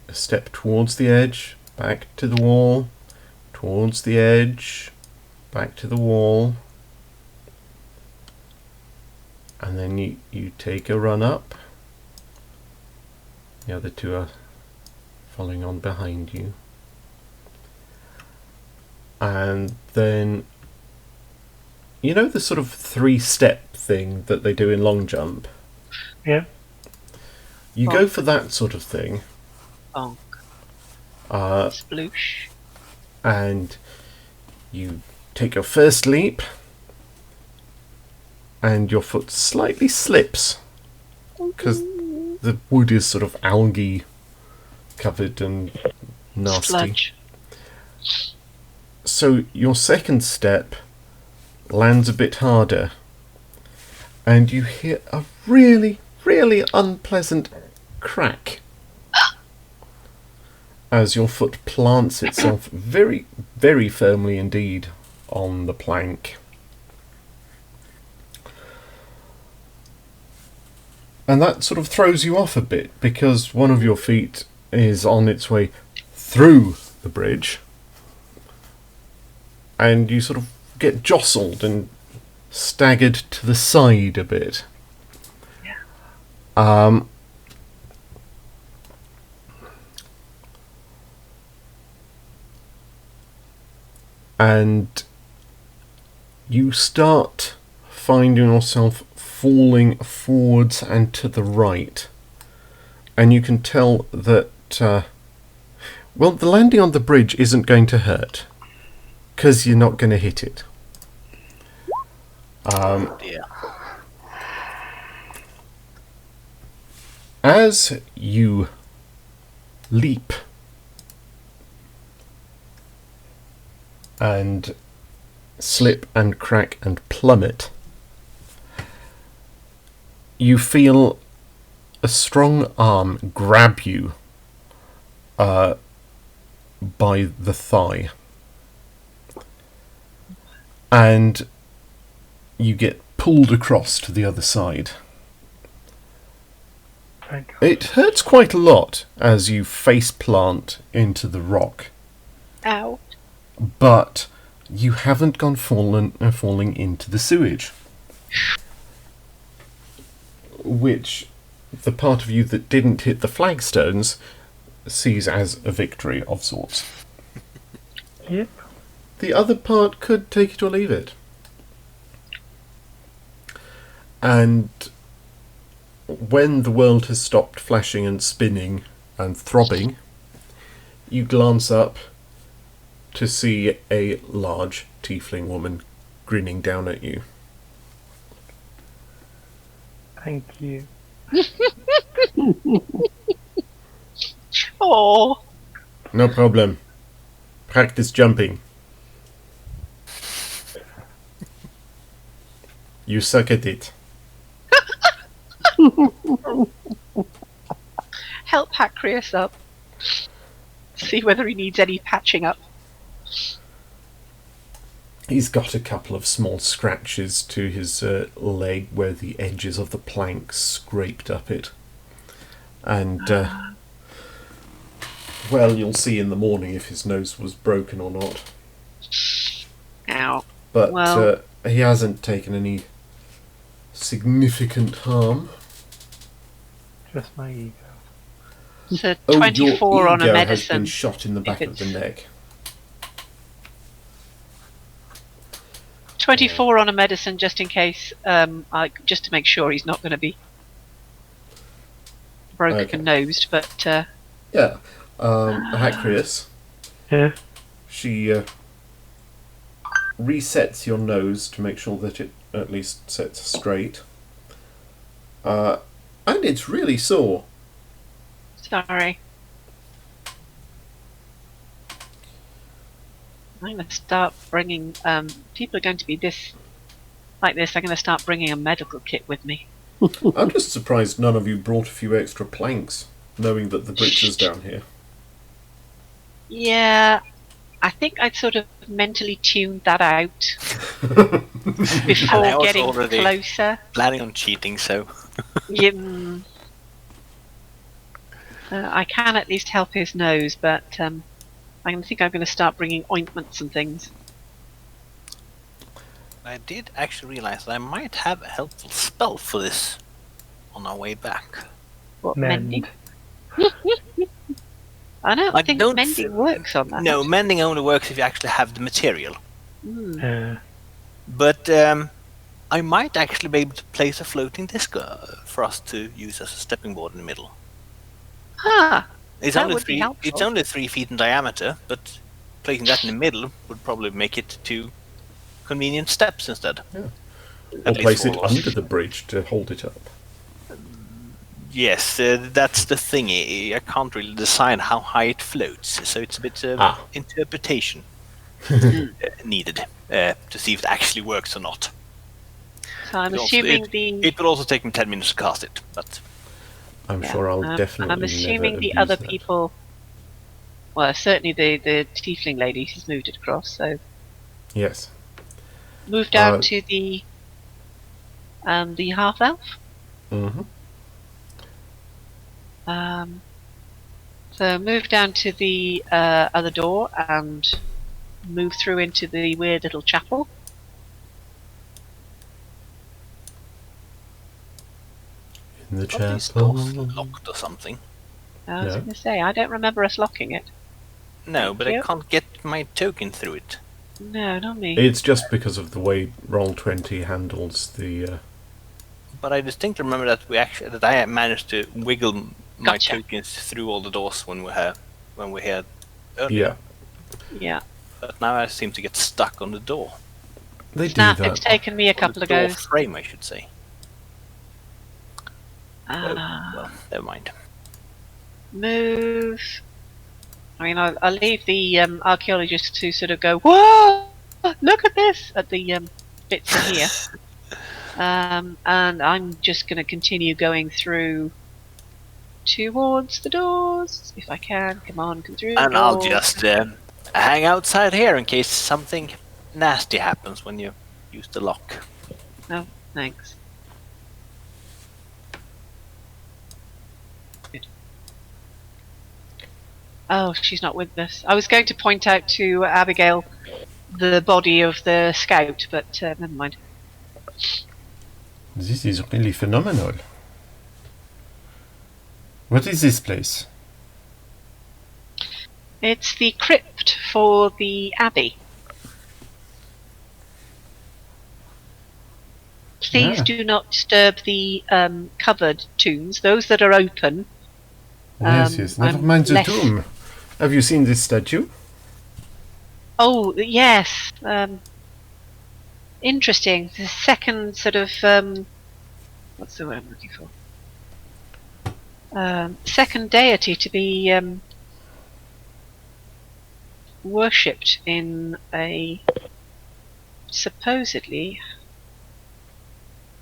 A step towards the edge, back to the wall, towards the edge, back to the wall. And then you take a run up. The other two are following on behind you. And then, you know the sort of 3-step thing that they do in long jump? Yeah. You go for that sort of thing. Bonk. Sploosh. And you take your first leap, and your foot slightly slips because the wood is sort of algae covered and nasty. Sludge. So your second step lands a bit harder, and you hear a really, really unpleasant crack as your foot plants itself very, very firmly indeed on the plank. And that sort of throws you off a bit, because one of your feet is on its way through the bridge, and you sort of get jostled and staggered to the side a bit. And you start finding yourself falling forwards and to the right. And you can tell that, well, the landing on the bridge isn't going to hurt, because you're not going to hit it. Dear. As you leap and slip and crack and plummet, you feel a strong arm grab you by the thigh, and you get pulled across to the other side. Thank God. It hurts quite a lot as you face plant into the rock, Ow. but you haven't gone falling into the sewage, which the part of you that didn't hit the flagstones sees as a victory of sorts. Yep. The other part could take it or leave it. And when the world has stopped flashing and spinning and throbbing, you glance up to see a large tiefling woman grinning down at you. Thank you. Oh. No problem. Practice jumping. You suck at it. Help Hacrius up. See whether he needs any patching up. He's got a couple of small scratches to his leg where the edges of the plank scraped up it. And, well, you'll see in the morning if his nose was broken or not. Ow. But Well. he hasn't taken any significant harm. Just my ego. It's a Oh, 24 your on a ego has medicine. been shot in the back of the it's- neck. 24 on a medicine just in case, just to make sure he's not going to be broken Okay. nosed, but Yeah. Hacrius, Yeah. she resets your nose to make sure that it at least sets straight. And it's really sore. sorry. I'm going to start bringing, people are going to be like this, I'm going to start bringing a medical kit with me. I'm just surprised none of you brought a few extra planks, knowing that the bridge is down here. Yeah, I think I'd sort of mentally tuned that out And I before was getting already- closer. Planning on cheating, so. Yeah, I can at least help his nose, but I think I'm going to start bringing ointments and things. I did actually realize that I might have a helpful spell for this on our way back. What, Mend. mending? I don't I think don't mending works on that. No, mending only works if you actually have the material. Mm. But I might actually be able to place a floating disc for us to use as a stepping board in the middle. Ah, It's That only would be three. helpful. It's only 3 feet in diameter, but placing that in the middle would probably make it 2 convenient steps instead. Yeah. At Or least place for it all of us. under the bridge to hold it up. Yes, that's the thing. I can't really decide how high it floats, so it's a bit of interpretation needed to see if it actually works or not. So I'm It also- assuming it, the. It will also take me 10 minutes to cast it, but I'm Yeah, sure I'll definitely I'm assuming never the abuse other that. people. Well, certainly the tiefling lady has moved it across. So Yes. move down to the half elf. Mm-hmm. So move down to the other door and move through into the weird little chapel. In the probably this chapel. door's locked or something. I was No. going to say, I don't remember us locking it. No, Thank but you. I can't get my token through it. No, not me. It's just because of the way Roll20 handles the. But I distinctly remember that I managed to wiggle my Gotcha. tokens through all the doors when we had earlier. Yeah. Yeah. But now I seem to get stuck on the door. They Snap, do it's that. taken me a On couple the of door goes. frame, I should say. Ah. Well, never mind. Move. I mean, I'll leave the archaeologist to sort of go, whoa, look at this, at the bits in here. And I'm just going to continue going through towards the doors, if I can. Come on, come through the And I'll doors. just hang outside here in case something nasty happens when you use the lock. No, thanks. Good. Oh, she's not with us. I was going to point out to Abigail the body of the scout, but never mind. This is really phenomenal. What is this place? It's the crypt for the abbey. Please Ah. do not disturb the covered tombs. Those that are open. Yes. Never I'm mind the less- tomb. Have you seen this statue? Oh, yes. Interesting. The second sort of what's the word I'm looking for? Second deity to be worshipped in a supposedly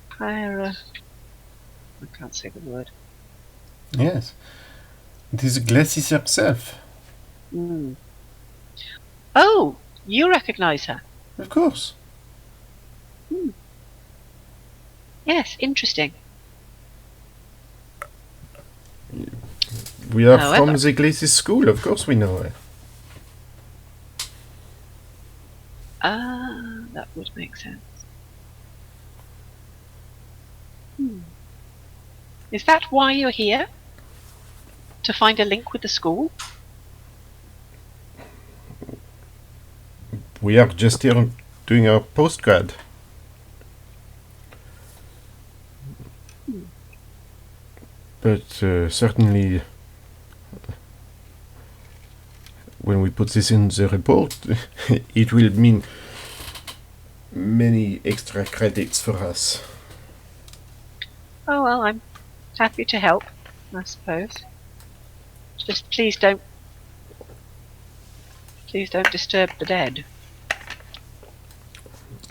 higher. I can't say the word. Yes. It is Glacis herself. Mm. Oh, you recognise her? Of course. Yes, interesting. We are However- from the Glacis school, of course we know her. That would make sense. Is that why you're here? To find a link with the school? We are just here doing our postgrad. But certainly, when we put this in the report, it will mean many extra credits for us. Oh well, I'm happy to help, I suppose. Just please don't disturb the dead.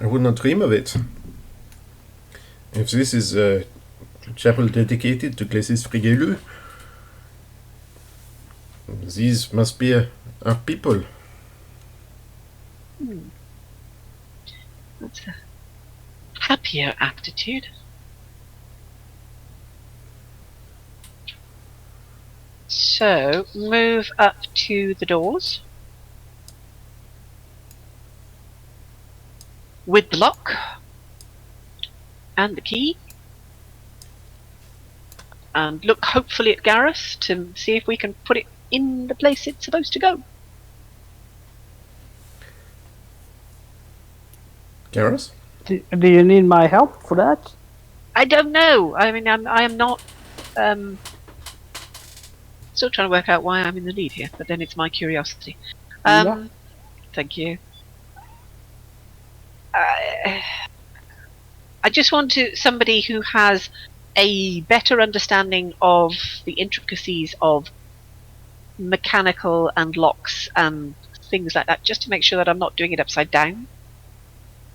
I would not dream of it. If this is a chapel dedicated to Glacis Frigelu, these must be our people. That's a happier attitude. So, move up to the doors. With the lock. And the key. And look hopefully at Gareth to see if we can put it in the place it's supposed to go. Garrus? Do you need my help for that? I don't know. I mean, I am not sort still trying to work out why I'm in the lead here, but then it's my curiosity. Yeah. Thank you. I just want somebody who has a better understanding of the intricacies of mechanical and locks and things like that, just to make sure that I'm not doing it upside down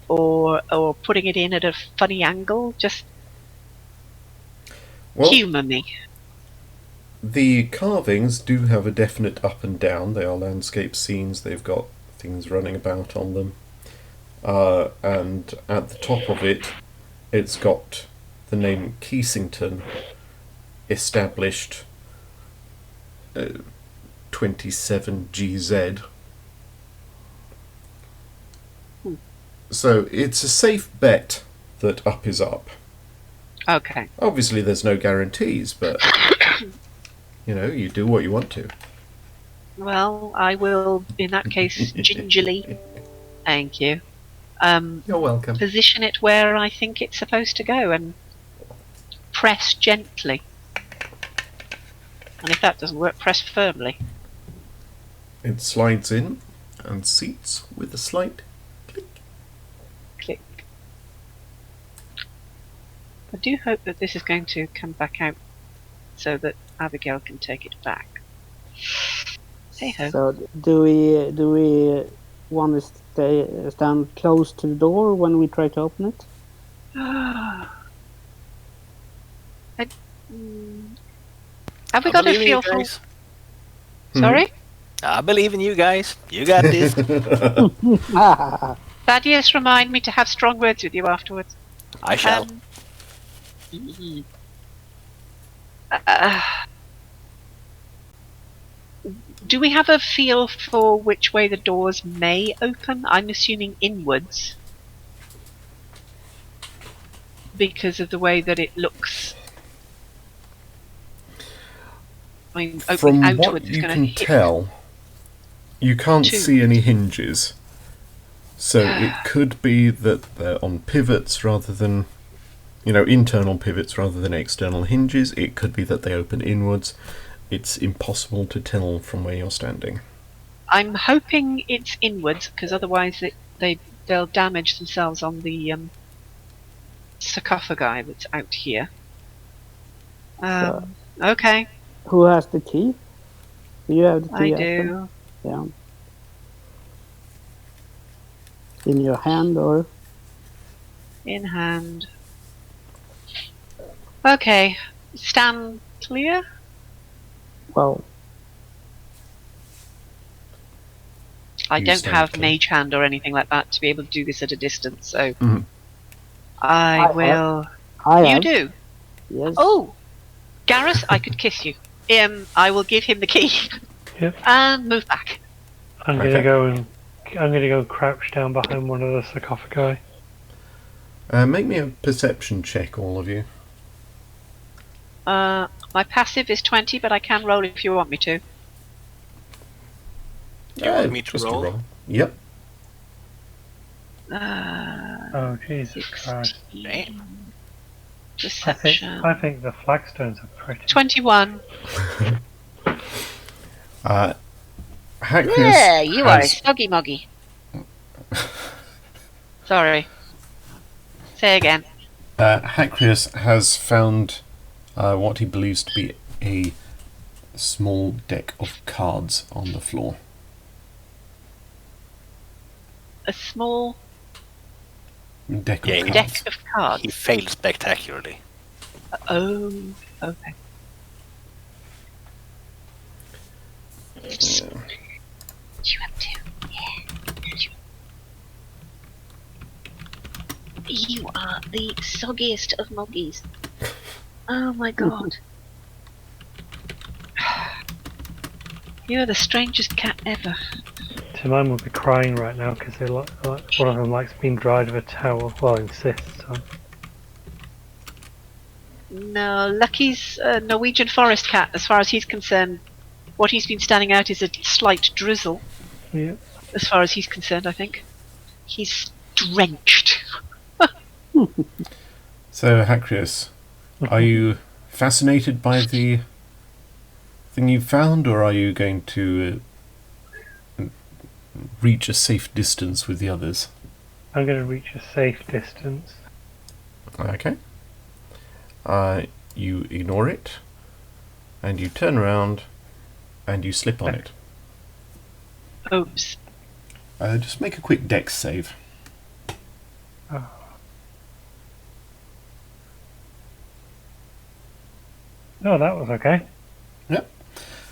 or putting it in at a funny angle. Just humour me. The carvings do have a definite up and down. They are landscape scenes. They've got things running about on them. And at the top of it, it's got the name Keesington, established 27GZ. So it's a safe bet that up is up. Okay. Obviously there's no guarantees, but you do what you want to. Well, I will, in that case, gingerly, thank you, You're welcome. position it where I think it's supposed to go and press gently. And if that doesn't work, press firmly. It slides in and seats with a slight click. Click. I do hope that this is going to come back out so that Abigail can take it back. Hey ho. So do we want to stand close to the door when we try to open it? Have we got a feel for? Sorry? I believe in you guys. You got this. Thaddeus, remind me to have strong words with you afterwards. I shall. Do we have a feel for which way the doors may open? I'm assuming inwards. Because of the way that it looks. I mean, From opening what outwards is you going can to hit. tell, you can't Two. see any hinges. So it could be that they're on pivots rather than, internal pivots rather than external hinges. It could be that they open inwards. It's impossible to tell from where you're standing. I'm hoping it's inwards, because otherwise they'll damage themselves on the sarcophagi that's out here. Okay, Who has the key? Do you have the I key? do. Yeah. In your hand or? In hand. Okay, stand clear. Well, I You don't stand have clear. mage hand or anything like that to be able to do this at a distance, so Mhm. I will. I You have. do. Yes. Oh, Garrus, I could kiss you. I will give him the key. Yep. And move back. I'm Okay. gonna go crouch down behind one of the sarcophagi. Make me a perception check, all of you. My passive is 20, but I can roll if you want me to. You want me to Just a roll? Yep. Oh Jesus Christ! Damn. Deception. I think the flagstones are pretty. 21. Hackness Yeah, you are a has, soggy moggy. Sorry. Say again. Hackness has found what he believes to be a small deck of cards on the floor. A small Deck of Yeah, cards. deck of cards. He failed spectacularly. Oh, okay. Yeah. What you up to? Yeah. You are the soggiest of moggies. Oh my god. You're the strangest cat ever. Mine would be crying right now because they like one of them likes being dried with a towel. Well, insists on. No, Lucky's a Norwegian forest cat. As far as he's concerned, what he's been standing out is a slight drizzle. Yeah. As far as he's concerned, I think. He's drenched. So, Hacrius, are you fascinated by the everything you've found, or are you going to reach a safe distance with the others? I'm going to reach a safe distance. Okay. You ignore it, and you turn around, and you slip on it. Oops. Just make a quick dex save. Oh. No, that was okay. Yep.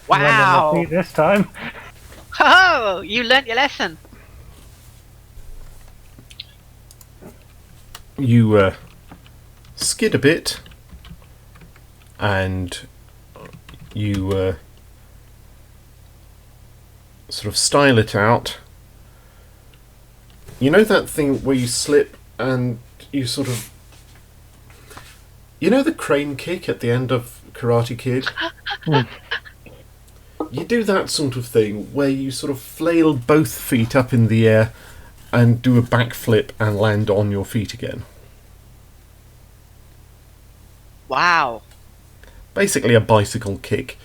Landed on my Wow! feet this time. Oh, you learnt your lesson. You skid a bit, and you sort of style it out. You know that thing where you slip and you sort of... You know the crane kick at the end of Karate Kid? You do that sort of thing where you sort of flail both feet up in the air and do a backflip and land on your feet again. Wow. Basically a bicycle kick.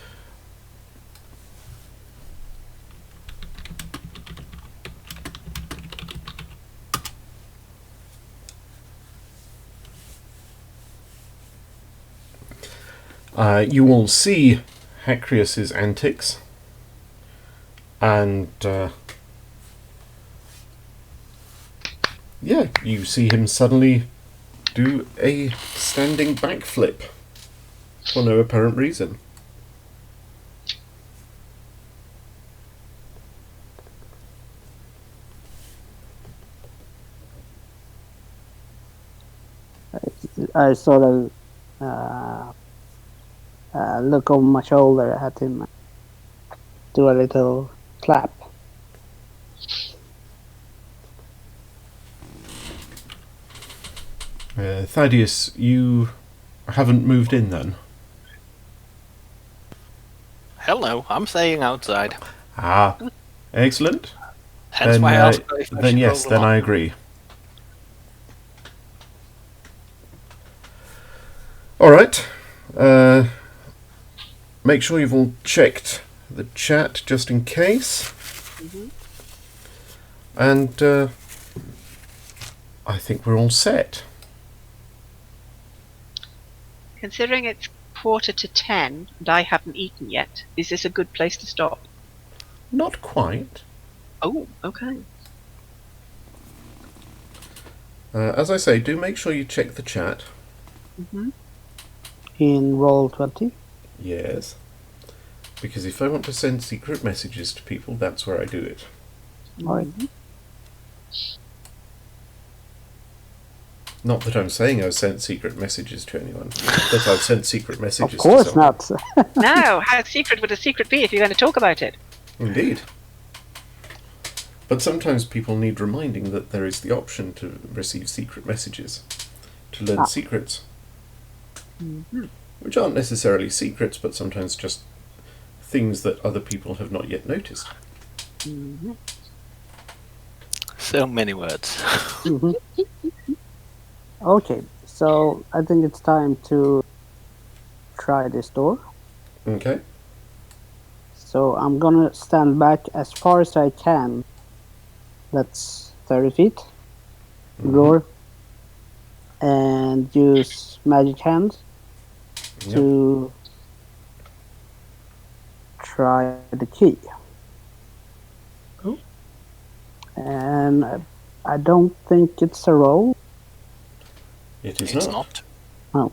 You will see Hacrius's antics, and yeah, you see him suddenly do a standing backflip for no apparent reason. I sort of look over my shoulder at him, do a little clap. Thaddeus, you haven't moved in then? Hell no, I'm staying outside. Ah, excellent. Hence Then, why I asked if I then should yes, roll then them I up. agree. Alright. Make sure you've all checked the chat just in case. And I think we're all set. Considering it's 9:45 and I haven't eaten yet, is this a good place to stop? Not quite. Oh, okay. As I say, do make sure you check the chat. In Roll20. Yes. Because if I want to send secret messages to people, that's where I do it. Alright. Not that I'm saying I've sent secret messages to anyone, but I've sent secret messages Of course to someone. not. No, how secret would a secret be if you're going to talk about it? Indeed. But sometimes people need reminding that there is the option to receive secret messages, to learn secrets. Which aren't necessarily secrets, but sometimes just things that other people have not yet noticed. So many words. Okay, so I think it's time to try this door. Okay. So I'm gonna stand back as far as I can. That's 30 feet. Door. And use magic hand to try the key. And I don't think it's a roll. It is It's not. not. Oh.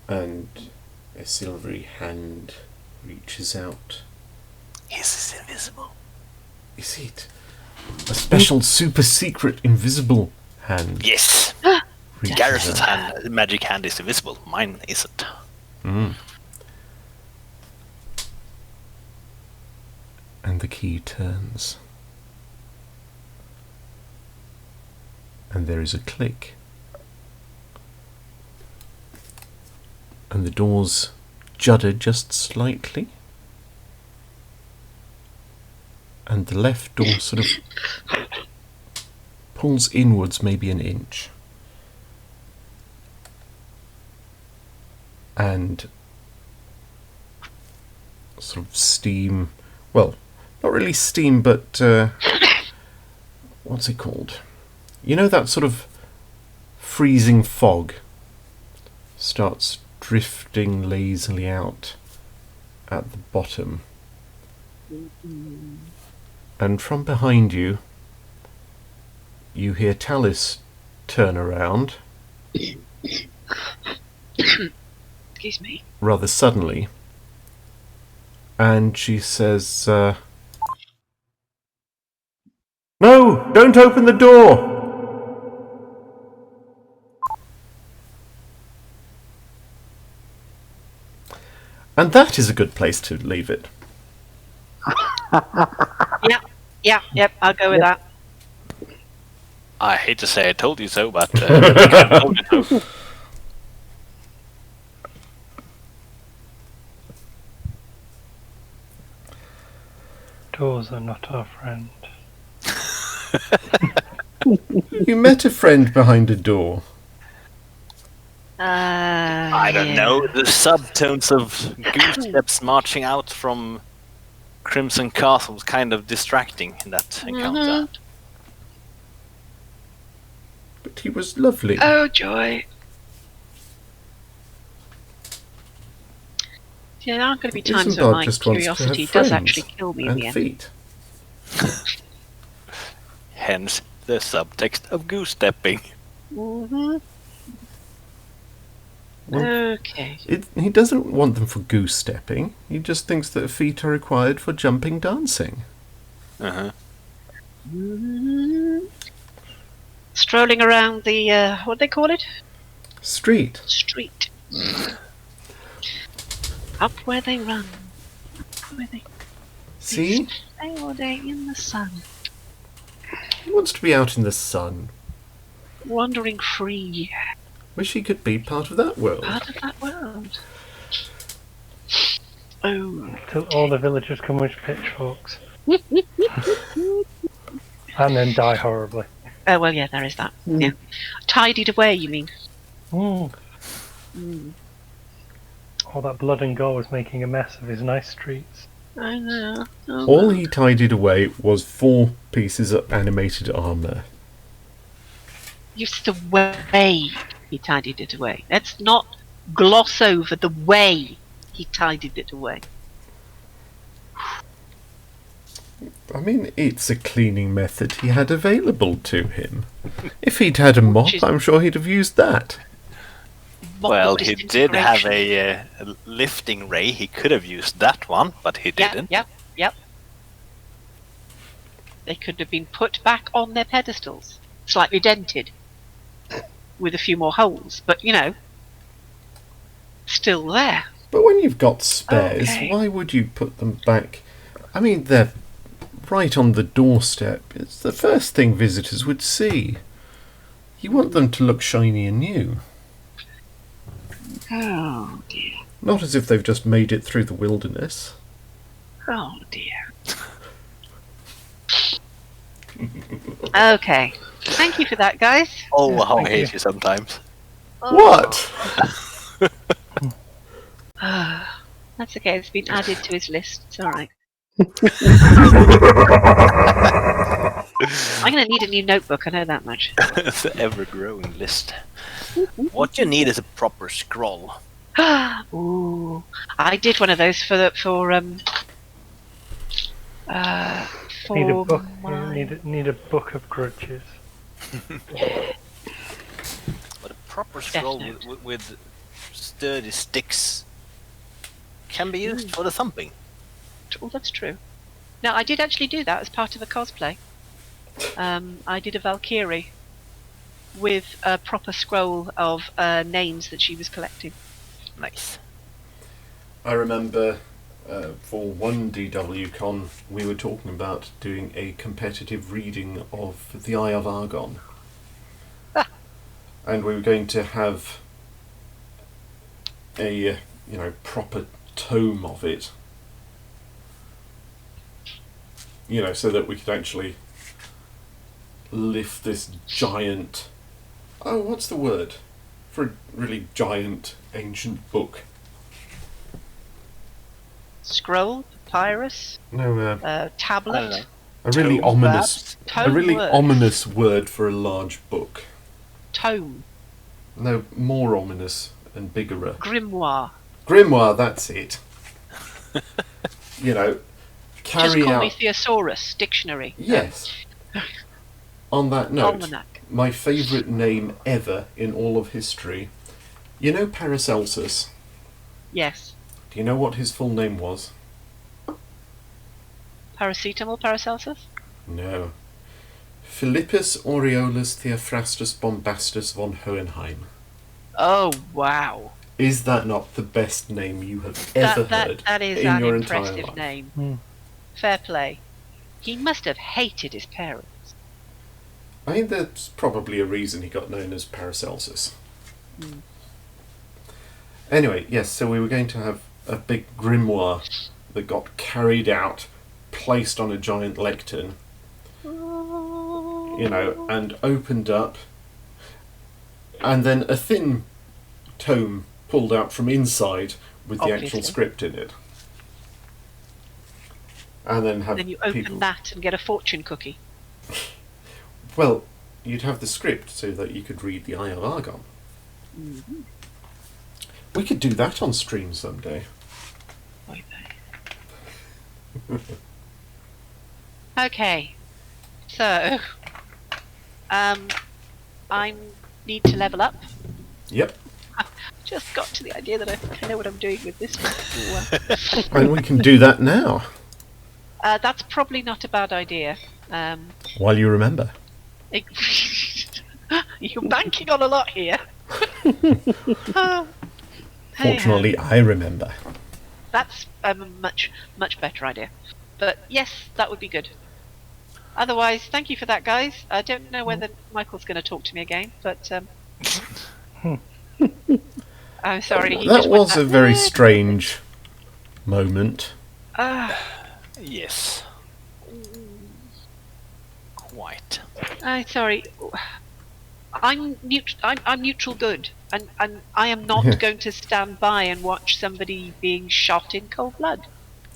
And a silvery hand reaches out. Is this invisible? Is it? A special super secret invisible hand. Yes. reaches Garrus's out. hand, magic hand is invisible. Mine isn't. And the key turns. And there is a click. And the doors judder just slightly. And the left door sort of pulls inwards maybe an inch. and sort of steam. Well, not really steam, but what's it called? You know, that sort of freezing fog starts drifting lazily out at the bottom. And from behind you, you hear Talis turn around. Excuse me. Rather suddenly. And she says, "No, don't open the door!" And that is a good place to leave it. Yep, I'll go with that. I hate to say I told you so, but I told you so. Doors are not our friend. You met a friend behind a door. I don't know. The subtones of goose steps marching out from Crimson Castle was kind of distracting in that encounter. But he was lovely. Oh, joy. Yeah, there aren't going to be times Isambard when my just wants to have curiosity does friends actually kill me in and the end. feet. Hence the subtext of goose stepping. Mm-hmm. Well, Okay. He doesn't want them for goose stepping. He just thinks that feet are required for jumping dancing. Uh-huh. Mm-hmm. Strolling around the, what do they call it? Street. Street. Up where they run. Up where they See? stay all day in the sun. He wants to be out in the sun. Wandering free. Wish he could be part of that world. Part of that world. Oh. Till all the villagers come with pitchforks. And then die horribly. Oh, well, yeah, there is that. Yeah. Tidied away, you mean? Mm. Mm. All that blood and gore was making a mess of his nice streets. I know. Oh, All he tidied away was 4 pieces of animated armour. It's the way he tidied it away. Let's not gloss over the way he tidied it away. I mean, it's a cleaning method he had available to him. If he'd had a mop, I'm sure he'd have used that. Well, he did have a lifting ray. He could have used that one, but he didn't. Yep. They could have been put back on their pedestals, slightly dented, with a few more holes, but you know, still there. But when you've got spares, Okay. why would you put them back? I mean, they're right on the doorstep. It's the first thing visitors would see. You want them to look shiny and new. Oh dear. Not as if they've just made it through the wilderness. Oh dear. Okay. Thank you for that, guys. Oh, how I thank hate you. you sometimes. What? That's okay. It's been added to his list. It's all right. I'm going to need a new notebook. I know that much. The ever-growing list. What you need is a proper scroll. Ooh, I did one of those for Need a book. my... Need a book of grudges. But a proper scroll Definite. with sturdy sticks can be used for the thumping. Oh, that's true. No, I did actually do that as part of a cosplay. I did a Valkyrie with a proper scroll of names that she was collecting. Nice. I remember for one DW Con we were talking about doing a competitive reading of the Eye of Argon. And we were going to have a proper tome of it. So that we could actually lift this giant... Oh, what's the word? For a really giant, ancient book. Scroll, papyrus, No, I don't tablet, know. a really Tome, ominous, perhaps? a really Tome word. ominous word for a large book. Tome, No, more ominous and bigger. grimoire. Grimoire, that's it. You know, Just carry call out. me Thesaurus Dictionary. Yes. On that note, Almanac. my favourite name ever in all of history. You know Paracelsus? Yes. Do you know what his full name was? Paracetamol, Paracelsus? No. Philippus Aureolus Theophrastus Bombastus von Hohenheim. Oh, wow. Is that not the best name you have ever heard That is in an your entire impressive life? name. Hmm. Fair play. He must have hated his parents. I mean, there's probably a reason he got known as Paracelsus. Hmm. Anyway, yes, so we were going to have a big grimoire that got carried out, placed on a giant lectern, you know, and opened up, and then a thin tome pulled out from inside with the actual Obviously. script in it. And then have Then you open people... that and get a fortune cookie. Well, you'd have the script so that you could read the Eye of Argon. Mm-hmm. We could do that on stream someday. Okay. So, I need to level up. Yep. Just got to the idea that I know what I'm doing with this one. And we can do that now, That's probably not a bad idea. while you remember. You're banking on a lot here. Fortunately, I remember. That's a much better idea. But yes, that would be good. Otherwise, thank you for that, guys. I don't know whether Michael's going to talk to me again, but I'm sorry. He That just went was a very strange moment. Yes. Quite. I'm sorry. I'm neutral good, and I am not Yeah. going to stand by and watch somebody being shot in cold blood.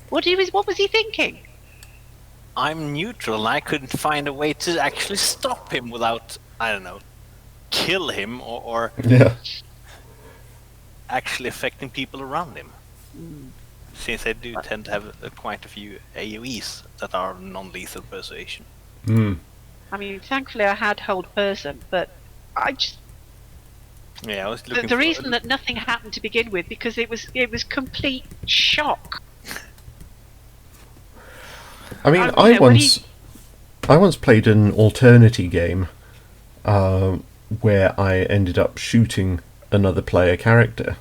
What was he thinking? I'm neutral and I couldn't find a way to actually stop him without, I don't know, kill him or Yeah. actually affecting people around him. Since I do tend to have quite a few AoEs that are non-lethal persuasion. Mm. I mean, thankfully I had hold person, but I just Yeah, I was looking the reason that nothing happened to begin with because it was complete shock. I mean, you I know, when once played an alternity game where I ended up shooting another player character.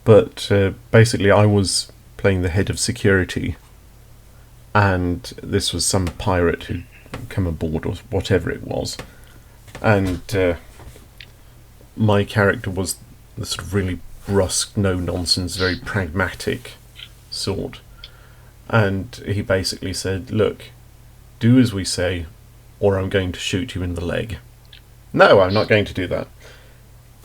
But basically I was playing the head of security, and this was some pirate who'd come aboard or whatever it was. And my character was the sort of really brusque, no-nonsense, very pragmatic sort. And he basically said, look, do as we say, or I'm going to shoot you in the leg. No, I'm not going to do that.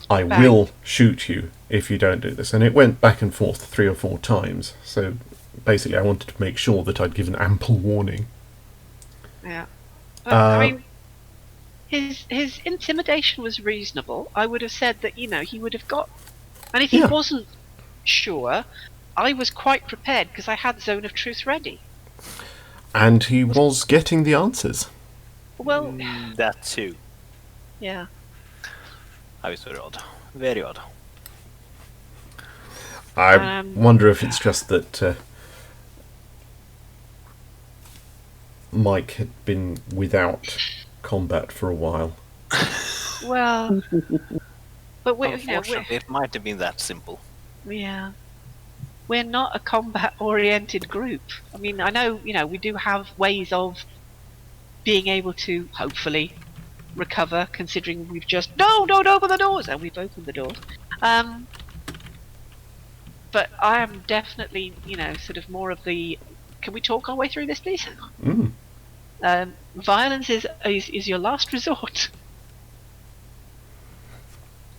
I Bang. will shoot you if you don't do this. And it went back and forth 3 or 4 times. So basically I wanted to make sure that I'd given ample warning. Yeah. But, I mean, his intimidation was reasonable. I would have said that, he would have got... And if he Yeah. wasn't sure, I was quite prepared because I had Zone of Truth ready. And he was getting the answers. Well, that too. yeah. I was very odd. Very odd. I wonder if it's just that Mike had been without combat for a while. Well, but we're Unfortunately, it might have been that simple. yeah. We're not a combat-oriented group. I mean, I know, we do have ways of being able to, hopefully, recover, considering we've just... No, don't open the doors! And we've opened the doors. But I am definitely, sort of more of the... Can we talk our way through this, please? Mm. Violence is your last resort.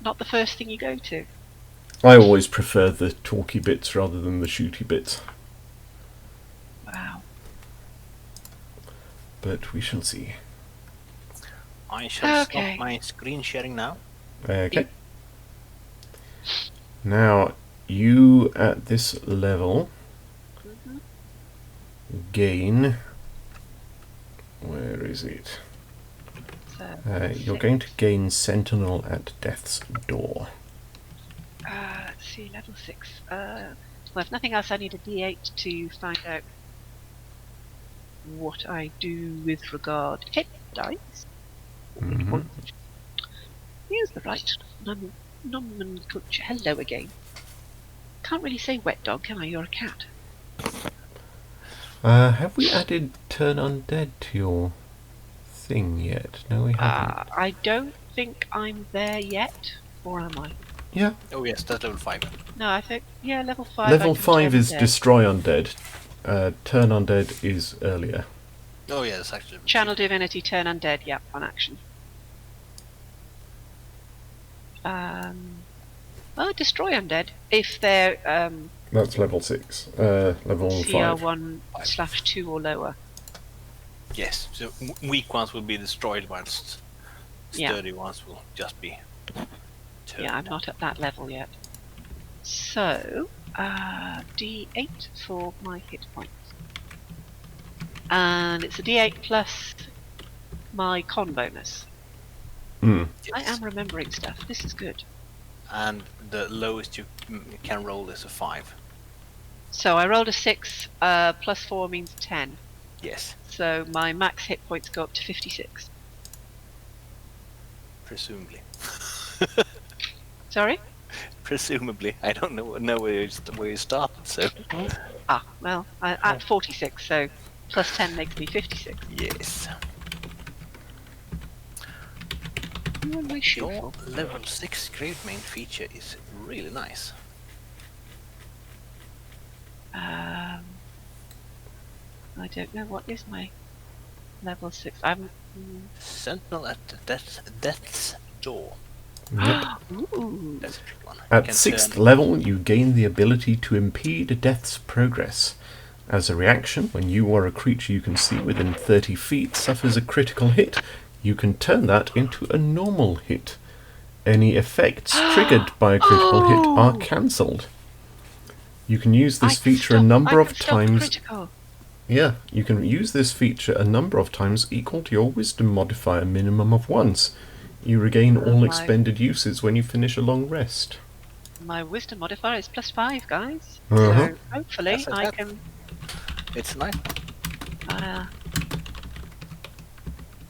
not the first thing you go to. I always prefer the talky bits rather than the shooty bits, Wow. but we shall see. I shall Okay. stop my screen sharing now. Okay. Now, you at this level gain... Where is it? So, You're going to gain Sentinel at Death's Door. let's see, level 6. Well, if nothing else, I need a D8 to find out what I do with regard to hit dice. Mhm. Here's the right nomenclature. Hello again. Can't really say wet dog, can I? You're a cat. Have we added Turn Undead to your thing yet? No, we haven't. I don't think I'm there yet, or am I? Yeah. Oh yes, that's level 5. No, I think level 5. Level I can 5 turn is undead. Destroy Undead. Turn Undead is earlier. Oh yeah, that's actually... Channel Divinity, turn undead. Yeah, on action. Destroy undead if they're That's level 6. Level 5. CR1/2 or lower. Yes, so weak ones will be destroyed, whilst Yeah. sturdy ones will just be turned. Yeah, I'm not at that level yet. So, D8 for my hit points. And it's a D8 plus my con bonus. Mm. I am remembering stuff. This is good. And the lowest you can roll is a 5. So I rolled a 6, plus 4 means 10. Yes, So my max hit points go up to 56. presumably. Sorry? Presumably, I don't know where you started, so... Well, at 46, so plus 10 makes me 56. Yes. What am I shooting Your for? level 6 Great Main feature is really nice. I don't know, what is my level 6? Sentinel at Death's Door. Yep. Ooh. That's a trick one. At Can 6th turn- level, you gain the ability to impede Death's progress. As a reaction, when you or a creature you can see within 30 feet suffers a critical hit, you can turn that into a normal hit. Any effects triggered by a critical hit are cancelled. You can use this feature a number of times. Critical. Yeah, you can use this feature a number of times equal to your wisdom modifier minimum of once. You regain all my- expended uses when you finish a long rest. My wisdom modifier is plus 5, guys. Uh-huh. So hopefully Yes, I that- can. It's nice. Uh,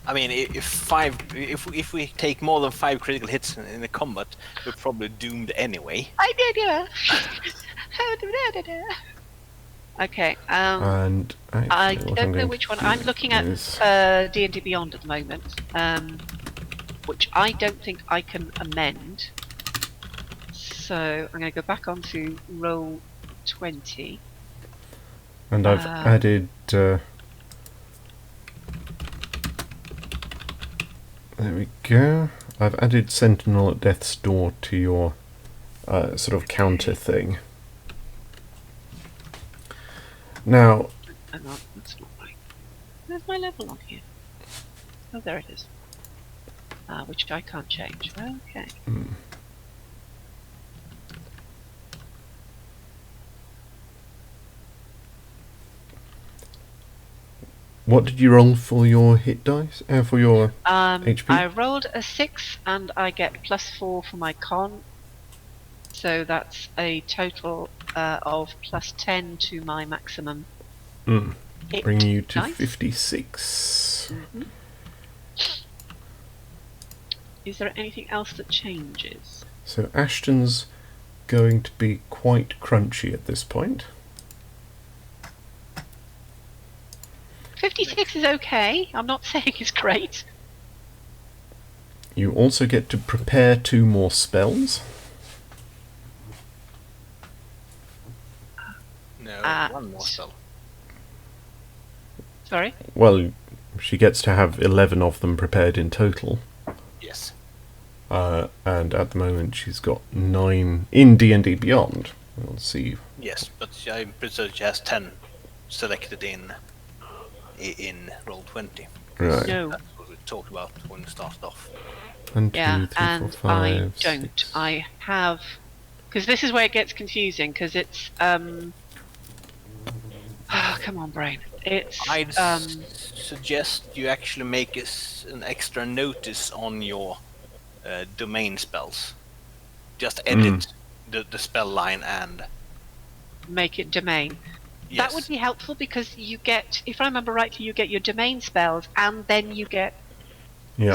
I mean, if we take more than 5 critical hits in a combat, we're probably doomed anyway. I did, yeah. Okay. And actually, I what I'm don't know going which to one. do I'm looking at is- D&D Beyond at the moment, which I don't think I can amend. So I'm going to go back onto roll 20. And I've added... there we go. I've added Sentinel at Death's Door to your sort of counter thing. Now, Hang on, that's not right. Where's my level on here? Oh, there it is. Which I can't change. Okay. what did you roll for your hit dice? For your HP? I rolled a 6 and I get plus 4 for my con. So that's a total of plus 10 to my maximum hit Bringing you to dice. 56. Is there anything else that changes? So Ashton's going to be quite crunchy at this point. 56 is okay. I'm not saying it's great. You also get to prepare 2 more spells. No, one more spell. Sorry? Well, she gets to have 11 of them prepared in total. Yes. and at the moment she's got 9 in D&D Beyond. We'll see. Yes, but I'm pretty sure she has 10 selected in Roll20. Right. No. That's what we talked about when we started off. 1, 2, Yeah, 3, 4, and 5, I don't. 6. I have, because this is where it gets confusing. Because it's oh, come on, brain. It's I'd suggest you actually make an extra notice on your domain spells. Just edit the spell line and make it domain. yes. That would be helpful because you get, if I remember rightly, you get your domain spells, and then you get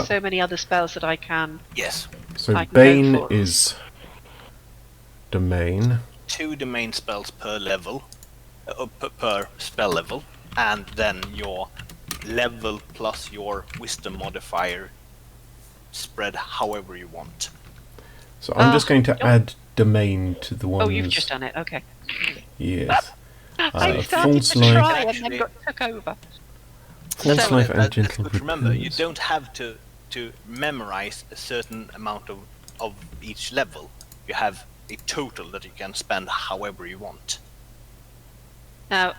so many other spells that I can. Yes. So I can Bane go for. is domain. 2 domain spells per level, per spell level, and then your level plus your wisdom modifier spread however you want. So I'm just going to add domain to the ones. Oh, you've just done it. Okay. Yes. I started false to life. try and then got took over. False life and That's gentle good to remember. You repose. don't have to memorize a certain amount of each level. You have a total that you can spend however you want. Now,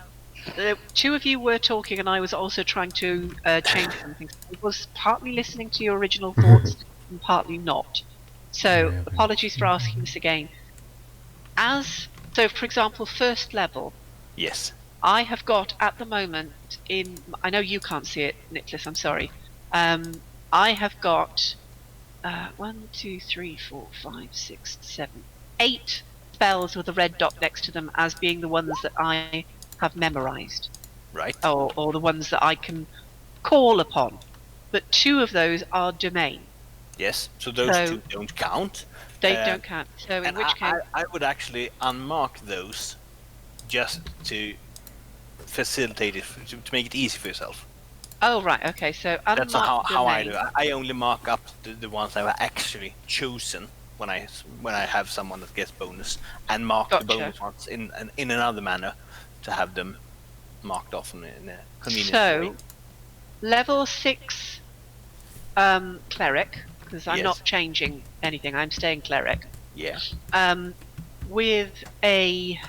the two of you were talking, and I was also trying to change something. I was partly listening to your original thoughts and partly not. So, apologies for asking this again. So, for example, first level, Yes. I have got at the moment in. I know you can't see it, Nicholas. I'm sorry. I have got 1, 2, 3, 4, 5, 6, 7, 8 spells with a red dot next to them as being the ones that I have memorized. Right. Or the ones that I can call upon. But 2 of those are domain. Yes. So those 2 don't count. They don't count. So in And which case, I would actually unmark those just to facilitate it, to make it easy for yourself. oh right, okay. So That's how I domain. do. I only mark up the ones I've actually chosen when I have someone that gets bonus, and mark the bonus ones in another manner to have them marked off in a convenient way. So level 6 cleric, because I'm not changing anything. I'm staying cleric. Yeah. With a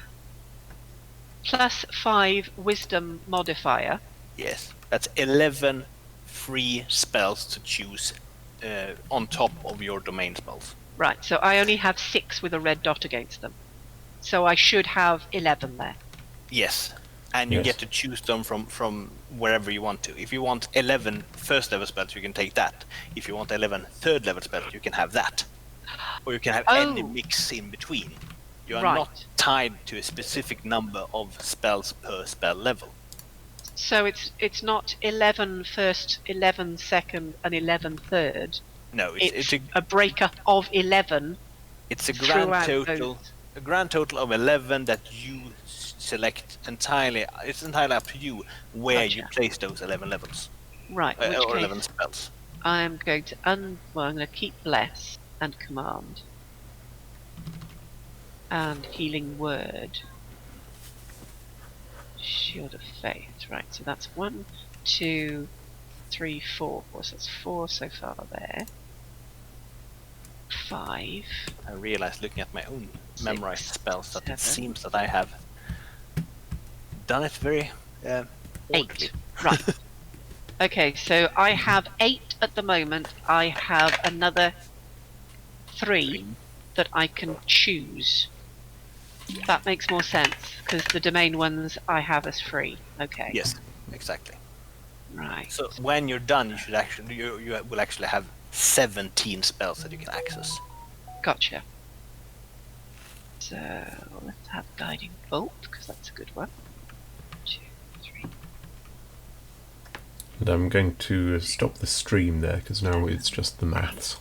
+5 wisdom modifier. Yes. That's 11 free spells to choose on top of your domain spells. Right, so I only have 6 with a red dot against them. So I should have 11 there. Yes. And you get to choose them from wherever you want to. If you want 11 first level spells, you can take that. If you want 11 third level spells, you can have that. Or you can have any mix in between. You are not tied to a specific number of spells per spell level. So it's not 11 first, 11 second, and 11 third. No, it's a breakup of 11. It's a grand total. A grand total of 11 that you select entirely. It's entirely up to you where you place those 11 levels. Right. Or 11 spells. I'm going to I'm going to keep bless and command. And healing word. Shield of faith. Right, so that's 1, 2, 3, 4. So that's 4 so far there. 5. I realized looking at my own memorized spells that 7. it seems that I have done it very 8. Right. Okay, so I have 8 at the moment. I have another 3 that I can choose. That makes more sense, because the domain ones I have as free. Okay. Yes, exactly. Right. So when you're done, you should actually you will actually have 17 spells that you can access. Gotcha. So let's have guiding bolt, because that's a good one. 2, 3. And I'm going to stop the stream there because now it's just the maths.